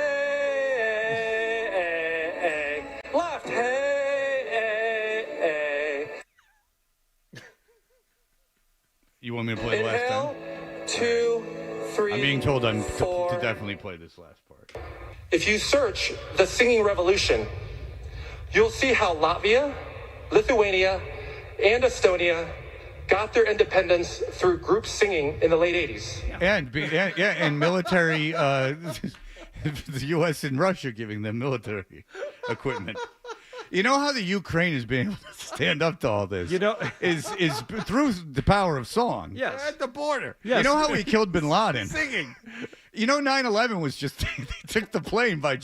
left, hey. You want me to play the last time? 2, 3. I'm being told I'm four. to definitely play this last part. If you search the singing revolution, you'll see how Latvia, Lithuania, and Estonia got their independence through group singing in the late 80s. And military, the U.S. and Russia giving them military equipment. You know how the Ukraine has been able to stand up to all this? You know, is through the power of song. Yes. At the border. Yes. You know how we killed bin Laden? Singing. You know, 9/11 was just, they took the plane by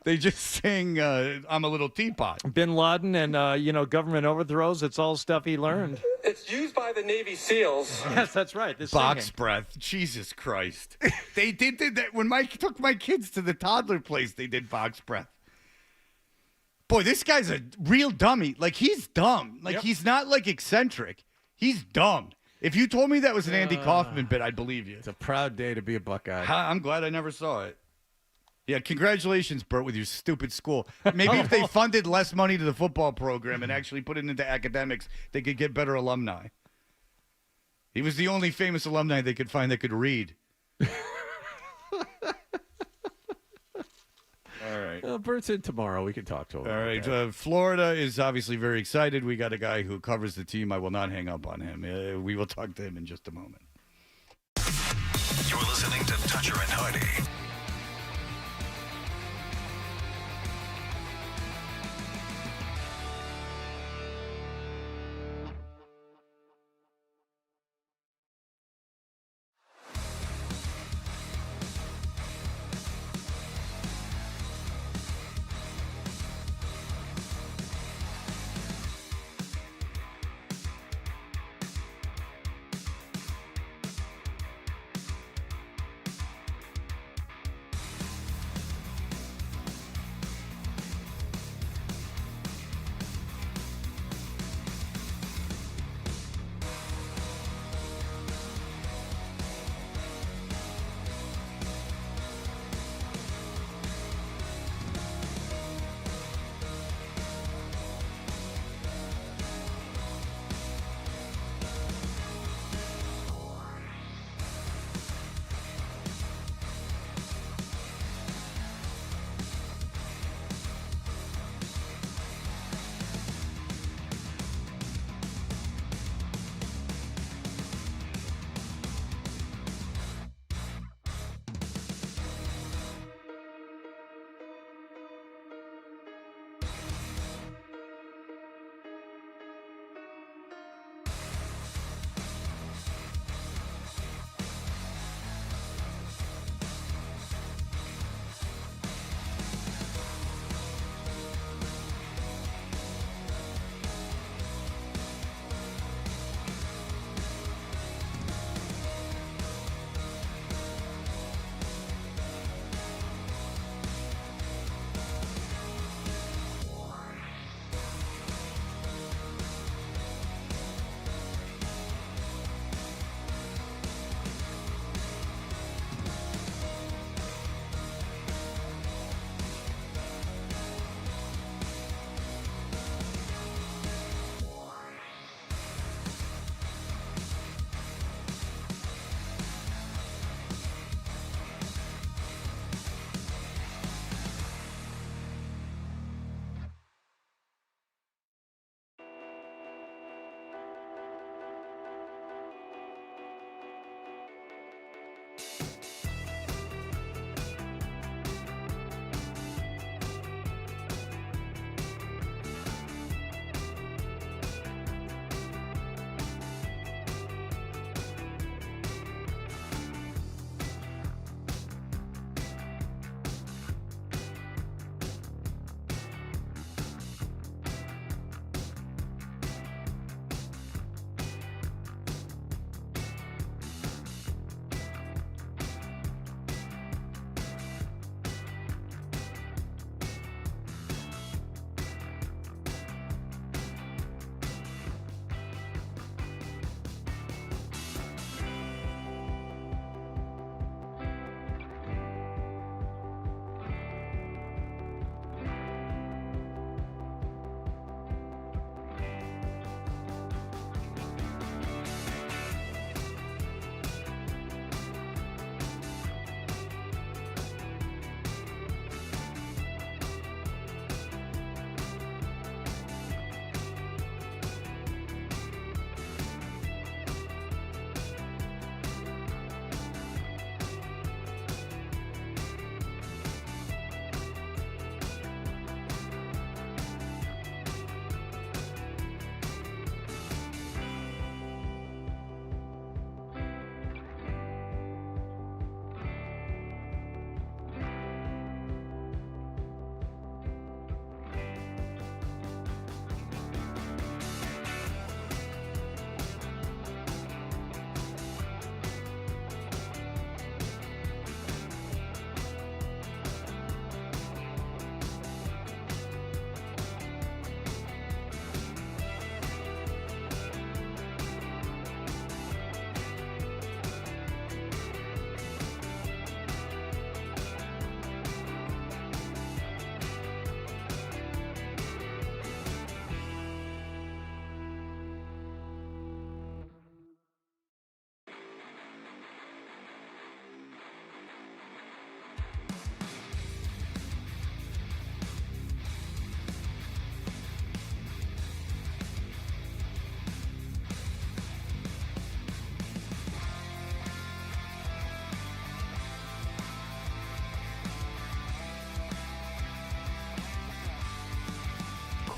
they just sang, I'm a Little Teapot. Bin Laden and, government overthrows, it's all stuff he learned. It's used by the Navy SEALs. Yes, that's right. This Box singing. breath. Jesus Christ. They did that. When Mike took my kids to the toddler place, they did box breath. Boy, this guy's a real dummy. Like, he's dumb. Like, he's not, like, eccentric. He's dumb. If you told me that was an Andy Kaufman bit, I'd believe you. It's a proud day to be a Buckeye. I'm glad I never saw it. Yeah, congratulations, Bert, with your stupid school. Maybe if they funded less money to the football program and actually put it into academics, they could get better alumni. He was the only famous alumni they could find that could read. All right. Bert's in tomorrow. We can talk to him. All right. Florida is obviously very excited. We got a guy who covers the team. I will not hang up on him. We will talk to him in just a moment. You're listening to Toucher and Hardy.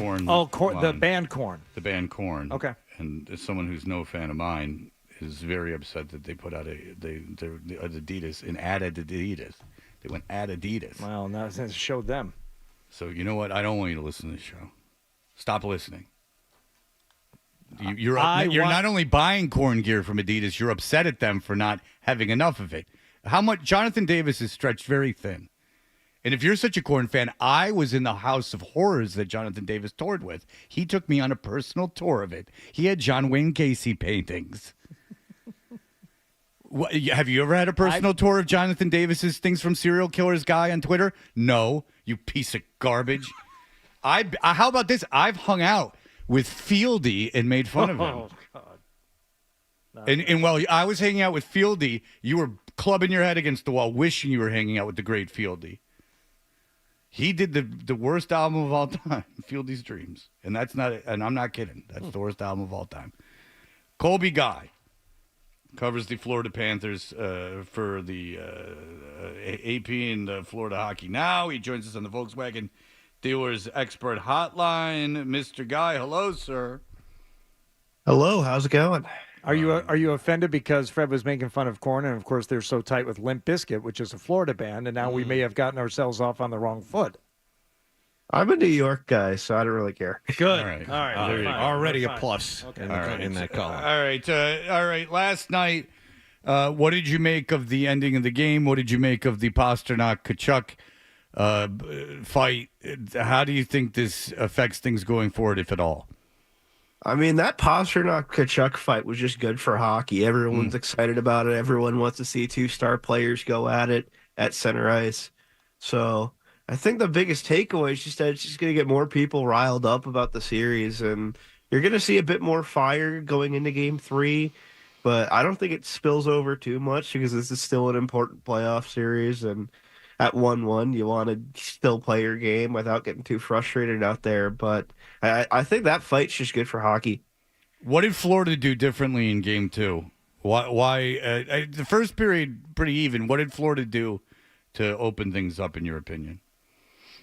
Korn. Oh, the line. band Korn. The band Korn. Okay. And as someone who's no fan of mine is very upset that they put out the Adidas and added Adidas. They went at Adidas. Well, now it showed them. So you know what? I don't want you to listen to this show. Stop listening. You're not only buying Korn gear from Adidas, you're upset at them for not having enough of it. How much Jonathan Davis is stretched very thin. And if you're such a Korn fan, I was in the House of Horrors that Jonathan Davis toured with. He took me on a personal tour of it. He had John Wayne Gacy paintings. Have you ever had a personal tour of Jonathan Davis's Things from Serial Killers guy on Twitter? No, you piece of garbage. How about this? I've hung out with Fieldy and made fun of him. Oh, God. And while I was hanging out with Fieldy, you were clubbing your head against the wall, wishing you were hanging out with the great Fieldy. He did the worst album of all time, Fieldy's Dreams. And I'm not kidding. That's the worst album of all time. Colby Guy covers the Florida Panthers for the AP and Florida Hockey Now. He joins us on the Volkswagen Dealers Expert Hotline. Mr. Guy, hello, sir. Hello, how's it going? Are you offended because Fred was making fun of Korn, and of course they're so tight with Limp Bizkit, which is a Florida band, and now we may have gotten ourselves off on the wrong foot? I'm a New York guy, so I don't really care. Good. All right. There you go. Already a plus Okay. in that column. All right. Last night, what did you make of the ending of the game? What did you make of the Pasternak-Kachuk fight? How do you think this affects things going forward, if at all? I mean, that Pasternak-Kachuk fight was just good for hockey. Everyone's excited about it. Everyone wants to see two-star players go at it at center ice. So I think the biggest takeaway is just that it's just going to get more people riled up about the series, and you're going to see a bit more fire going into Game 3. But I don't think it spills over too much because this is still an important playoff series, and at 1-1, you want to still play your game without getting too frustrated out there. But I think that fight's just good for hockey. What did Florida do differently in Game 2? Why the first period pretty even. What did Florida do to open things up, in your opinion?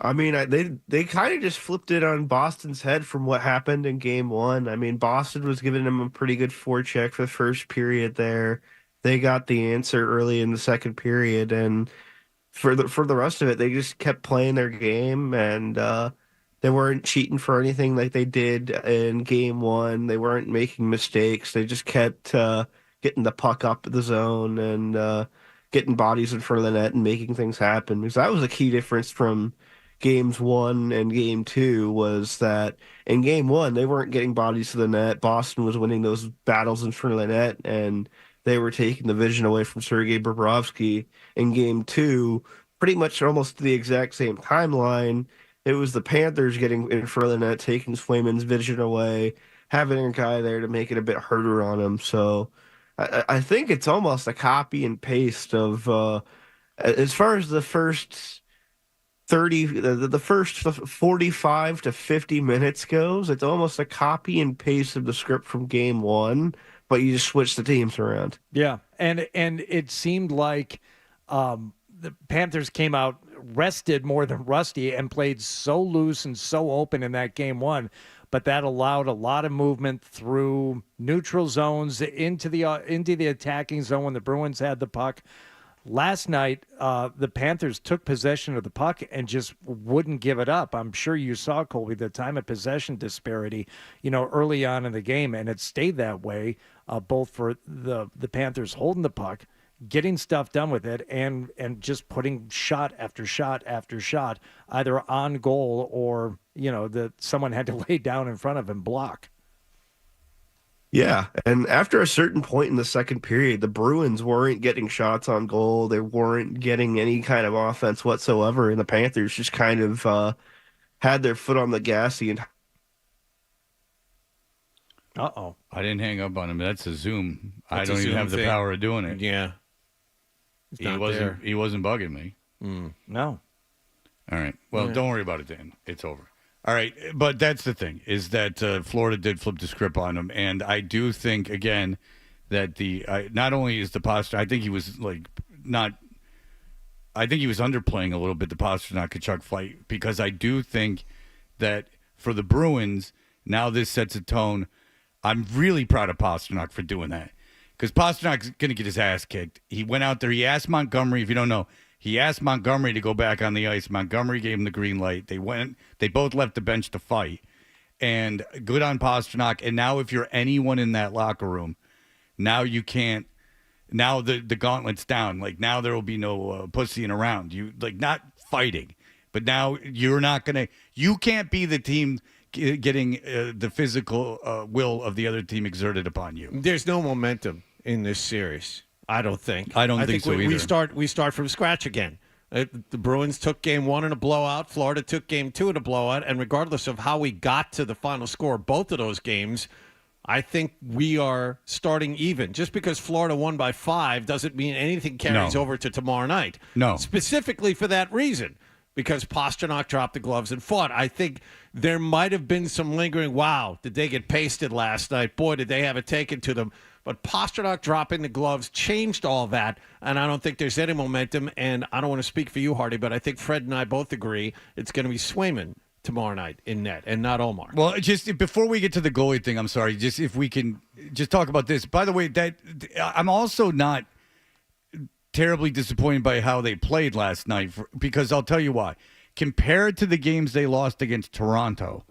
I mean, they kind of just flipped it on Boston's head from what happened in Game 1. I mean, Boston was giving them a pretty good forecheck for the first period there. They got the answer early in the second period, and for the rest of it, they just kept playing their game, and they weren't cheating for anything like they did in Game 1. They weren't making mistakes. They just kept getting the puck up the zone and getting bodies in front of the net and making things happen. Because that was a key difference from Games 1 and Game 2, was that in Game 1, they weren't getting bodies to the net. Boston was winning those battles in front of the net, and they were taking the vision away from Sergei Bobrovsky. In Game 2, pretty much almost the exact same timeline, it was the Panthers getting in front of the net, taking Swayman's vision away, having a guy there to make it a bit harder on him. So I think it's almost a copy and paste of, as far as the first 45 to 50 minutes goes, it's almost a copy and paste of the script from Game 1, but you just switch the teams around. Yeah, and it seemed like the Panthers came out rested more than rusty and played so loose and so open in that Game 1, but that allowed a lot of movement through neutral zones into the attacking zone when the Bruins had the puck. Last night, the Panthers took possession of the puck and just wouldn't give it up. I'm sure you saw, Colby, the time of possession disparity, early on in the game, and it stayed that way, both for the Panthers holding the puck, getting stuff done with it, and just putting shot after shot after shot, either on goal or, that someone had to lay down in front of and block. Yeah, and after a certain point in the second period, the Bruins weren't getting shots on goal. They weren't getting any kind of offense whatsoever, and the Panthers just kind of had their foot on the gas the entire. Uh-oh. I didn't hang up on him. That's a Zoom. I That's don't a even Zoom have the thing. power of doing it. Yeah. He wasn't bugging me. No. All right. Well, Yeah. don't worry about it, Dan. It's over. All right. But that's the thing, is that Florida did flip the script on him. And I do think, again, that not only is the posture, I think he was I think he was underplaying a little bit the Pasternak-Kachuk fight, because I do think that for the Bruins. Now this sets a tone. I'm really proud of Pasternak for doing that because Pasternak's going to get his ass kicked. He went out there. He asked Montgomery, if you don't know, he asked Montgomery to go back on the ice. Montgomery gave him the green light. They both left the bench to fight. And good on Pasternak. And now if you're anyone in that locker room, now you can't. Now the gauntlet's down. Like now there will be no pussying around. You like not fighting, but now you're not gonna. You can't be the team getting the physical will of the other team exerted upon you. There's no momentum in this series. I don't think. I don't think so either. We start from scratch again. The Bruins took game 1 in a blowout. Florida took game 2 in a blowout. And regardless of how we got to the final score of both of those games, I think we are starting even. Just because Florida won by 5 doesn't mean anything carries over to tomorrow night. No. Specifically for that reason, because Pasternak dropped the gloves and fought. I think there might have been some lingering, wow, did they get pasted last night? Boy, did they have it taken to them. But Pasternak dropping the gloves changed all that, and I don't think there's any momentum. And I don't want to speak for you, Hardy, but I think Fred and I both agree it's going to be Swayman tomorrow night in net and not Omar. Well, just before we get to the goalie thing, I'm sorry, just if we can just talk about this. By the way, that I'm also not terribly disappointed by how they played last night because I'll tell you why. Compared to the games they lost against Toronto,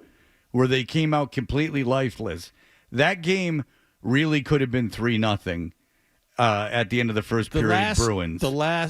where they came out completely lifeless, that game really could have been 3-0 at the end of the first period. Bruins.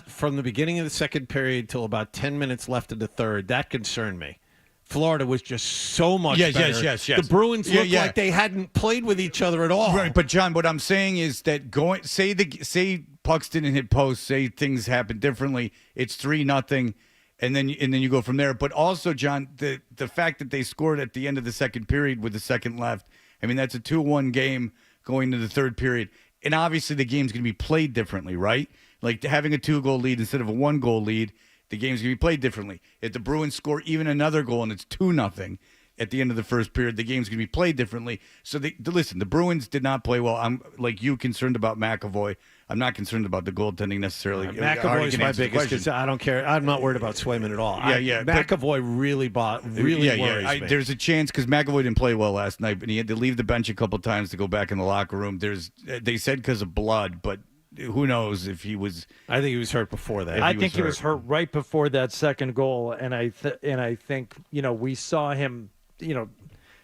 From the beginning of the second period till about 10 minutes left in the third, that concerned me. Florida was just so much better. Yes. The Bruins looked like they hadn't played with each other at all. Right, but John, what I'm saying is that say pucks didn't hit posts, say things happened differently, it's 3-0, and then you go from there. But also, John, the fact that they scored at the end of the second period with the second left, I mean, that's a 2-1 game going to the third period. And obviously the game's going to be played differently, right? Like having a 2-goal lead instead of a 1-goal lead, the game's going to be played differently. If the Bruins score even another goal and it's 2-0 at the end of the first period, the game's going to be played differently. So listen, the Bruins did not play well. I'm like you concerned about McAvoy. I'm not concerned about the goaltending necessarily. McAvoy's my biggest concern. I don't care. I'm not worried about Swayman at all. McAvoy really worries me. There's a chance because McAvoy didn't play well last night, but he had to leave the bench a couple times to go back in the locker room. They said because of blood, but who knows if he was. I think he was hurt before that. I think he was hurt right before that second goal, and I think we saw him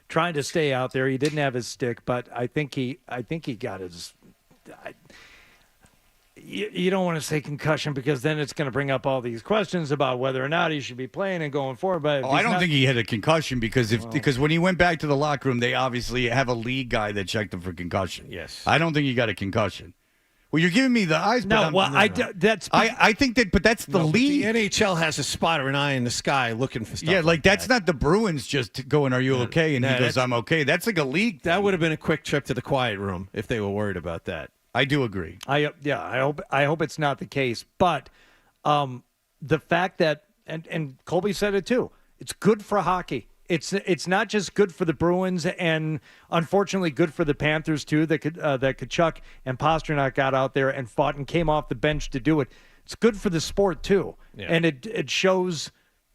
trying to stay out there. He didn't have his stick, but I think he got his. You don't want to say concussion because then it's going to bring up all these questions about whether or not he should be playing and going forward. But I don't think he had a concussion because when he went back to the locker room, they obviously have a league guy that checked him for concussion. Yes, I don't think he got a concussion. Well, you're giving me the eyes. No, I think that, but that's the league. The NHL has a spotter, an eye in the sky, looking for stuff. Yeah, like that's not the Bruins just going, "Are you okay?" And he goes, "I'm okay." That's like a league. That would have been a quick trip to the quiet room if they were worried about that. I do agree. I hope it's not the case, but the fact that and Colby said it too. It's good for hockey. It's not just good for the Bruins and unfortunately good for the Panthers too. That Tkachuk and Pasternak got out there and fought and came off the bench to do it. It's good for the sport too, and it shows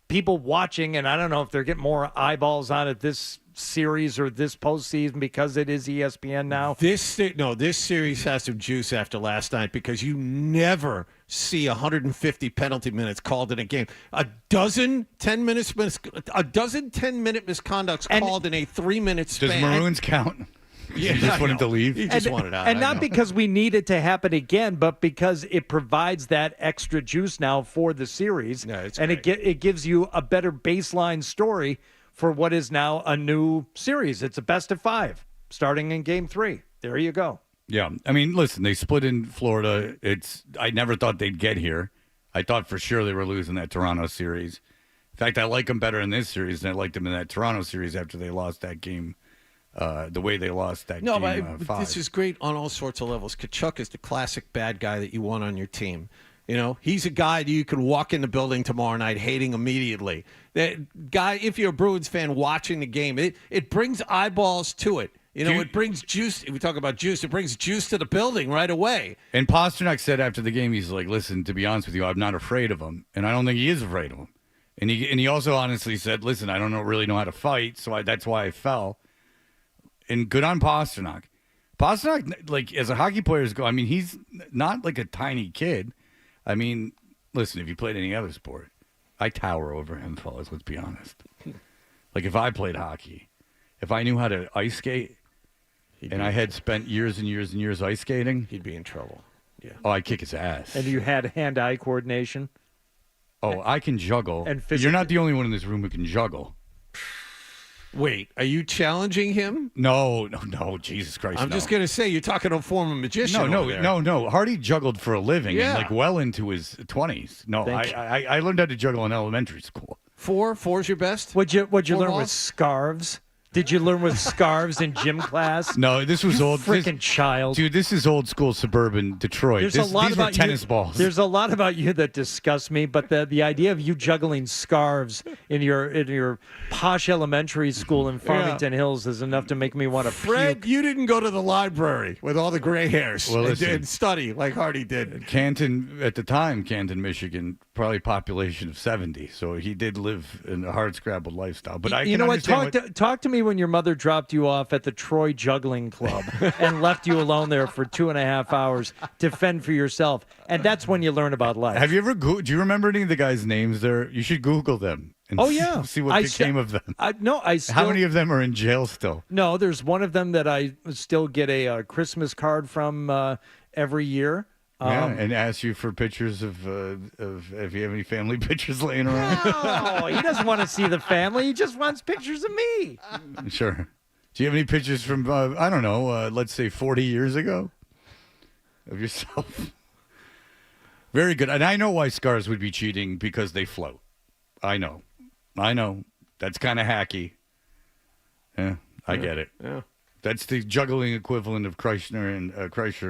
people watching. And I don't know if they're getting more eyeballs on it this series or this postseason because it is ESPN now. This series has some juice after last night because you never see 150 penalty minutes called in a game. A dozen 10-minute misconducts called in a 3-minute span. Does Maroons count? Yeah, he just wanted to leave. He just wanted out. And not because we need it to happen again, but because it provides that extra juice now for the series. And it gives you a better baseline story for what is now a new series. It's a best of 5 starting in game 3. There you go. Yeah. I mean, listen, they split in Florida. I never thought they'd get here. I thought for sure they were losing that Toronto series. In fact, I like them better in this series than I liked them in that Toronto series after they lost that game, the way they lost that game. No, but 5. this is great on all sorts of levels. Tkachuk is the classic bad guy that you want on your team. He's a guy that you can walk in the building tomorrow night hating immediately. That guy, if you're a Bruins fan watching the game, it brings eyeballs to it. It brings juice. We talk about juice. It brings juice to the building right away. And Pasternak said after the game, he's like, listen, to be honest with you, I'm not afraid of him. And I don't think he is afraid of him. And he also honestly said, listen, I don't really know how to fight, so that's why I fell. And good on Pasternak. Pasternak, like, as a hockey player go, I mean, he's not like a tiny kid. I mean, listen, if you played any other sport, I tower over him, fellas, let's be honest. Like, if I played hockey, if I knew how to ice skate, and I had spent years and years and years ice skating, he'd be in trouble. Yeah. Oh, I'd kick his ass. And you had hand-eye coordination? Oh, I can juggle. And you're not the only one in this room who can juggle. Wait, are you challenging him? No, Jesus Christ, I'm just going to say, you're talking to a former magician. No. Hardy juggled for a living, Yeah. and like well into his 20s. No, I learned how to juggle in elementary school. Four's your best? What'd you learn balls? with scarves? Did you learn with scarves in gym class? No, this was old. Freaking child. Dude, this is old school suburban Detroit. There's These a lot were about tennis balls. There's a lot about you that disgusts me, but the idea of you juggling scarves in your posh elementary school in Farmington Hills is enough to make me want to Fred, puke. you didn't go to the library with all the gray hairs Well, listen. and study like Hardy did. Canton, at the time, Michigan, probably population of 70. So he did live in a hard-scrabbled lifestyle. But I You can know what? understand Talk to me when your mother dropped you off at the Troy Juggling Club and left you alone there for 2.5 hours to fend for yourself. And that's when you learn about life. Have you ever do you remember any of the guys' names there? You should Google them and see what became of them. How many of them are in jail still? No, there's one of them that I still get a Christmas card from every year. And ask you for pictures of if you have any family pictures laying around. No, he doesn't want to see the family. He just wants pictures of me. Sure. Do you have any pictures from, I don't know, let's say 40 years ago of yourself? Very good. And I know why scars would be cheating, because they float. I know. That's kind of hacky. Yeah, I get it. Yeah. That's the juggling equivalent of Kreischer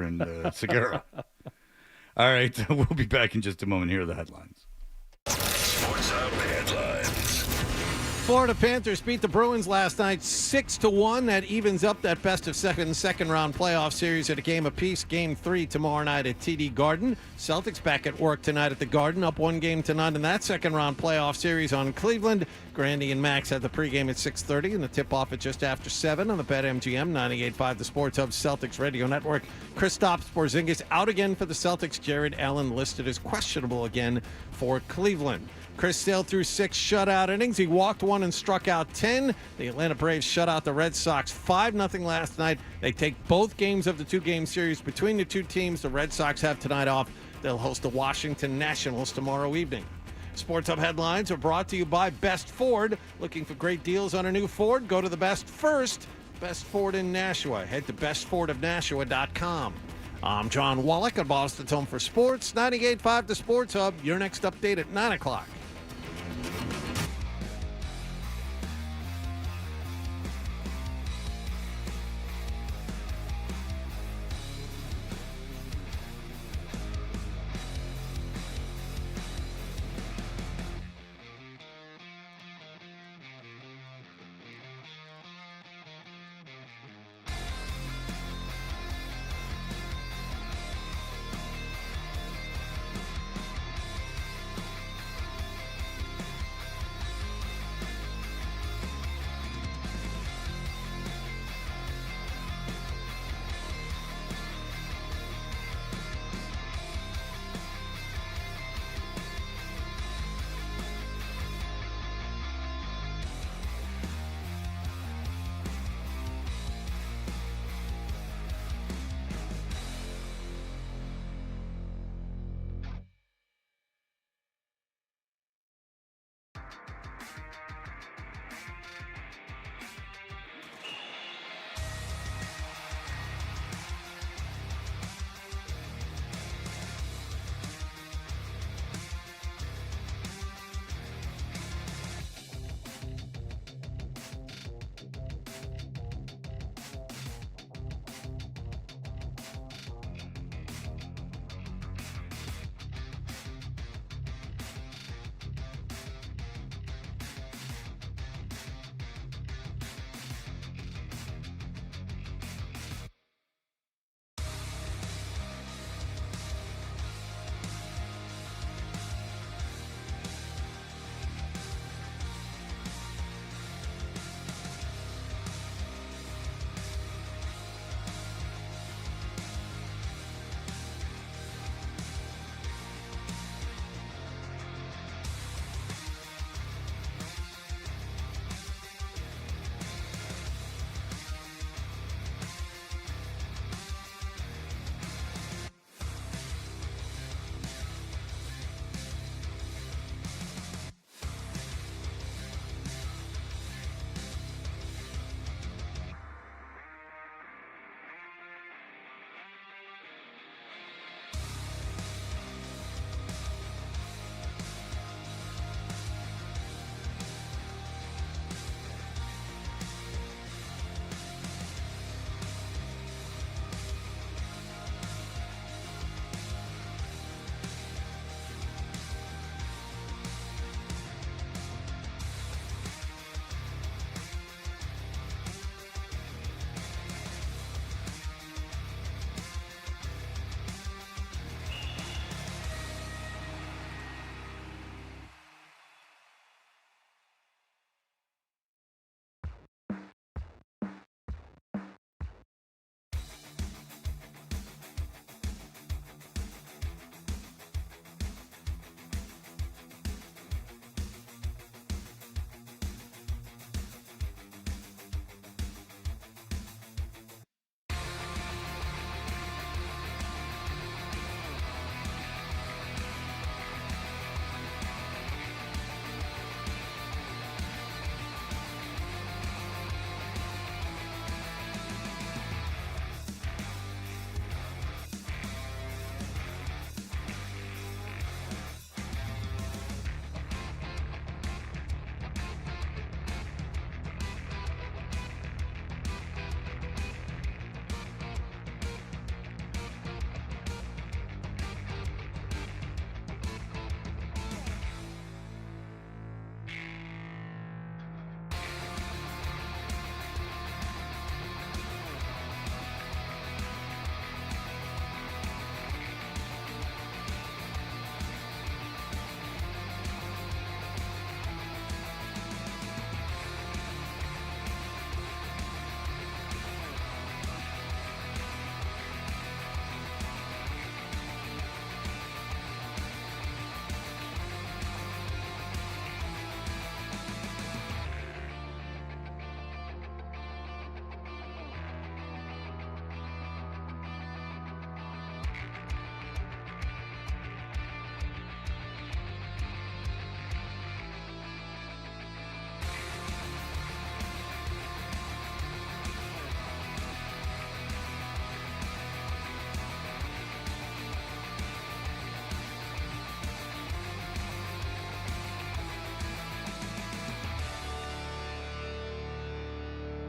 and Segura. All right, we'll be back in just a moment. Here are the headlines. Sports Hub headlines. Florida Panthers beat the Bruins last night 6-1. That evens up that best of second round playoff series at a game apiece. Game 3 tomorrow night at TD Garden. Celtics back at work tonight at the Garden, up 1 game to none in that second round playoff series on Cleveland. Grandy and Max had the pregame at 6:30 and the tip-off at just after 7 on the BetMGM 98.5, the Sports Hub Celtics Radio Network. Kristaps Porzingis out again for the Celtics. Jared Allen listed as questionable again for Cleveland. Chris Sale threw 6 shutout innings. He walked 1 and struck out 10. The Atlanta Braves shut out the Red Sox 5-0 last night. They take both games of the 2-game series between the two teams. The Red Sox have tonight off. They'll host the Washington Nationals tomorrow evening. Sports Hub headlines are brought to you by Best Ford. Looking for great deals on a new Ford? Go to the Best first. Best Ford in Nashua. Head to bestfordofnashua.com. I'm John Wallach at Boston's Home for Sports. 98.5 The Sports Hub. Your next update at 9 o'clock.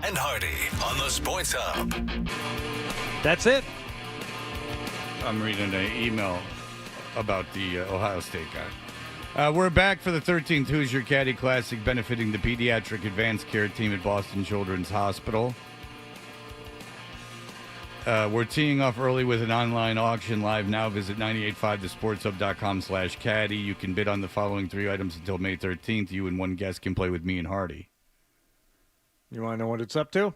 and Hardy on the Sports Hub. That's it. I'm reading an email about the Ohio State guy. We're back for the 13th Hoosier Caddy Classic benefiting the Pediatric Advanced Care Team at Boston Children's Hospital. We're teeing off early with an online auction live now. Visit 985thesportshub.com/caddy. You can bid on the following 3 items until May 13th. You and one guest can play with me and Hardy. You want to know what it's up to?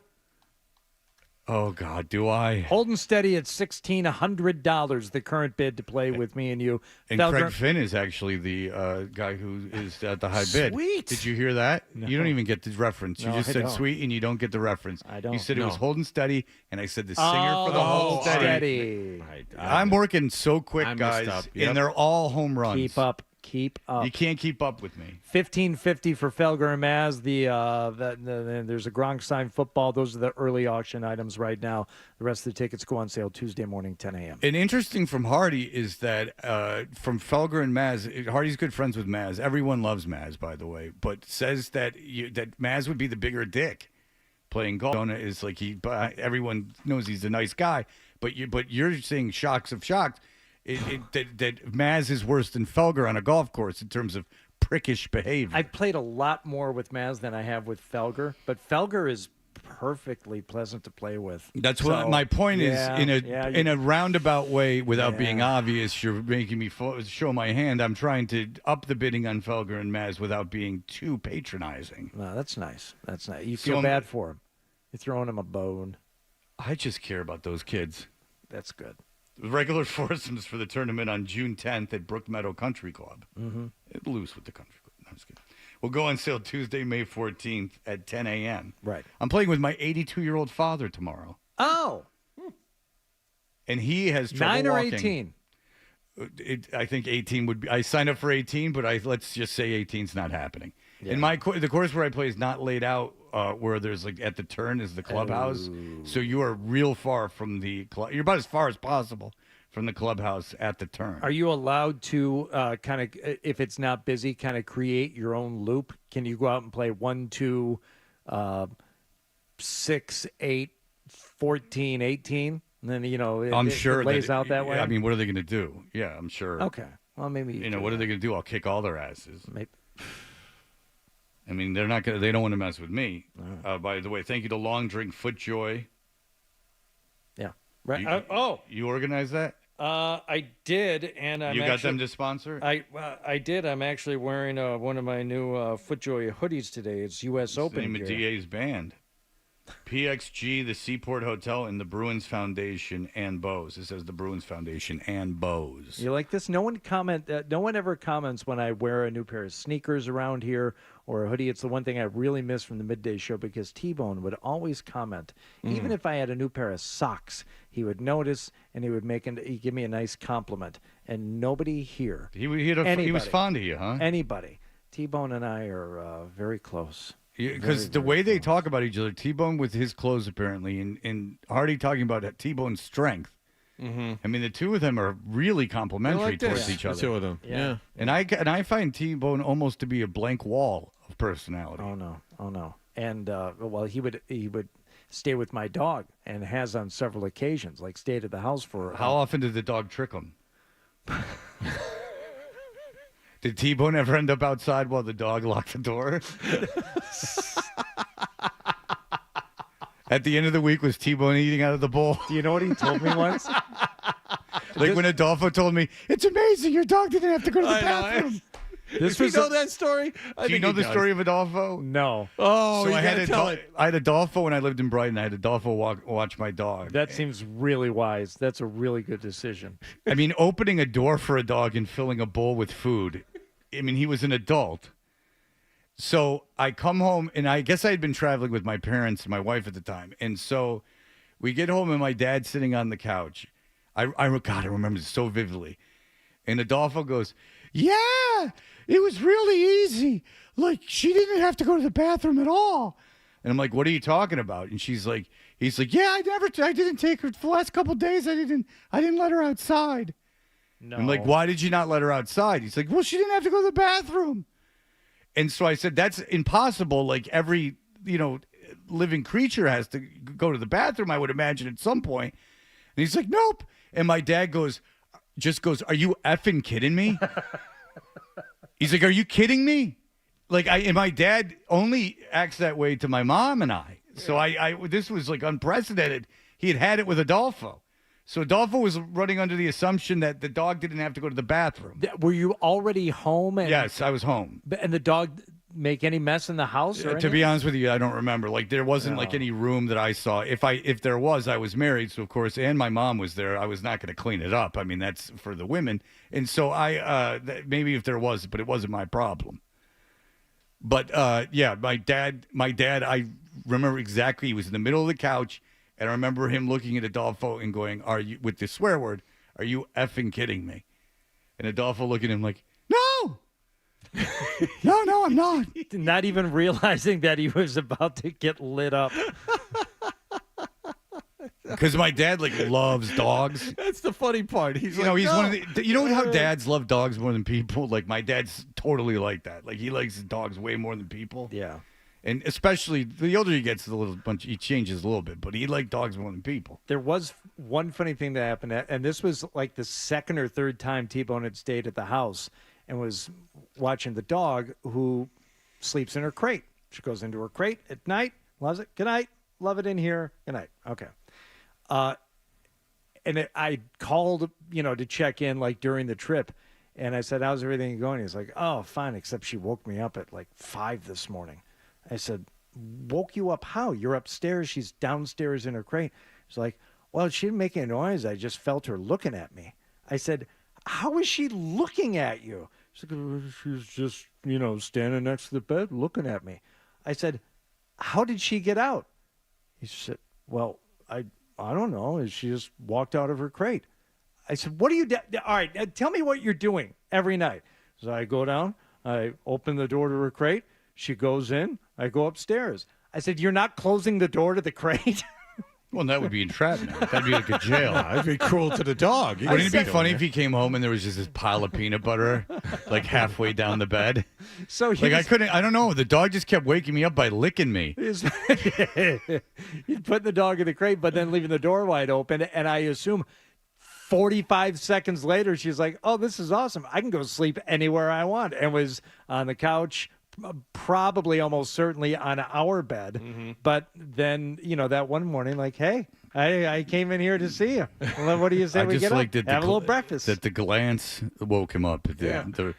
Oh, God, do I? Holding steady at $1,600, the current bid to play with me and you. And Craig Finn is actually the guy who is at the high bid. Sweet. Did you hear that? No. You don't even get the reference. You No, just I said don't. sweet, and you don't get the reference. I don't. You said it No. was Holding Steady, and I said the singer for the Hold Steady. I'm working so quick, I messed guys, up. Yep. and they're all home runs. Keep up. You can't keep up with me. $15.50 for Felger and Maz. There's a Gronk signed football. Those are the early auction items right now. The rest of the tickets go on sale Tuesday morning, 10 a.m. And interesting from Hardy is that from Felger and Maz, Hardy's good friends with Maz. Everyone loves Maz, by the way, but says that that Maz would be the bigger dick playing golf. Jonah is like everyone knows he's a nice guy, but you're seeing shocks of shocks. That Maz is worse than Felger on a golf course in terms of prickish behavior. I've played a lot more with Maz than I have with Felger, but Felger is perfectly pleasant to play with. That's what my point is. In a roundabout way, without Yeah. being obvious, you're making me show my hand. I'm trying to up the bidding on Felger and Maz without being too patronizing. No, that's nice. That's nice. You feel bad for him. You're throwing him a bone. I just care about those kids. That's good. Regular foursomes for the tournament on June 10th at Brook Meadow Country Club. Mm-hmm. Loose with the country club. No, I'm just kidding. We'll go on sale Tuesday, May 14th at 10 a.m. Right. I'm playing with my 82-year-old father tomorrow. Oh. And he has trouble 9 or walking. 18? I think 18 would be. I signed up for 18, but let's just say 18's not happening. Yeah. And the course where I play is not laid out where there's like at the turn is the clubhouse. So you are real far from the club. You're about as far as possible from the clubhouse at the turn. Are you allowed to kind of, if it's not busy, kind of create your own loop? Can you go out and play 1, 2, 6, 8, 14, 18? And then, I'm sure it lays out that way? I mean, what are they going to do? Yeah, I'm sure. Okay. Well, maybe what are they going to do? I'll kick all their asses. Maybe. I mean, they're not going. They don't want to mess with me. By the way, thank you to Long Drink FootJoy. Yeah. Right. You organized that? I did, and You got them to sponsor it? I did. I'm actually wearing one of my new FootJoy hoodies today. It's U.S. Open. The name of gear. DA's band. PXG, the Seaport Hotel, and the Bruins Foundation and Bose. It says the Bruins Foundation and Bose. You like this? No one ever comments when I wear a new pair of sneakers around here or a hoodie. It's the one thing I really miss from the midday show because T-Bone would always comment. Even if I had a new pair of socks, he would notice and he'd give me a nice compliment. And nobody here. He was fond of you, huh? Anybody. T-Bone and I are very close. Because the way they talk about each other, T-Bone with his clothes apparently, and Hardy talking about T-Bone's strength. Mm-hmm. I mean, the two of them are really complimentary towards each other. The two of them, yeah. And I find T-Bone almost to be a blank wall of personality. Oh no. And well, he would stay with my dog and has on several occasions, like stayed at the house for. How often did the dog trick him? Did T-Bone ever end up outside while the dog locked the door? At the end of the week, was T-Bone eating out of the bowl? Do you know what he told me once? Like when Adolfo told me, it's amazing your dog didn't have to go to the bathroom. Does he know that story? Do you know the story of Adolfo? No. Oh, So you I gotta had tell it. I had Adolfo when I lived in Brighton. I had Adolfo watch my dog. That seems really wise. That's a really good decision. I mean, opening a door for a dog and filling a bowl with food. I mean, he was an adult. So I come home, and I guess I had been traveling with my parents and my wife at the time. And so we get home, and my dad's sitting on the couch. I remember it so vividly. And Adolfo goes, yeah, it was really easy. Like, she didn't have to go to the bathroom at all. And I'm like, what are you talking about? And he's like, yeah, I didn't take her for the last couple of days. I didn't let her outside. No. I'm like, why did you not let her outside? He's like, well, she didn't have to go to the bathroom. And so I said, that's impossible. Like every living creature has to go to the bathroom, I would imagine, at some point. And he's like, nope. And my dad goes, are you effing kidding me? He's like, are you kidding me? Like, and my dad only acts that way to my mom and I. So this was like unprecedented. He had it with Adolfo. So Adolfo was running under the assumption that the dog didn't have to go to the bathroom. Were you already home? Yes, I was home. And the dog make any mess in the house? Or To be honest with you, I don't remember. Like, there wasn't like any room that I saw. If there was, I was married, so of course, and my mom was there. I was not going to clean it up. I mean, that's for the women. And so maybe if there was, but it wasn't my problem. But yeah, my dad, I remember exactly. He was in the middle of the couch, and I remember him looking at Adolfo and going, "Are you," with the swear word, "Are you effing kidding me?" And Adolfo looking at him like, "No, no, I'm not." Not even realizing that he was about to get lit up. Because my dad loves dogs. That's the funny part. He's one of the, how dads love dogs more than people? Like, my dad's totally like that. Like, he likes dogs way more than people. Yeah. And especially the older he gets, he changes a little bit, but he likes dogs more than people. There was one funny thing that happened, and this was like the second or third time T-Bone had stayed at the house and was watching the dog, who sleeps in her crate. She goes into her crate at night, loves it. Good night. Love it in here. Good night. Okay. I called, to check in during the trip, and I said, "How's everything going?" He's like, "Oh, fine, except she woke me up at 5 this morning." I said, "Woke you up how? You're upstairs. She's downstairs in her crate." He's like, "Well, she didn't make any noise. I just felt her looking at me." I said, "How is she looking at you?" She's like, "She's just, standing next to the bed looking at me." I said, "How did she get out?" He said, "Well, I don't know. She just walked out of her crate." I said, "What are you all right, now tell me what you're doing every night." So I go down, I open the door to her crate. She goes in, I go upstairs. I said, "You're not closing the door to the crate?" Well, that would be entrapment. That'd be like a jail. That'd be cruel to the dog. Wouldn't it be funny if he came home and there was just this pile of peanut butter, halfway down the bed? So I don't know. The dog just kept waking me up by licking me. He'd put the dog in the crate, but then leaving the door wide open. And I assume 45 seconds later, she's like, "Oh, this is awesome. I can go sleep anywhere I want." And was on the couch, probably almost certainly on our bed. Mm-hmm. But then, that one morning, hey, I came in here to see you. Well, what do you say I we just get liked up, have a little breakfast? That the glance woke him up. The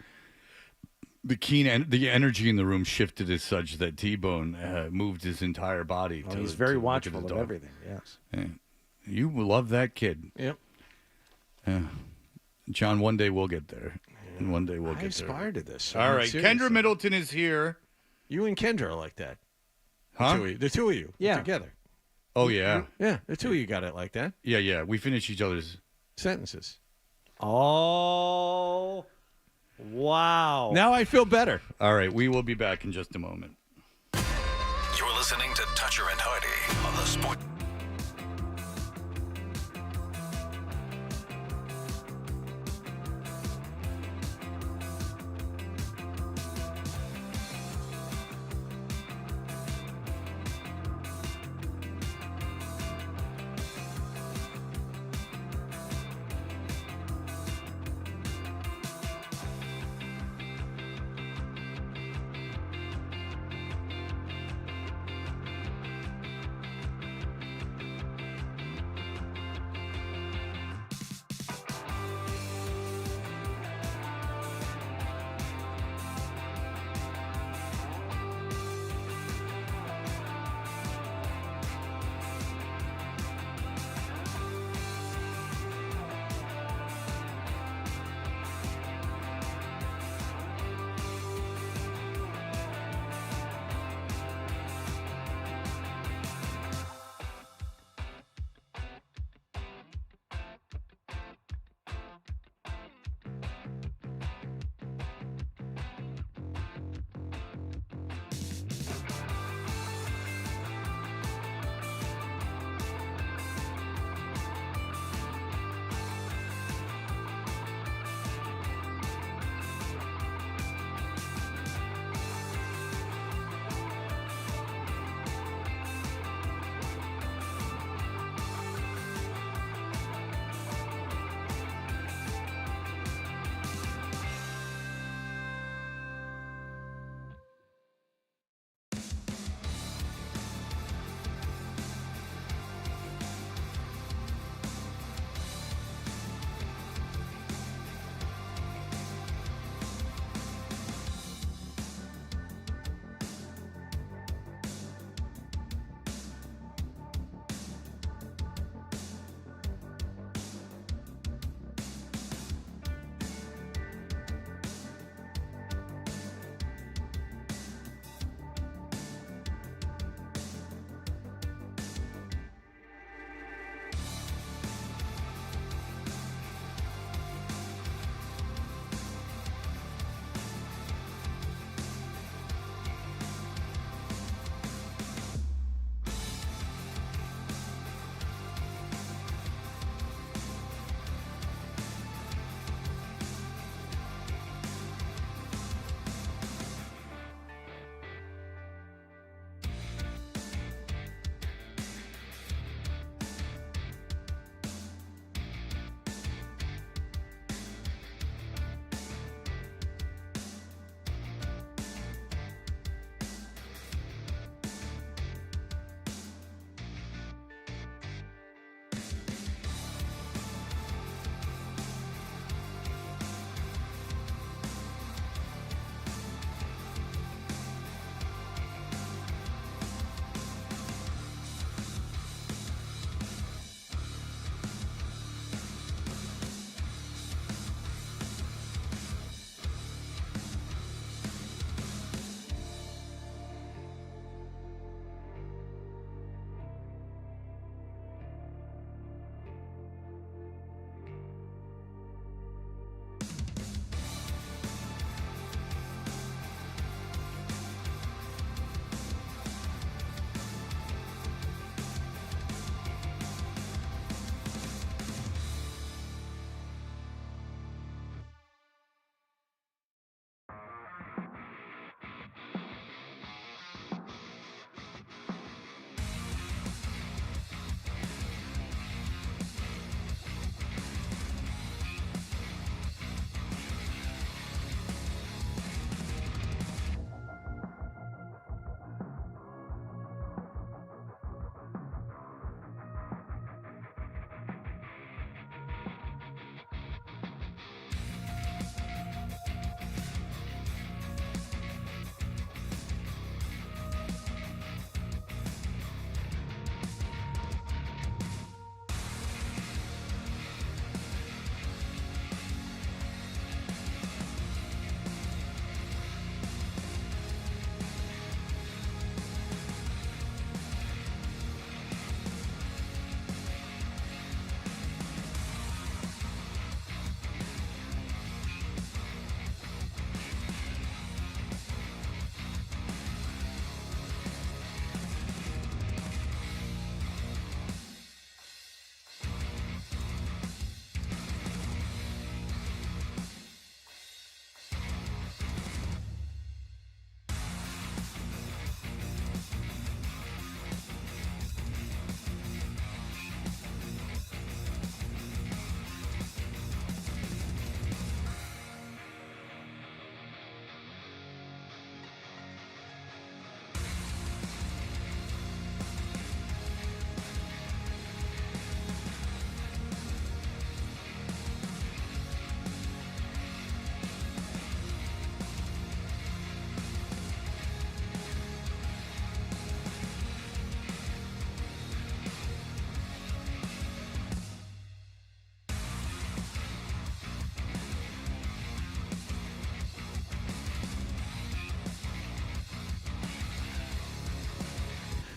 energy in the room shifted as such that T-Bone moved his entire body. He's very watchful of everything, yes. Yeah. You love that kid. Yep. Yeah. John, one day we'll get there. And one day we'll get there. I aspired to this. All right. Kendra Middleton is here. You and Kendra are like that. Huh? The two of you. Yeah. Together. Oh, yeah. Yeah. The two of you got it like that. Yeah. We finish each other's sentences. Oh, wow. Now I feel better. All right. We will be back in just a moment. You're listening to Toucher and Hardy on the Sport.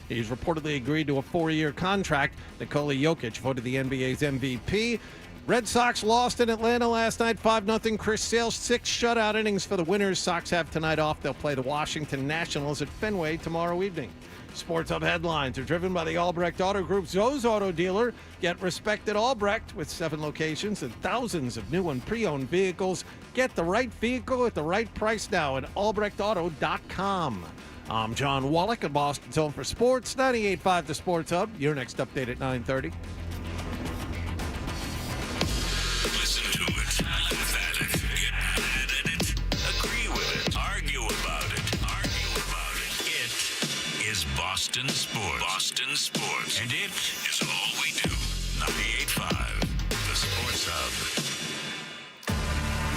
He's reportedly agreed to a 4-year contract. Nikola Jokic voted the NBA's MVP. Red Sox lost in Atlanta last night, 5-0. Chris Sale's 6 shutout innings for the winners. Sox have tonight off. They'll play the Washington Nationals at Fenway tomorrow evening. Sports Hub headlines are driven by the Albrecht Auto Group, Zoe's Auto Dealer. Get respect at Albrecht with 7 locations and thousands of new and pre-owned vehicles. Get the right vehicle at the right price now at albrechtauto.com. I'm John Wallach at Boston's Home for Sports, 98.5 The Sports Hub. Your next update at 9:30. Listen to it, laugh at it, get mad at it, agree with it, argue about it. It is Boston Sports. Boston Sports. And it is all we do. 98.5 The Sports Hub.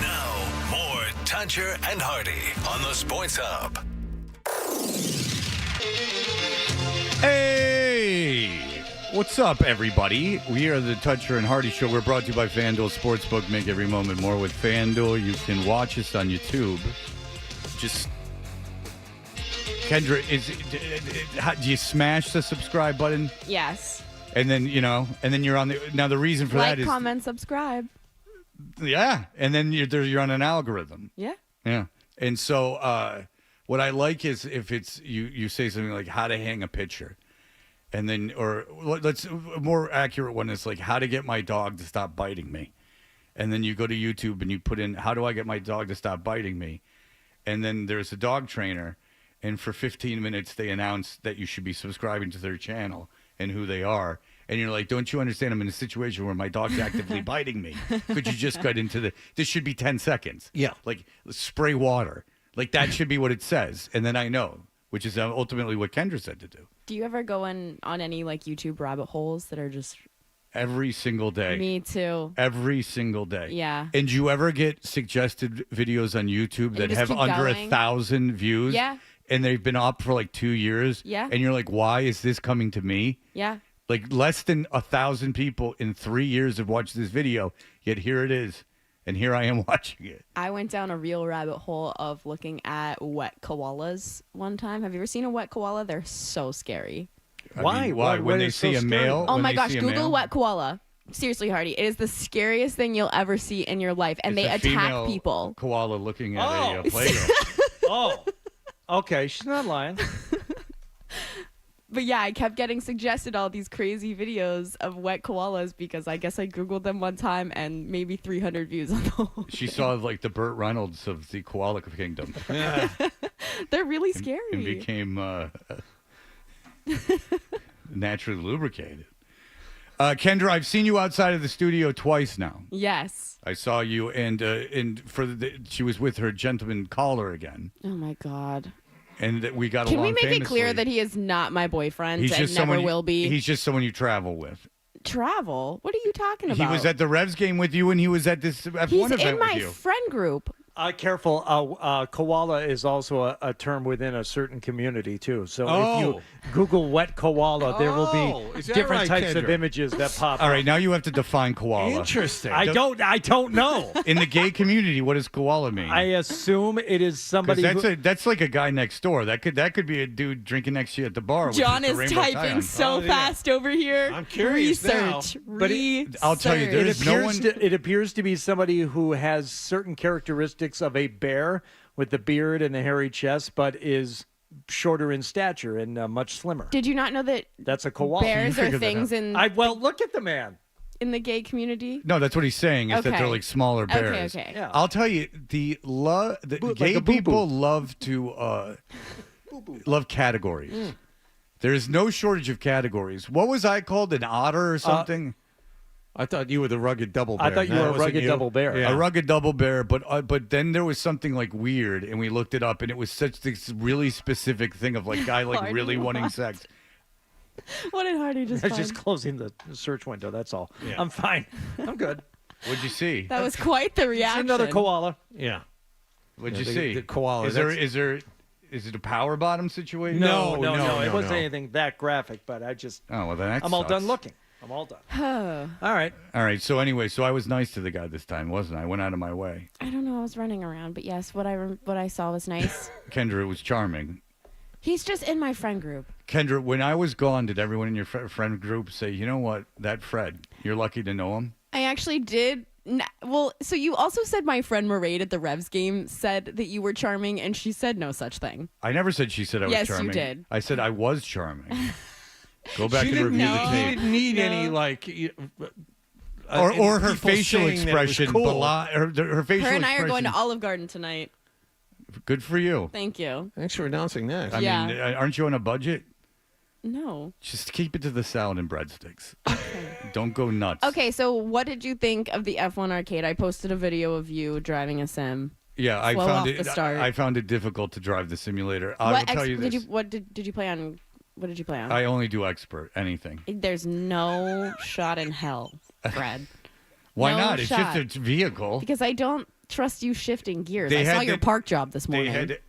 Now, more Tuncher and Hardy on the Sports Hub. Hey! What's up, everybody? We are the Toucher and Hardy Show. We're brought to you by FanDuel Sportsbook. Make every moment more with FanDuel. You can watch us on YouTube. Just, Kendra, do you smash the subscribe button? Yes. And then, and then you're on the, now the reason for that is. Comment, subscribe. Yeah. And then you're on an algorithm. Yeah. Yeah. And so, what I like is if it's you say something like how to hang a picture, and then a more accurate one is like how to get my dog to stop biting me, and then you go to YouTube and you put in how do I get my dog to stop biting me, and then there's a dog trainer, and for 15 minutes they announce that you should be subscribing to their channel and who they are, and you're like, don't you understand? I'm in a situation where my dog's actively biting me. Could you just cut into this should be 10 seconds. Yeah, like spray water. Like, that should be what it says, and then I know, which is ultimately what Kendra said to do. Do you ever go on any, YouTube rabbit holes that are just... Every single day. Me too. Every single day. Yeah. And do you ever get suggested videos on YouTube that have under 1,000 views? Yeah. And they've been up for 2 years? Yeah. And you're like, why is this coming to me? Yeah. Like, less than 1,000 people in 3 years have watched this video, yet here it is. And here I am watching it. I went down a real rabbit hole of looking at wet koalas one time. Have you ever seen a wet koala? They're so scary. Why? When they see a male? Oh my gosh, Google wet koala. Seriously, Hardy, it is the scariest thing you'll ever see in your life. And they attack people. Koala looking at a playground. Oh, okay. She's not lying. But yeah, I kept getting suggested all these crazy videos of wet koalas because I guess I Googled them one time and maybe 300 views on the whole She saw the Burt Reynolds of the koala kingdom. Yeah. They're really scary. And became naturally lubricated. Kendra, I've seen you outside of the studio twice now. Yes. I saw you, and she was with her gentleman caller again. Oh my God. And we got Can along we make famously. it clear that he is not my boyfriend and never will be? He's just someone you travel with. Travel? What are you talking about? He was at the Revs game with you, and he was at this F1 He's event in my with you. friend group. Careful. Koala is also a term within a certain community, too. So if you Google wet koala, there will be different types of images that pop up. All right, now you have to define koala. Interesting. I don't know. In the gay community, what does koala mean? I assume it is somebody that's like a guy next door. That could be a dude drinking next to you at the bar. John with is the rainbow tie typing on. so fast over here. I'm curious Research. now. But I'll tell you, it appears to be somebody who has certain characteristics of a bear with the beard and the hairy chest, but is shorter in stature and much slimmer. Did you not know that that's a koala? bears are things in... look at the man. In the gay community? No, that's what he's saying, is that they're like smaller bears. Okay. Yeah. I'll tell you, the gay people love to love categories. There is no shortage of categories. What was I called? An otter or something? I thought you were the rugged double bear. I thought you were a rugged double bear. Yeah. A rugged double bear, but then there was something like weird, and we looked it up, and it was such this really specific thing of like guy like really wanting sex. What did Hardy just find? Just closing the search window, that's all. Yeah. I'm fine. I'm good. What'd you see? That was quite the reaction. It's another koala. Yeah. What'd you the, see? The koala. Is it a power bottom situation? No. It wasn't anything that graphic, but I just... Oh, well, then that I'm all sucks. done looking. I'm all done. All right. So anyway, I was nice to the guy this time, wasn't I? I went out of my way. I don't know. I was running around, but yes, what I saw was nice. Kendra, it was charming. He's just in my friend group. Kendra, when I was gone, did everyone in your friend group say, you know what, that Fred, you're lucky to know him? I actually did. Well, so you also said my friend Mairead at the Revs game said that you were charming, and she said no such thing. I never said she said I was charming. Yes, you did. I said I was charming. Go back She and didn't review the need- tape. She didn't need any or her people facial saying that it was expression. cool. Her facial Her and I are going to expression. Olive Garden tonight. Good for you. Thank you. Thanks for announcing that. I Yeah. mean, aren't you on a budget? No. Just keep it to the salad and breadsticks. Don't go nuts. Okay, so what did you think of the F1 arcade? I posted a video of you driving a sim. Yeah, I Slow found off it. the start. I found it difficult to drive the simulator. I will tell you this. Did you play on? What did you play on? I only do expert anything. There's no shot in hell, Fred. Why No not? It's shot. just a vehicle. Because I don't trust you shifting gears. They I saw had your the- park job this They morning. had.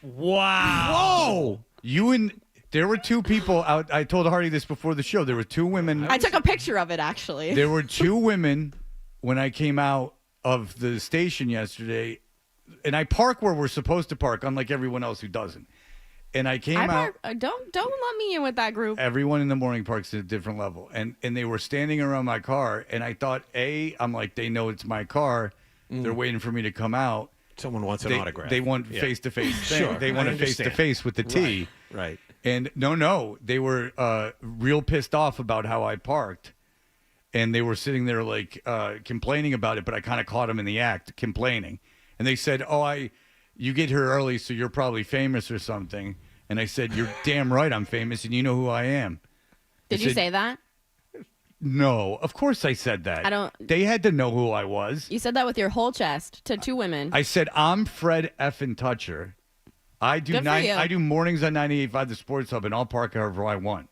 Wow. Whoa! There were two people out. I told Hardy this before the show. There were two women. I took a picture of it actually. There were two women when I came out of the station yesterday, and I park where we're supposed to park, unlike everyone else who doesn't. And I came out. Don't let me in with that group. Everyone in the morning parks at a different level, and they were standing around my car, and I thought, I'm like, they know it's my car. They're waiting for me to come out. Someone wants an They- autograph. They want Yeah. face-to-face thing. Sure, They want I a understand. face-to-face with the T. Right. And no, they were real pissed off about how I parked. And they were sitting there like complaining about it, but I kind of caught them in the act complaining. And they said, you get here early, so you're probably famous or something. And I said, you're damn right I'm famous, and you know who I am. Did you say that? No, of course I said that. I don't- They had to know who I was. You said that with your whole chest to two women. I said, I'm Fred effing Toucher. I do Good for you. I do mornings on 98.5 The Sports Hub, and I'll park however I want.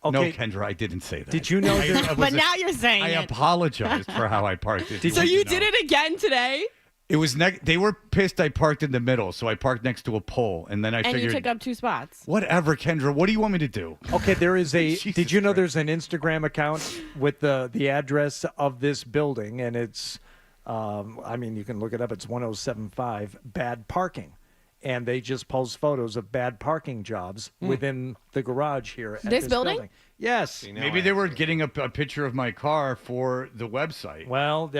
No, Okay. Kendra, I didn't say that. Did you know I that- But now you're saying I it. apologized for how I parked it. So you did it again today? It was they were pissed I parked in the middle, so I parked next to a pole, and then I And figured, you took up two spots. whatever, Kendra. What do you want me to do? Okay, there is a. Did you know there's an Instagram account with the address of this building, and it's, I mean, you can look it up. It's 1075 Bad Parking, and they just post photos of bad parking jobs within the garage here at This building? Yes. Maybe they were getting a picture of my car for the website. Well,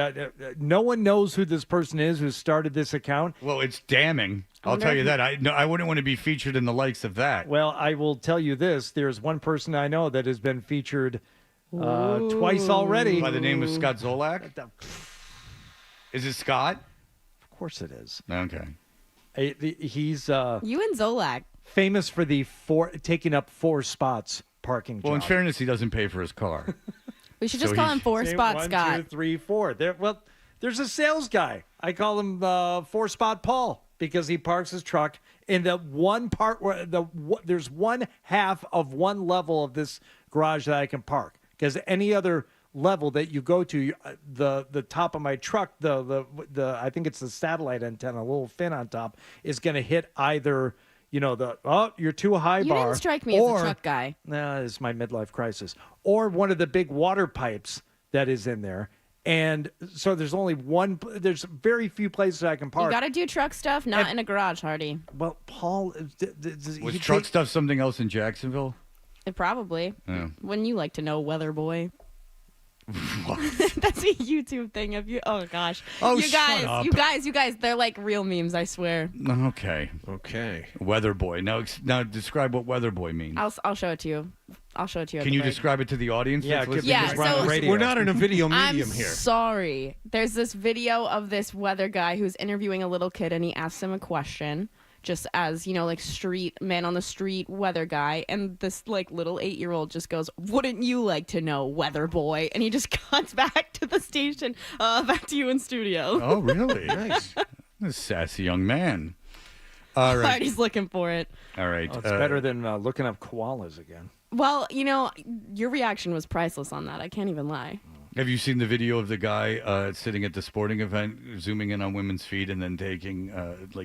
no one knows who this person is who started this account. Well, it's damning. I'll tell you that. I wouldn't want to be featured in the likes of that. Well, I will tell you this. There's one person I know that has been featured twice already. By the name of Scott Zolak? Is it Scott? Of course it is. Okay. He's You and Zolak. famous for taking up 4 spots parking Well, in job. fairness, he doesn't pay for his car. We should just So call he's- him 4 Say Spot 1, Scott. 2, 3, 4. There's a sales guy. I call him 4 Spot Paul because he parks his truck in the one part where there's one half of one level of this garage that I can park. Because any other level that you go to, the top of my truck, the I think it's the satellite antenna, a little fin on top, is going to hit either. You're too high You bar. didn't strike me as or, a truck guy. No, it's my midlife crisis. Or one of the big water pipes that is in there. And so there's only there's very few places I can park. You got to do truck stuff, not in a garage, Hardy. Well, Paul, Was truck stuff something else in Jacksonville? Probably. Yeah. Wouldn't you like to know, Weather Boy? That's a YouTube thing of you. Oh gosh. Oh, you shut guys, up. you guys, they're like real memes, I swear. Okay. Weather Boy. Now describe what Weather Boy means. I'll show it to you. I'll show it to you. at Can the you break. describe it to the audience? Yeah, that's listening? Yeah, so We're not in a video medium I'm here. sorry. There's this video of this weather guy who's interviewing a little kid, and he asks him a question, just as, like street man on the street weather guy, and this like little 8-year-old just goes, "Wouldn't you like to know, Weather Boy?" And he just cuts back to the station, back to you in studio. Oh, really? Nice. This sassy young man. All right. Hardy's looking for it. All right. Oh, it's better than looking up koalas again. Well, your reaction was priceless on that. I can't even lie. Have you seen the video of the guy sitting at the sporting event, zooming in on women's feet and then taking,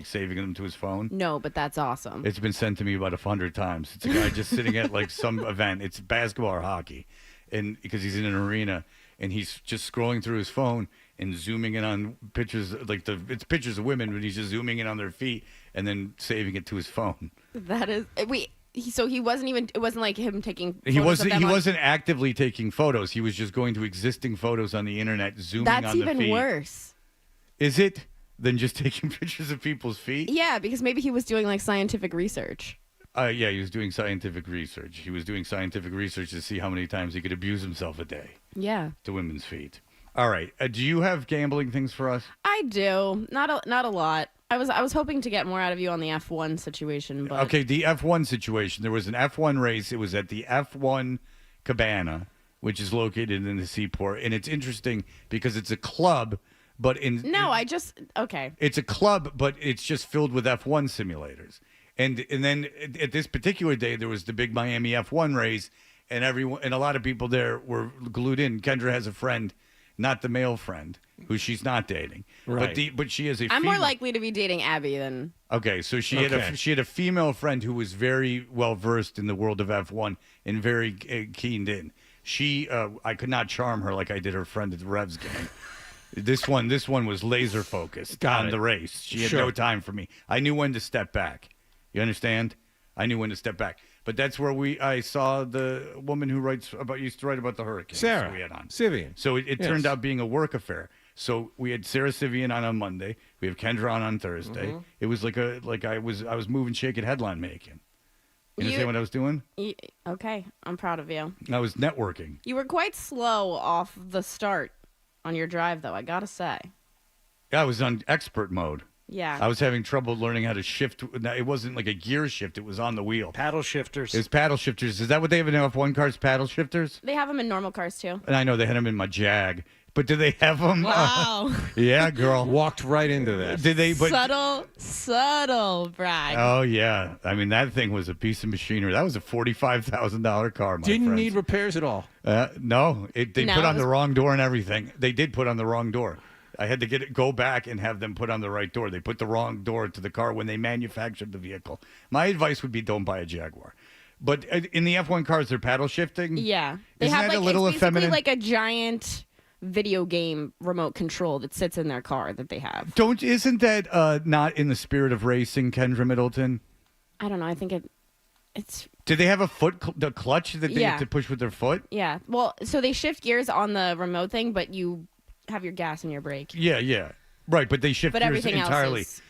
saving them to his phone? No, but that's awesome. It's been sent to me about 100 times. It's a guy just sitting at some event. It's basketball or hockey, and because he's in an arena and he's just scrolling through his phone and zooming in on pictures, it's pictures of women, but he's just zooming in on their feet and then saving it to his phone. That is so he wasn't even. It wasn't like him taking. He photos of them wasn't actively taking photos. He was just going to existing photos on the internet, zooming That's on the feet. even worse. Is it than just taking pictures of people's feet? Yeah, because maybe he was doing like scientific research. Yeah, he was doing scientific research. He was doing scientific research to see how many times he could abuse himself a day. Yeah. To women's feet. All right. Do you have gambling things for us? I do. Not a lot. I was hoping to get more out of you on the F1 situation, but Okay, the F1 situation. There was an F1 race. It was at the F1 Cabana, which is located in the Seaport, and it's interesting because it's a club, but it's a club, but it's just filled with F1 simulators. And then at this particular day, there was the big Miami F1 race, and a lot of people there were glued in. Kendra has a friend, not the male friend, who she's not dating, Right. but she is a. I'm female. more likely to be dating Abby than. Okay, so she had a female friend who was very well versed in the world of F1 and very keened in. I could not charm her like I did her friend at the Revs game. This one was laser focused on the race. She had no time for me. I knew when to step back. You understand? I knew when to step back. But that's where I saw the woman who used to write about the hurricanes. Sarah we had on. Sivian. So it turned out being a work affair. So we had Sarah Sivian on Monday. We have Kendra on Thursday. Mhm. It was like I was moving, shaking, headline making. You understand what I was doing? Okay, I'm proud of you. I was networking. You were quite slow off the start on your drive, though, I gotta say. I was on expert mode. Yeah. I was having trouble learning how to shift. It wasn't like a gear shift. It was on the wheel. Paddle shifters. It's paddle shifters. Is that what they have in F1 cars, paddle shifters? They have them in normal cars, too. And I know they had them in my Jag. But did they have them? Wow. Yeah, girl. Walked right into that. Did they? But, Subtle brag. oh, yeah. I mean, that thing was a piece of machinery. That was a $45,000 car, my Didn't friends. need repairs at all. No. They No, put it on the was- wrong door and everything. They did put on the wrong door. I had to go back and have them put on the right door. They put the wrong door to the car when they manufactured the vehicle. My advice would be don't buy a Jaguar. But in the F1 cars, they're paddle shifting. Yeah. They Isn't have that like a little it's basically effeminate? like a giant video game remote control that sits in their car that they have. Isn't that not in the spirit of racing, Kendra Middleton? I don't know. I think it's Did they have the clutch that they Yeah. had to push with their foot? yeah. Well, so they shift gears on the remote thing, but you have your gas and your brake. Yeah. Right, but they shift But gears everything entirely. else is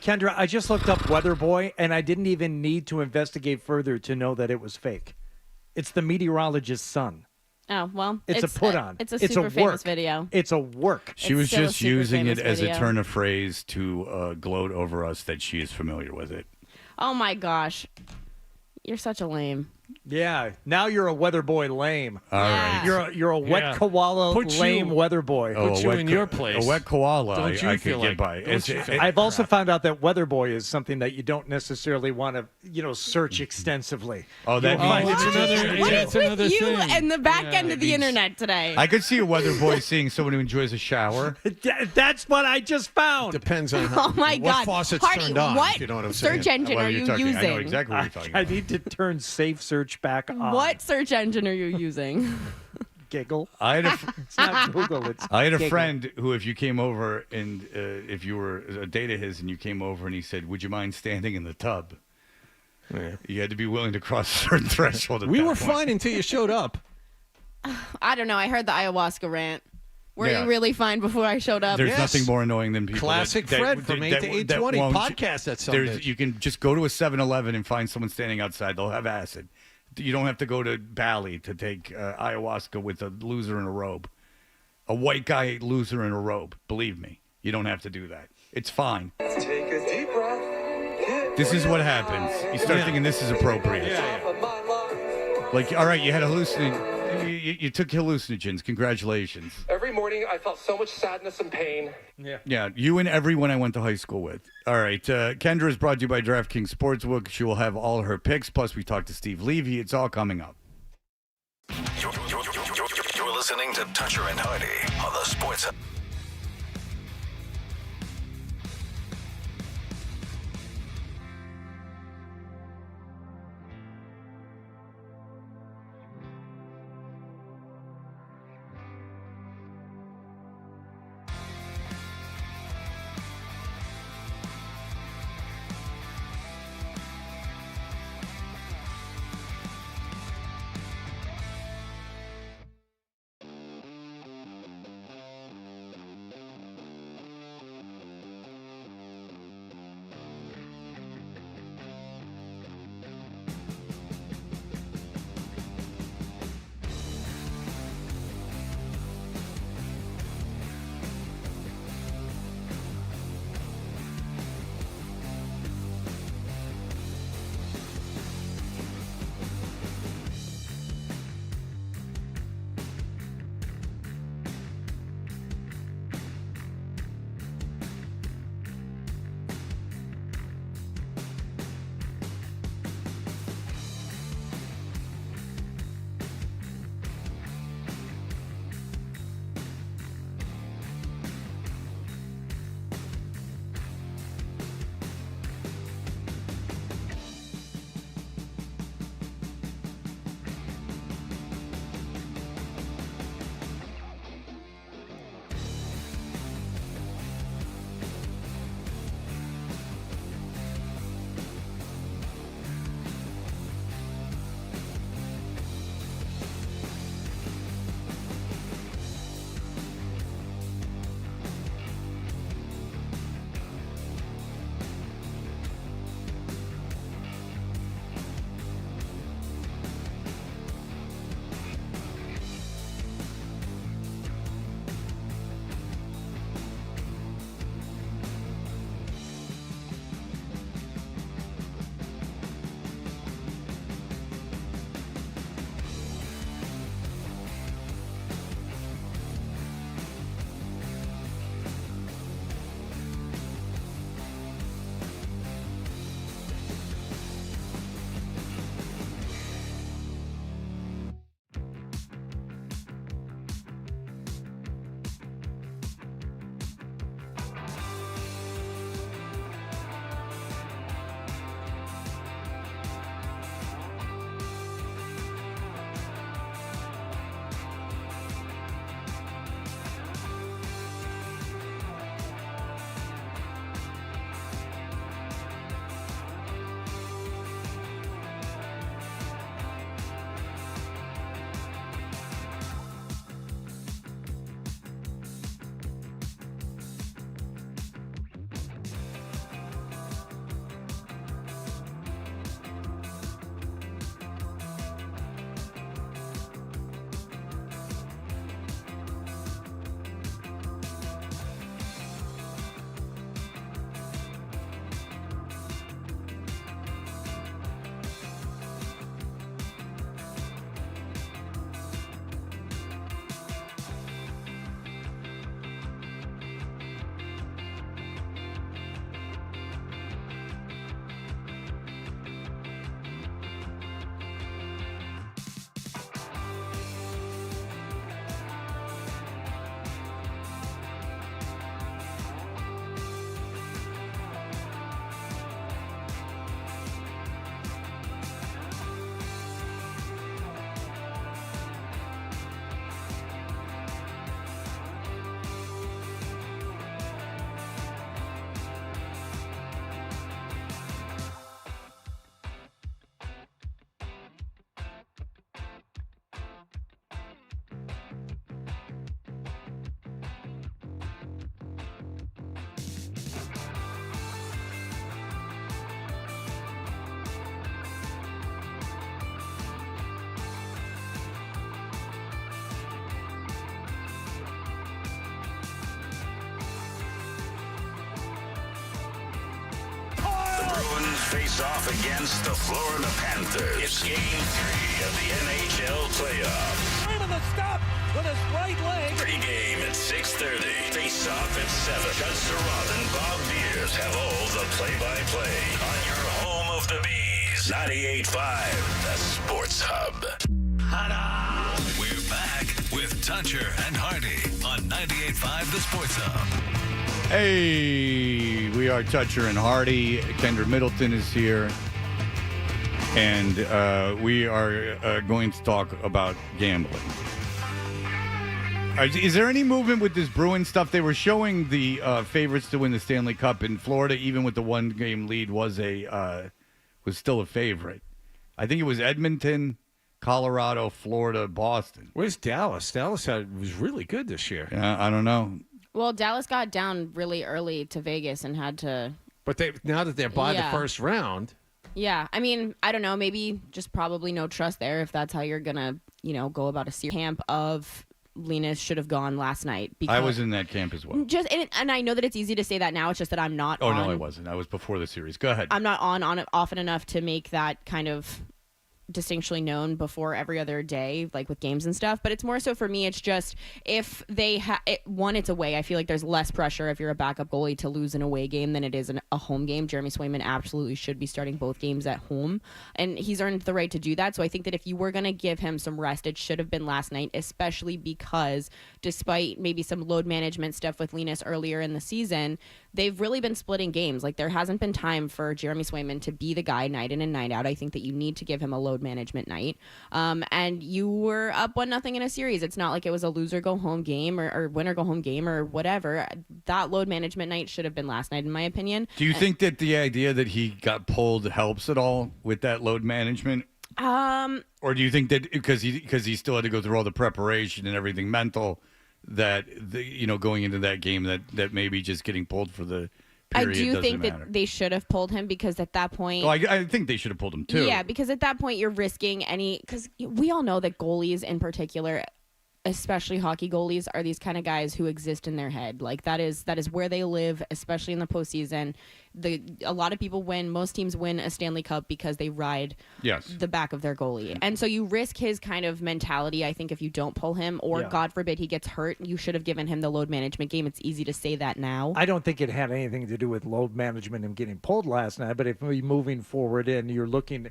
Kendra, I just looked up Weather Boy, and I didn't even need to investigate further to know that it was fake. It's the meteorologist's son. Oh, well. It's a put on. It's a super famous video. It's a work. She was still a just super using it famous as a video. turn of phrase to gloat over us that she is familiar with it. Oh my gosh. You're such a lame. Yeah, now you're a weather boy lame. All right. You're a wet Yeah. koala Put you- lame weather boy. Oh, Put a you wet in ko- your place. A wet koala, Don't you I feel could get like- by. don't you feel I've also found out that weather boy is something that you don't necessarily want to, search extensively. Oh, that Oh, means it's another. What yeah, is it's another with you thing. and the back Yeah, end of the internet today? I could see a weather boy seeing someone who enjoys a shower. That's what I just found. Depends on how, Oh my what God. faucet's Hardy, turned on. what If you know what I'm saying. search engine What are you you talking? using? I know exactly what you're talking I about. need to turn safe search back on. What search engine are you using? Giggle. I had a, It's not Google. It's I had a Giggle. friend who, if you came over and if you were a date of his and you came over and he said, "Would you mind standing in the tub?" Yeah. You had to be willing to cross a certain threshold. At We that were point. fine until you showed up. I don't know. I heard the ayahuasca rant. Were Yeah. you really fine before I showed up? There's Yes. nothing more annoying than people. Classic Fred from 8 to 8:20 podcast at some bitch. You can just go to a 7-Eleven and find someone standing outside. They'll have acid. You don't have to go to Bali to take ayahuasca with a loser in a robe. A white guy loser in a robe. Believe me, you don't have to do that. It's fine. Take a deep breath. This is what happens. You start thinking this is appropriate. Like, all right, you had you took hallucinogens. Congratulations. Every morning I felt so much sadness and pain. Yeah, you and everyone I went to high school with. All right, Kendra is brought to you by DraftKings Sportsbook. She will have all her picks. Plus, we talked to Steve Levy. It's all coming up. You're listening to Toucher and Hardy on the Sports. face off against the Florida Panthers. It's Game 3 of the NHL playoffs. Right on the stop with his right leg. Pre-game at 6:30. Face off at 7. Judd Surratt and Bob Beers have all the play-by-play on your home of the Bees. 98.5, the Sports Hub. Ta-da! We're back with Toucher and Hardy on 98.5 The Sports Hub. Hey, we are Toucher and Hardy. Kendra Middleton is here. And we are going to talk about gambling. Is there any movement with this Bruins stuff? They were showing the favorites to win the Stanley Cup in Florida, even with the one-game lead, was still a favorite. I think it was Edmonton, Colorado, Florida, Boston. Where's Dallas? Dallas was really good this year. Yeah, I don't know. Well, Dallas got down really early to Vegas and had to. But now that they're by the first round. Yeah, I mean, I don't know. Maybe just probably no trust there if that's how you're gonna, go about a series. Camp of Linus should have gone last night. Because I was in that camp as well. And I know that it's easy to say that now. It's just that I'm not. Oh, no, I wasn't. I was before the series. Go ahead. I'm not on it often enough to make that kind of distinctly known before every other day, like with games and stuff. But it's more so for me, it's just if they it's away. I feel like there's less pressure if you're a backup goalie to lose an away game than it is a home game. Jeremy Swayman absolutely should be starting both games at home, and he's earned the right to do that. So I think that if you were going to give him some rest, it should have been last night, especially because despite maybe some load management stuff with Linus earlier in the season, they've really been splitting games. Like, there hasn't been time for Jeremy Swayman to be the guy night in and night out. I think that you need to give him a load management night. And you were up 1-0 in a series. It's not like it was a loser go home game or winner go home game or whatever. That load management night should have been last night, in my opinion. Do you think that the idea that he got pulled helps at all with that load management? Or do you think that because he still had to go through all the preparation and everything mental, that going into that game that maybe just getting pulled for the period I do think matter. that they should have pulled him, because at that point, well, I think they should have pulled him too. Yeah, because at that point you're risking because we all know that goalies in particular, especially hockey goalies, are these kind of guys who exist in their head. Like, that is where they live, especially in the postseason. A lot of people most teams win a Stanley Cup because they ride the back of their goalie. And so you risk his kind of mentality, I think, if you don't pull him, or God forbid he gets hurt, you should have given him the load management game. It's easy to say that now. I don't think it had anything to do with load management and getting pulled last night, but if we're moving forward and you're looking,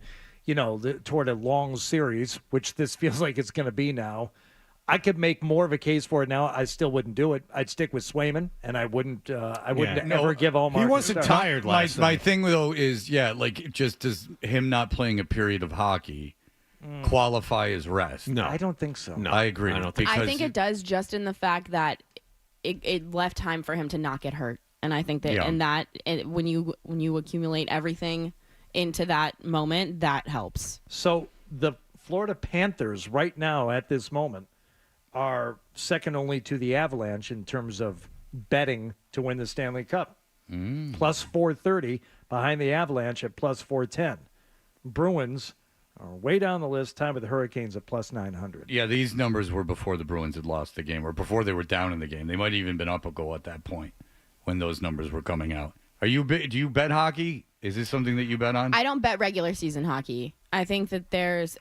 toward a long series, which this feels like it's going to be now, I could make more of a case for it now. I still wouldn't do it. I'd stick with Swayman, and I wouldn't ever give Allmark. He wasn't tired last night. My thing, though, is, just does him not playing a period of hockey qualify as rest? No. I don't think so. No, I agree. I don't think I think it does, just in the fact that it left time for him to not get hurt. And I think that when you accumulate everything into that moment, that helps. So the Florida Panthers right now at this moment are second only to the Avalanche in terms of betting to win the Stanley Cup. Plus 430 behind the Avalanche at plus 410. Bruins are way down the list, tied with the Hurricanes at plus 900. Yeah, these numbers were before the Bruins had lost the game, or before they were down in the game. They might have even been up a goal at that point when those numbers were coming out. Do you bet hockey? Is this something that you bet on? I don't bet regular season hockey. I think that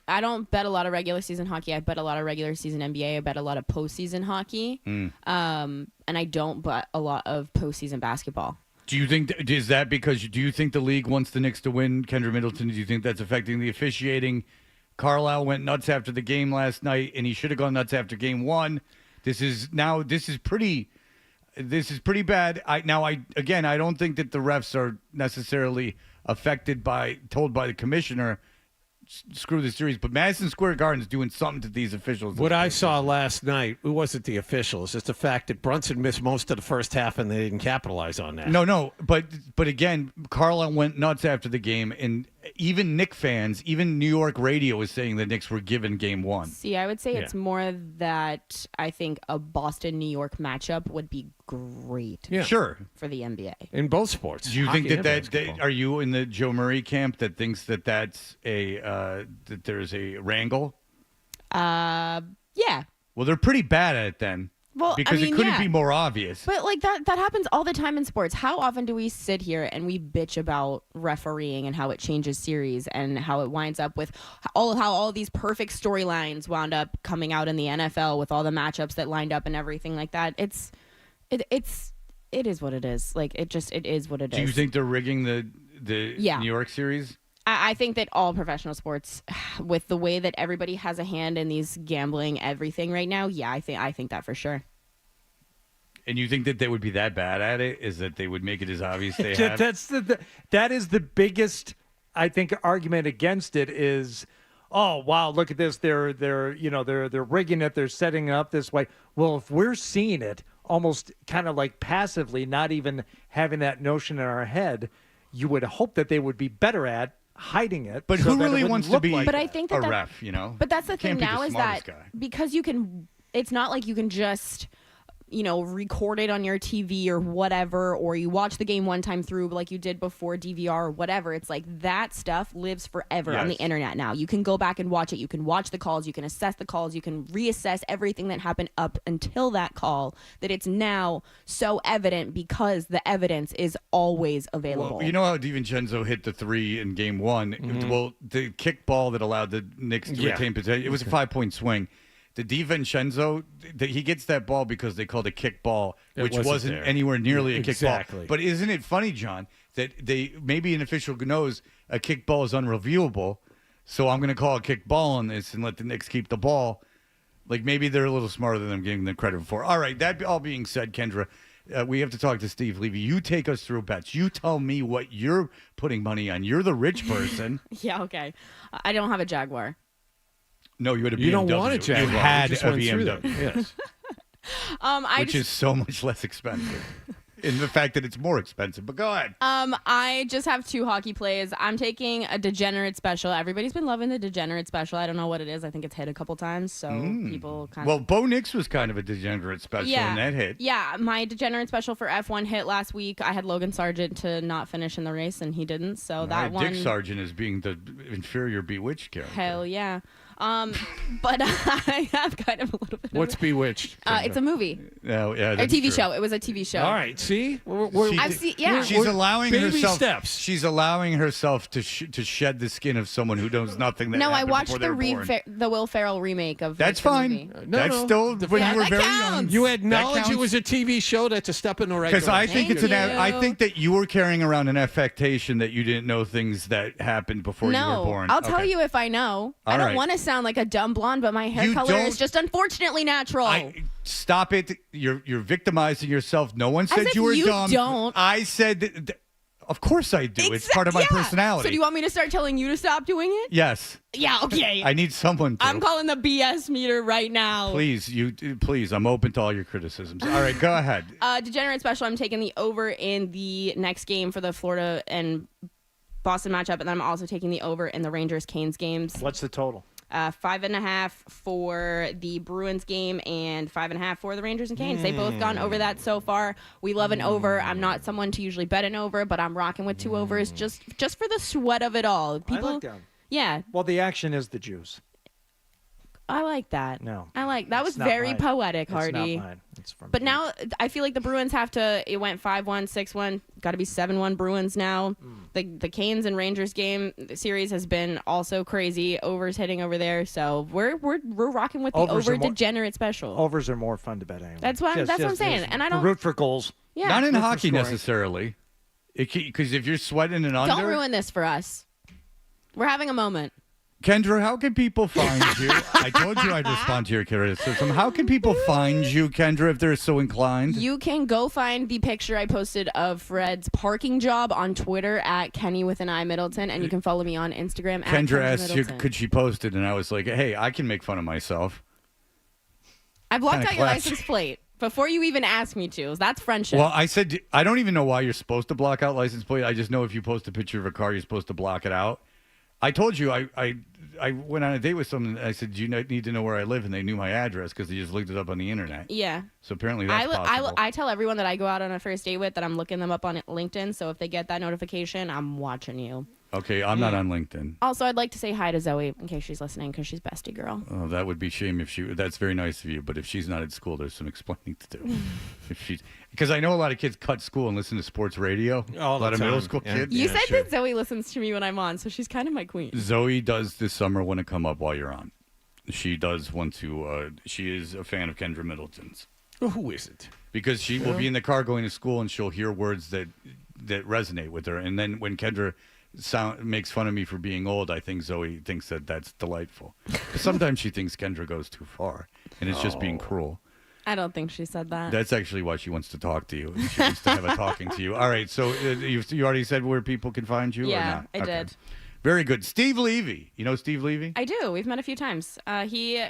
I don't bet a lot of regular season hockey. I bet a lot of regular season NBA. I bet a lot of postseason hockey. And I don't bet a lot of postseason basketball. Do you think, do you think the league wants the Knicks to win, Kendra Middleton? Do you think that's affecting the officiating? Carlisle went nuts after the game last night, and he should have gone nuts after game one. This is pretty bad. I don't think that the refs are necessarily told by the commissioner, screw the series, but Madison Square Garden's doing something to these officials. What I saw last night, it wasn't the officials. It's the fact that Brunson missed most of the first half and they didn't capitalize on that. No, but again, Carlisle went nuts after the game, and even Knicks fans, even New York radio is saying the Knicks were given game one. See, I would say it's more that I think a Boston-New York matchup would be great. Yeah. Sure. For the NBA. In both sports. Do you think that are you in the Joe Murray camp that thinks that that's that there's a wrangle? Yeah. Well, they're pretty bad at it then. Well, because it couldn't be more obvious. But like that happens all the time in sports. How often do we sit here and we bitch about refereeing and how it changes series and how it winds up with how all these perfect storylines wound up coming out in the NFL with all the matchups that lined up and everything like that. It is what it is. Like it is what it is. Do you think they're rigging the New York series? I think that all professional sports, with the way that everybody has a hand in these gambling everything right now, I think that for sure. And you think that they would be that bad at it? Is that they would make it as obvious they have? That is the biggest, I think, argument against it is, oh wow, look at this, they're rigging it, they're setting it up this way. Well, if we're seeing it almost kind of like passively, not even having that notion in our head, you would hope that they would be better at hiding it. But so who that it really wouldn't wants to look be like But I think that a ref, you know? But that's the thing Can't be now the is that smartest guy. because it's not like you can just, record it on your TV or whatever, or you watch the game one time through like you did before DVR or whatever. It's like that stuff lives forever on the internet now. You can go back and watch it. You can watch the calls. You can assess the calls. You can reassess everything that happened up until that call, that it's now so evident because the evidence is always available. Well, you know how DiVincenzo hit the 3 in game 1? Mm-hmm. Well, the kick ball that allowed the Knicks to retain possession, it was a 5-point swing. The DiVincenzo, he gets that ball because they called a kick ball, which wasn't anywhere nearly a kick ball. But isn't it funny, John, that maybe an official knows a kick ball is unreviewable, so I'm going to call a kick ball on this and let the Knicks keep the ball. Like maybe they're a little smarter than I'm giving them credit for. All right, that all being said, Kendra, we have to talk to Steve Levy. You take us through bets. You tell me what you're putting money on. You're the rich person. Yeah, okay. I don't have a Jaguar. No, you had a BMW. You don't want a Jaguar. You had We just a went through that. BMW. Yes. Which is so much less expensive. In the fact that it's more expensive. But go ahead. I just have 2 hockey plays. I'm taking a degenerate special. Everybody's been loving the degenerate special. I don't know what it is. I think it's hit a couple times, so people kind of... Well, Bo Nix was kind of a degenerate special, and that hit. Yeah, my degenerate special for F1 hit last week. I had Logan Sargent to not finish in the race, and he didn't, so that one... Dick Sargent is being the inferior Bewitched character. Hell yeah. But I have kind of a little bit What's of Bewitched? it's a movie. Oh, yeah, A TV show. It was a TV show. All right, see? She's allowing baby herself. steps. She's allowing herself to shed the skin of someone who knows nothing. That No, I happened watched before they were born. the Will Ferrell remake of That's the fine. movie. That's still when you were very young. You acknowledge it was a TV show. That's a step in the right Because direction. I think I think that you were carrying around an affectation that you didn't know things that happened before you were born. I'll tell you if I know. I All don't right. want to sound like a dumb blonde, but my hair You color don't- is just unfortunately natural. Stop it! You're victimizing yourself. No one said As if you were you dumb. don't. I said, of course I do. It's part of my personality. So do you want me to start telling you to stop doing it? Yes. Yeah, okay. I need someone to. I'm calling the BS meter right now. Please, I'm open to all your criticisms. All right, go ahead. Degenerate special, I'm taking the over in the next game for the Florida and Boston matchup, and then I'm also taking the over in the Rangers-Canes games. What's the total? 5.5 for the Bruins game and 5.5 for the Rangers and Canes. They both gone over that so far. We love an over. I'm not someone to usually bet an over, but I'm rocking with 2 overs just for the sweat of it all. People, I like that. Yeah. Well, the action is the juice. I like that. No. I like that. Was It's not very mine. poetic, It's Hardy. not mine. It's from But now I feel like the Bruins have to. It went 5-1, 6-1. Got to be 7-1 Bruins now. The Canes and Rangers game series has been also crazy. Overs hitting over there, so we're rocking with the Overs over are more- degenerate special. Overs are more fun to bet anyway. That's what I'm saying. And I don't root for goals. Yeah. Not in Root for hockey scoring. necessarily, because if you're sweating and under. Don't ruin this for us. We're having a moment. Kendra, how can people find you? I told you I'd respond to your criticism. How can people find you, Kendra, if they're so inclined? You can go find the picture I posted of Fred's parking job on Twitter at Kenny with an I Middleton, and you can follow me on Instagram at Kendra Kenny asked you, Middleton. could she post it? And I was like, hey, I can make fun of myself. I blocked Kinda out your classy. license plate before you even asked me to. That's friendship. Well, I said, I don't even know why you're supposed to block out license plate. I just know if you post a picture of a car, you're supposed to block it out. I told you I went on a date with someone. I said, you need to know where I live, and they knew my address because they just looked it up on the internet. Yeah. So apparently that's possible. I tell everyone that I go out on a first date with that I'm looking them up on LinkedIn. So if they get that notification, I'm watching you. Okay, I'm not on LinkedIn. Also, I'd like to say hi to Zoe in case she's listening because she's bestie girl. Oh, that would be a shame if she. That's very nice of you, but if she's not at school, there's some explaining to do. Because I know a lot of kids cut school and listen to sports radio. All a lot the of middle time. school Yeah. kids. You said that Zoe listens to me when I'm on, so she's kind of my queen. Zoe does this summer want to come up while you're on. She does want to. She is a fan of Kendra Middleton's. Well, who isn't? Because she will be in the car going to school and she'll hear words that resonate with her, and then when Kendra makes fun of me for being old, I think Zoe thinks that that's delightful. Sometimes she thinks Kendra goes too far, and it's just being cruel. I don't think she said that. That's actually why she wants to talk to you. She wants to have a talking to you. All right, so you already said where people can find you? Yeah, or not? I did. Very good. Steve Levy. You know Steve Levy? I do. We've met a few times. He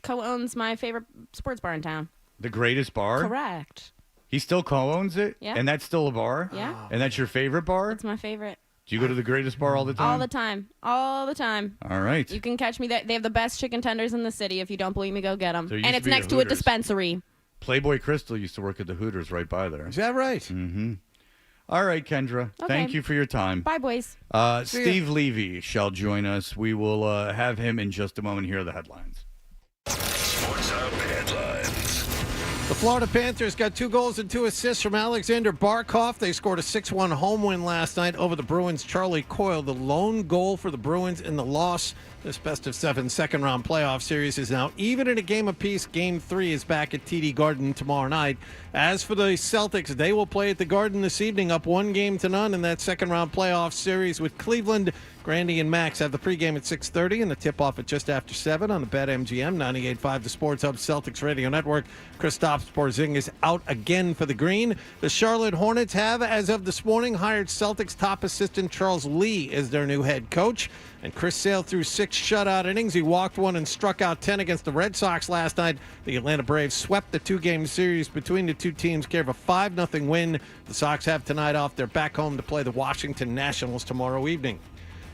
co-owns my favorite sports bar in town. The greatest bar? Correct. He still co-owns it? Yeah. And that's still a bar? Yeah. And that's your favorite bar? It's my favorite. Do you go to the greatest bar all the time? All the time. All the time. All right. You can catch me there. They have the best chicken tenders in the city. If you don't believe me, go get them. So it used And to it's be next the to a Hooters. dispensary. Playboy Crystal used to work at the Hooters right by there. Is that right? Mm-hmm. All right, Kendra. Okay. Thank you for your time. Bye, boys. Steve Levy shall join us. We will have him in just a moment. Here are the headlines. Sports Hub headlines. The Florida Panthers got 2 goals and 2 assists from Alexander Barkov. They scored a 6-1 home win last night over the Bruins. Charlie Coyle, the lone goal for the Bruins in the loss. This best-of-7 second-round playoff series is now even in a game apiece. Game 3 is back at TD Garden tomorrow night. As for the Celtics, they will play at the Garden this evening, up 1-0 in that second-round playoff series with Cleveland. Grandy and Max have the pregame at 6:30 and the tip-off at just after 7 on the BetMGM 98.5 The Sports Hub Celtics Radio Network. Kristaps Porzingis out again for the Green. The Charlotte Hornets have, as of this morning, hired Celtics top assistant Charles Lee as their new head coach. And Chris Sale threw 6 shutout innings. He walked 1 and struck out 10 against the Red Sox last night. The Atlanta Braves swept the 2-game series between the two teams, gave a 5-0 win. The Sox have tonight off. They're back home to play the Washington Nationals tomorrow evening.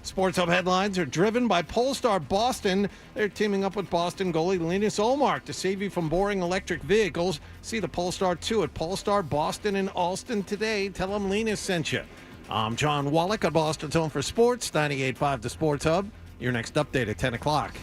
Sports Hub headlines are driven by Polestar Boston. They're teaming up with Boston goalie Linus Ullmark to save you from boring electric vehicles. See the Polestar 2 at Polestar Boston in Alston today. Tell them Linus sent you. I'm John Wallach on Boston's Home for Sports, 98.5 The Sports Hub. Your next update at 10 o'clock.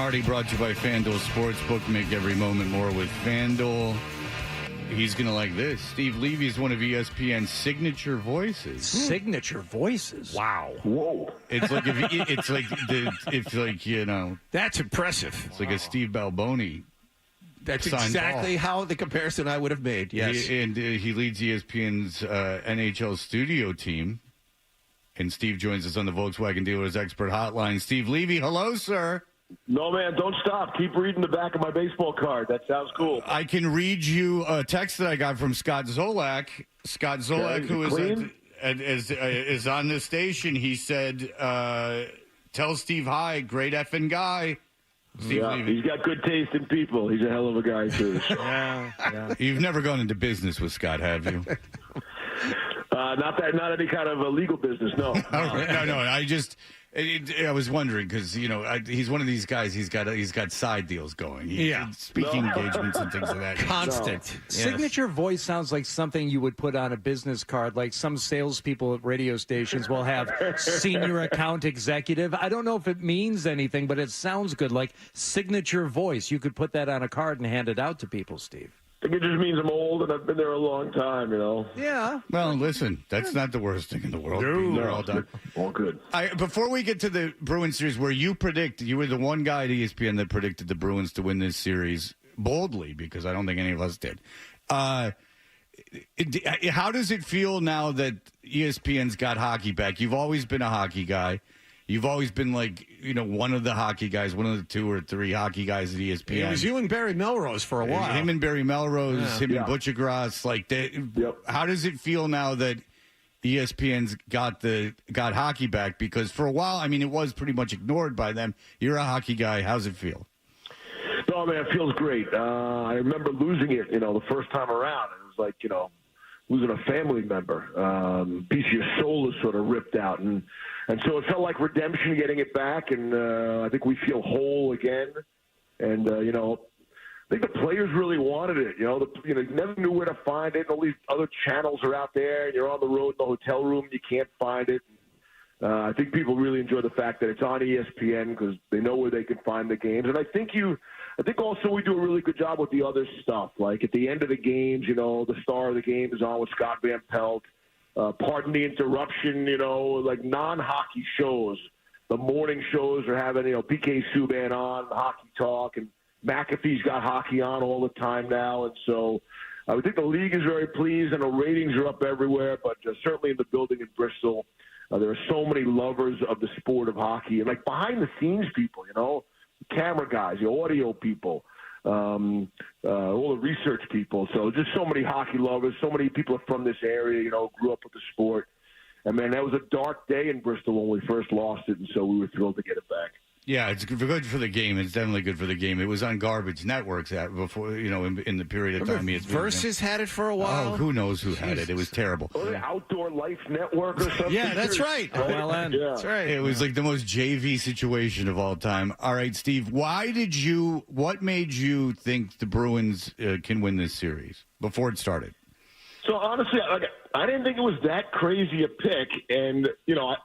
Hardy brought to you by FanDuel Sportsbook. Make every moment more with FanDuel. He's going to like this. Steve Levy is one of ESPN's signature voices. Signature voices? Wow. Whoa. It's like it's like you know. That's impressive. It's like a Steve Balboni. That's signed exactly ball. how the comparison I would have made. Yes. He leads ESPN's NHL studio team. And Steve joins us on the Volkswagen Dealers Expert Hotline. Steve Levy, hello, sir. No, man, don't stop. Keep reading the back of my baseball card. That sounds cool. I can read you a text that I got from Scott Zolak. Scott Zolak, Okay, who clean? is on the station, he said, tell Steve hi, great effing guy. Steve Yeah, Levy. he's got good taste in people. He's a hell of a guy, too. You've never gone into business with Scott, have you? Not any kind of legal business, no. No. I was wondering because he's one of these guys. He's got side deals going. Speaking engagements and things of that. Constant. Yes. Signature voice sounds like something you would put on a business card. Like some salespeople at radio stations will have senior account executive. I don't know if it means anything, but it sounds good. Like signature voice. You could put that on a card and hand it out to people, Steve. I think it just means I'm old and I've been there a long time, Yeah. Well, listen, that's not the worst thing in the world. They're all done. All good. Before we get to the Bruins series, where you were the one guy at ESPN that predicted the Bruins to win this series boldly, because I don't think any of us did. How does it feel now that ESPN's got hockey back? You've always been a hockey guy. You've always been one of the hockey guys, one of the 2 or 3 hockey guys at ESPN. It was you and Barry Melrose for a while. Him and Barry Melrose, him and Butchergrass. How does it feel now that ESPN's got hockey back? Because for a while, it was pretty much ignored by them. You're a hockey guy. How's it feel? No, man, it feels great. I remember losing it, the first time around. It was like, losing a family member. Piece of your soul is sort of ripped out. And so it felt like redemption getting it back, and I think we feel whole again. And, I think the players really wanted it. You never knew where to find it. All these other channels are out there, and you're on the road in the hotel room, you can't find it. I think people really enjoy the fact that it's on ESPN because they know where they can find the games. And I think also we do a really good job with the other stuff. Like at the end of the games, the star of the game is on with Scott Van Pelt. Pardon the interruption, like non-hockey shows. The morning shows are having, PK Subban on, hockey talk, and McAfee's got hockey on all the time now. And so I would think the league is very pleased, and the ratings are up everywhere, but certainly in the building in Bristol, there are so many lovers of the sport of hockey. And, behind-the-scenes people, the camera guys, the audio people, all the research people. So just so many hockey lovers, so many people from this area, grew up with the sport. And, man, that was a dark day in Bristol when we first lost it, and so we were thrilled to get it back. Yeah, it's good for the game. It's definitely good for the game. It was on garbage networks before, in the period of time. Versus had it for a while. Oh, who knows who had it? It was terrible. Oh, the Outdoor Life Network or something. Yeah, that's right. OLN. Yeah. That's right. It was like the most JV situation of all time. All right, Steve, what made you think the Bruins can win this series before it started? So, honestly, I didn't think it was that crazy a pick. And,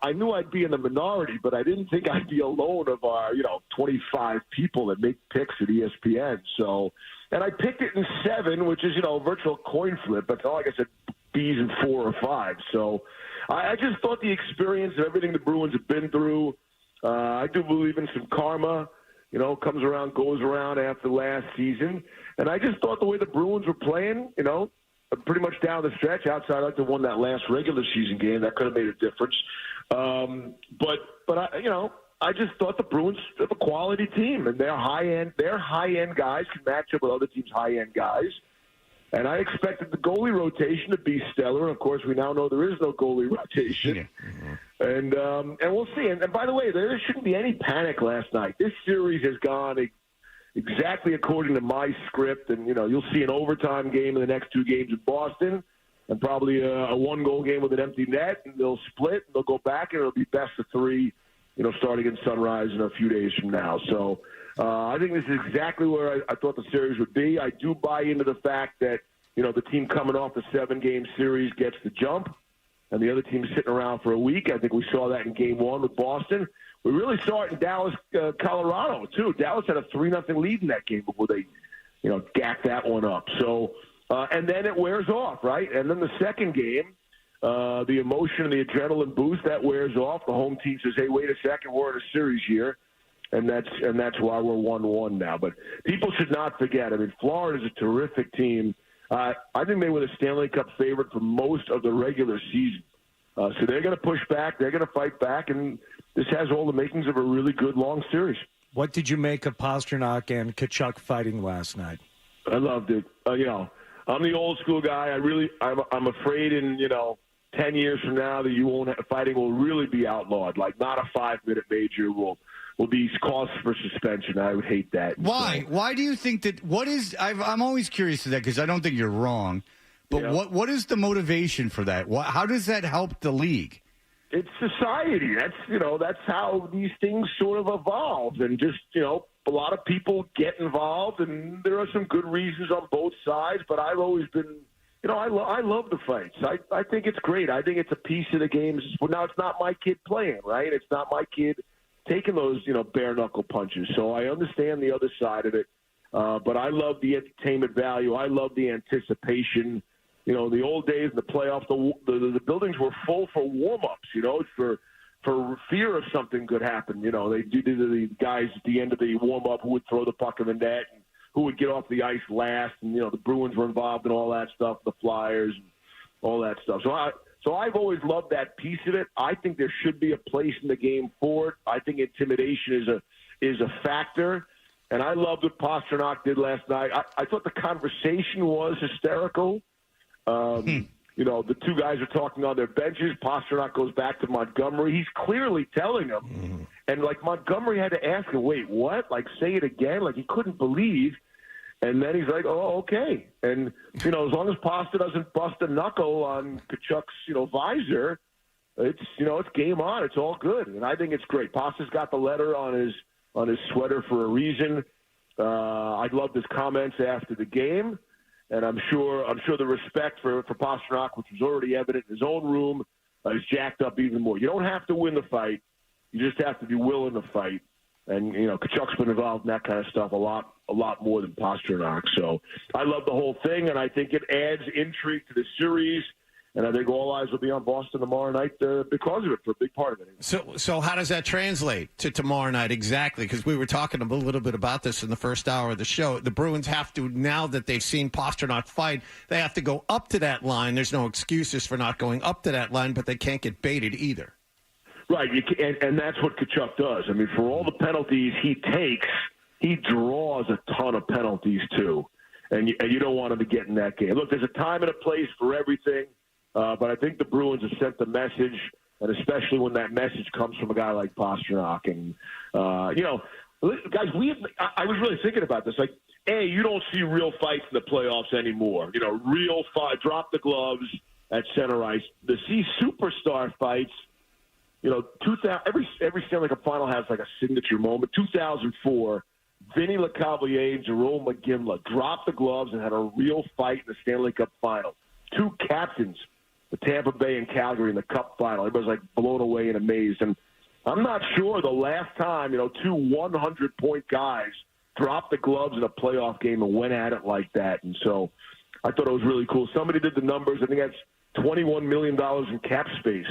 I knew I'd be in the minority, but I didn't think I'd be alone of our, 25 people that make picks at ESPN. So, and I picked it in 7, which is, a virtual coin flip. But like I said, B's in 4 or 5. So I just thought the experience of everything the Bruins have been through, I do believe in some karma, comes around, goes around after last season. And I just thought the way the Bruins were playing, pretty much down the stretch, outside like the one that last regular season game, that could have made a difference. But I just thought the Bruins have a quality team, and their high end guys can match up with other teams' high end guys. And I expected the goalie rotation to be stellar. And of course, we now know there is no goalie rotation. Yeah. And we'll see. And by the way, there shouldn't be any panic last night. This series has gone exactly according to my script, and you'll see an overtime game in the next 2 games in Boston, and probably a 1-goal game with an empty net, and they'll split, and they'll go back, and it'll be best of 3, starting in Sunrise in a few days from now. So I think this is exactly where I thought the series would be. I do buy into the fact that the team coming off the 7-game series gets the jump, and the other team's sitting around for a week. I think we saw that in Game 1 with Boston. We really saw it in Dallas, Colorado, too. Dallas had a 3-0 lead in that game before they, gacked that one up. So, and then it wears off, right? And then the second game, the emotion and the adrenaline boost, that wears off. The home team says, hey, wait a second, we're in a series here. And that's why we're 1-1 now. But people should not forget, I mean, Florida's a terrific team. I think they were the Stanley Cup favorite for most of the regular season. So they're going to push back. They're going to fight back. And this has all the makings of a really good, long series. What did you make of Pasternak and Tkachuk fighting last night? I loved it. I'm the old school guy. I'm afraid in, 10 years from now that fighting will really be outlawed. Like not a 5-minute major will be cause for suspension. I would hate that. Why? So, Why do you think that? I'm always curious to that because I don't think you're wrong. But what is the motivation for that? How does that help the league? It's society. That's how these things sort of evolve, and just a lot of people get involved, and there are some good reasons on both sides. But I've always been, I love the fights. I think it's great. I think it's a piece of the game. Now it's not my kid playing, right? It's not my kid taking those, bare knuckle punches. So I understand the other side of it. But I love the entertainment value. I love the anticipation. In the old days in the playoffs, the buildings were full for warm-ups, for fear of something could happen. They do the guys at the end of the warm-up who would throw the puck in the net and who would get off the ice last. And, the Bruins were involved in all that stuff, the Flyers, and all that stuff. So I've always loved that piece of it. I think there should be a place in the game for it. I think intimidation is a factor. And I loved what Pasternak did last night. I thought the conversation was hysterical. The two guys are talking on their benches. Pasternak goes back to Montgomery. He's clearly telling him. And, Montgomery had to ask him, wait, what? Say it again? He couldn't believe. And then he's like, oh, okay. And, as long as Pasta doesn't bust a knuckle on Tkachuk's, visor, it's game on. It's all good. And I think it's great. Pasta's got the letter on his sweater for a reason. I loved his comments after the game. And I'm sure the respect for Pasternak, which was already evident in his own room, is jacked up even more. You don't have to win the fight. You just have to be willing to fight. And, Tkachuk's been involved in that kind of stuff a lot more than Pasternak. So I love the whole thing, and I think it adds intrigue to the series. And I think all eyes will be on Boston tomorrow night because of it, for a big part of it. So how does that translate to tomorrow night exactly? Because we were talking a little bit about this in the first hour of the show. The Bruins have to, now that they've seen Pasternak fight, they have to go up to that line. There's no excuses for not going up to that line, but they can't get baited either. Right, and that's what Tkachuk does. I mean, for all the penalties he takes, he draws a ton of penalties too. And you don't want him to get in that game. Look, there's a time and a place for everything. But I think the Bruins have sent the message, and especially when that message comes from a guy like Pasternak. And, guys, I was really thinking about this. You don't see real fights in the playoffs anymore. Real fight, drop the gloves at center ice. To see superstar fights, 2000, every Stanley Cup final has a signature moment. 2004, Vinny LeCavalier and Jerome McGinley dropped the gloves and had a real fight in the Stanley Cup final. Two captains, the Tampa Bay and Calgary in the Cup final. Everybody's blown away and amazed. And I'm not sure the last time, two 100-point guys dropped the gloves in a playoff game and went at it like that. And so I thought it was really cool. Somebody did the numbers. I think that's $21 million in cap space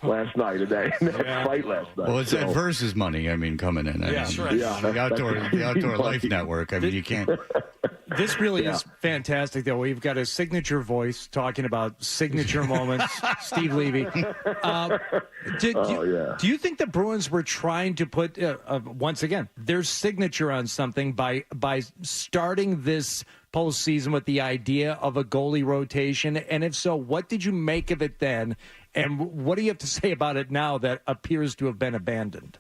last night in that fight last night. Well, it's that versus money, coming in. That's right. The Outdoor Life Network. You can't. This really is fantastic, though. We've got a signature voice talking about signature moments. Steve Levy. Do you think the Bruins were trying to put, once again, their signature on something by starting this postseason with the idea of a goalie rotation? And if so, what did you make of it then? And what do you have to say about it now that appears to have been abandoned?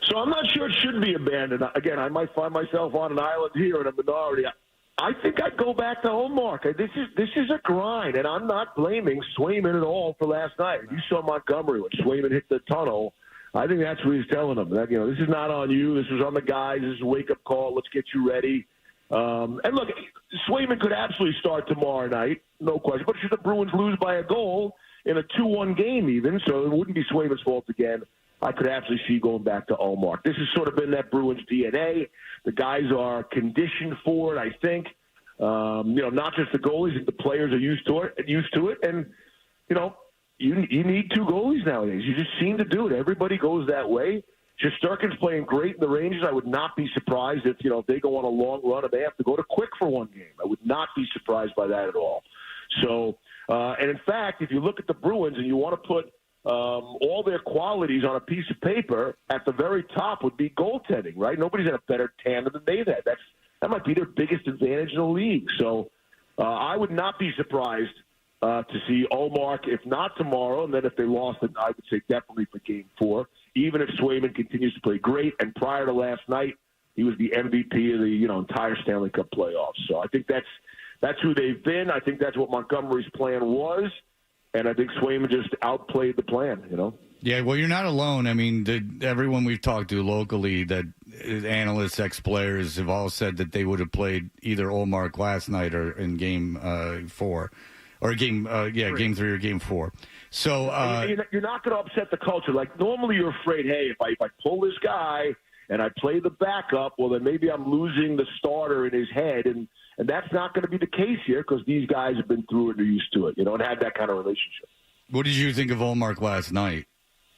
So I'm not sure it should be abandoned. Again, I might find myself on an island here in a minority. I think I'd go back to home, Mark. This is a grind, and I'm not blaming Swayman at all for last night. You saw Montgomery when Swayman hit the tunnel. I think that's what he's telling them. That, this is not on you. This is on the guys. This is a wake-up call. Let's get you ready. And look, Swayman could absolutely start tomorrow night, no question. But should the Bruins lose by a goal in a 2-1 game even, so it wouldn't be Swayman's fault again. I could absolutely see going back to Allmark. This has sort of been that Bruins DNA. The guys are conditioned for it, I think. Not just the goalies, the players are used to it. And, you need two goalies nowadays. You just seem to do it. Everybody goes that way. Shesterkin's playing great in the Rangers. I would not be surprised if they go on a long run and they have to go to Quick for one game. I would not be surprised by that at all. So, and in fact, if you look at the Bruins and you want to put all their qualities on a piece of paper, at the very top would be goaltending, right? Nobody's had a better tandem than they've had. That might be their biggest advantage in the league. So I would not be surprised to see Allmark, if not tomorrow, and then if they lost it, I would say definitely for Game 4, even if Swayman continues to play great. And prior to last night, he was the MVP of the entire Stanley Cup playoffs. So I think that's who they've been. I think that's what Montgomery's plan was, and I think Swayman just outplayed the plan, Yeah, well, you're not alone. I mean, everyone we've talked to locally, that analysts, ex-players, have all said that they would have played either Allmark last night or in Game 4. Or Game 3 or Game 4. So you're not going to upset the culture. Like normally, you're afraid, hey, if I pull this guy and I play the backup, well, then maybe I'm losing the starter in his head, and that's not going to be the case here because these guys have been through it and are used to it, and had that kind of relationship. What did you think of Allmark last night?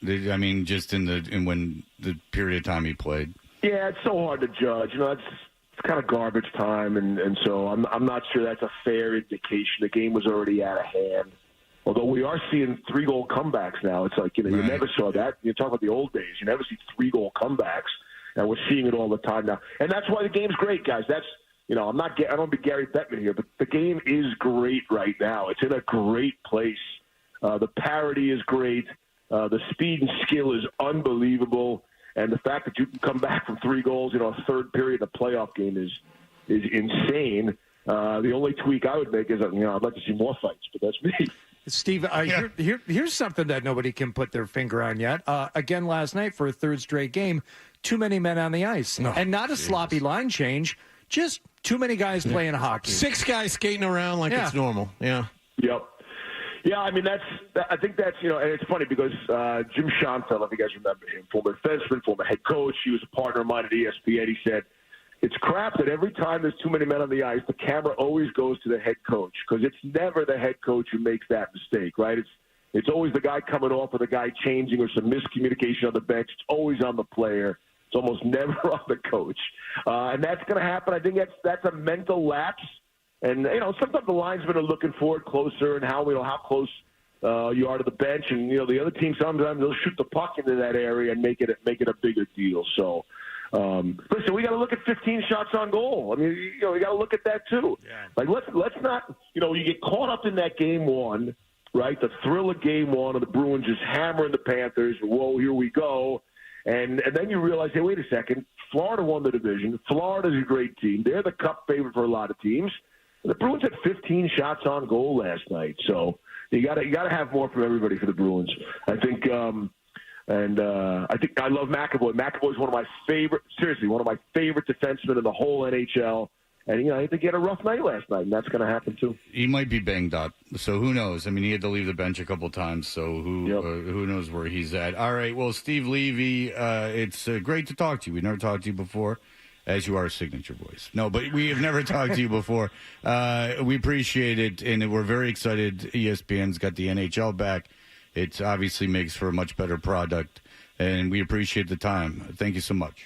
Just in when the period of time he played. Yeah, it's so hard to judge. It's kind of garbage time, and so I'm not sure that's a fair indication. The game was already out of hand. Although we are seeing 3-goal comebacks now. It's like, you never saw that. You talk about the old days. You never see 3-goal comebacks, and we're seeing it all the time now. And that's why the game's great, guys. That's, I don't be Gary Bettman here, but the game is great right now. It's in a great place. The parity is great. The speed and skill is unbelievable. And the fact that you can come back from 3 goals, a third period in a playoff game is insane. The only tweak I would make is, I'd like to see more fights, but that's me. Steve, here's something that nobody can put their finger on yet. Again, last night for a third straight game, too many men on the ice. And not a sloppy line change, just too many guys playing hockey. 6 guys skating around like it's normal. Yeah. Yep. Yeah, I think that's, and it's funny because Jim Schoenfeld, if you guys remember him, former defenseman, former head coach, he was a partner of mine at ESPN. He said, it's crap that every time there's too many men on the ice, the camera always goes to the head coach because it's never the head coach who makes that mistake, right? It's always the guy coming off or the guy changing or some miscommunication on the bench. It's always on the player. It's almost never on the coach. And that's going to happen. I think that's a mental lapse. And, sometimes the linesmen are looking forward closer and how close you are to the bench. And, the other team, sometimes they'll shoot the puck into that area and make it a bigger deal. So, listen, we got to look at 15 shots on goal. We got to look at that too. Yeah. Like, let's not, you get caught up in that Game 1, right? The thrill of Game 1 of the Bruins just hammering the Panthers. Whoa, here we go. And then you realize, hey, wait a second. Florida won the division. Florida's a great team. They're the Cup favorite for a lot of teams. The Bruins had 15 shots on goal last night, so you got to have more from everybody for the Bruins. I think, I think I love McAvoy. McAvoy's one of my favorite defensemen in the whole NHL. And I think he had a rough night last night, and that's going to happen too. He might be banged up, so who knows? He had to leave the bench a couple times, so who knows where he's at? All right, well, Steve Levy, it's great to talk to you. We never talked to you before. As you are a signature voice. No, but we have never talked to you before. We appreciate it, and we're very excited. ESPN's got the NHL back. It obviously makes for a much better product, and we appreciate the time. Thank you so much.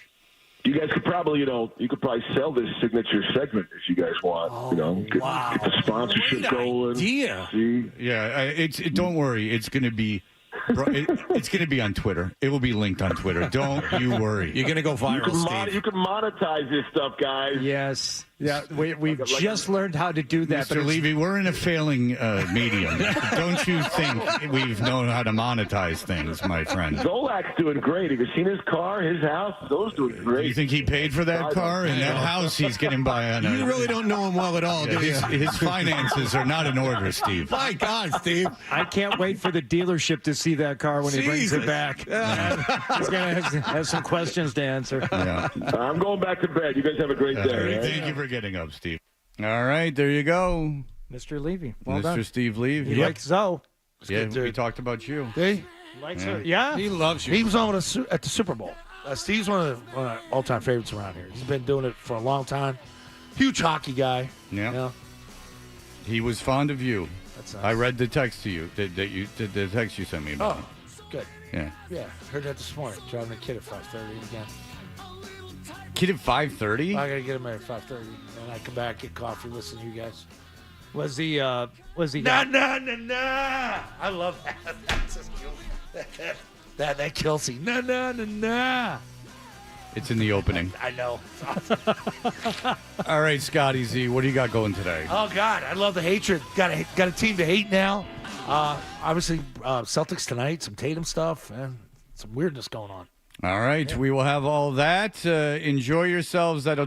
You guys could probably, you could probably sell this signature segment if you guys want. Get the sponsorship going. Idea. See? Yeah, don't worry. It's going to be. It's going to be on Twitter. It will be linked on Twitter. Don't you worry. You're going to go viral, Steve. You can monetize this stuff, guys. Yes. Yeah, we've just learned how to do that. Mr. Levy, we're in a failing medium. Don't you think we've known how to monetize things, my friend? Zolak's doing great. Have you seen his car, his house? Those doing great. Do you think he paid for that car and that house he's getting by on? You really don't know him well at all, do you? His finances are not in order, Steve. My God, Steve. I can't wait for the dealership to see that car when he brings it back. He's going to have some questions to answer. Yeah. I'm going back to bed. You guys have a great day. Thank you for getting up, Steve. All right, there you go. Mr. Levy. Well Mr. done. Steve Levy. Like so. Yeah, we talked about you. Hey, Likes Yeah. her. Yeah, He loves you. He was on with us at the Super Bowl. Steve's one of our all-time favorites around here. He's been doing it for a long time. Huge hockey guy. Yeah. You know? He was fond of you. That's nice. I read the text to you. The text you sent me about him. Good. Yeah. Yeah, heard that this morning. Driving the kid at 5:30 again. Kid at 5:30? I gotta get him there at 5:30, and I come back, get coffee, listen to you guys. Was he? Nah. I love that. That's just kills. That kills me. Nah. It's in the opening. I know. All right, Scotty Z, what do you got going today? Oh God, I love the hatred. Got a team to hate now. Obviously, Celtics tonight. Some Tatum stuff and some weirdness going on. All right, we will have all that. Enjoy yourselves.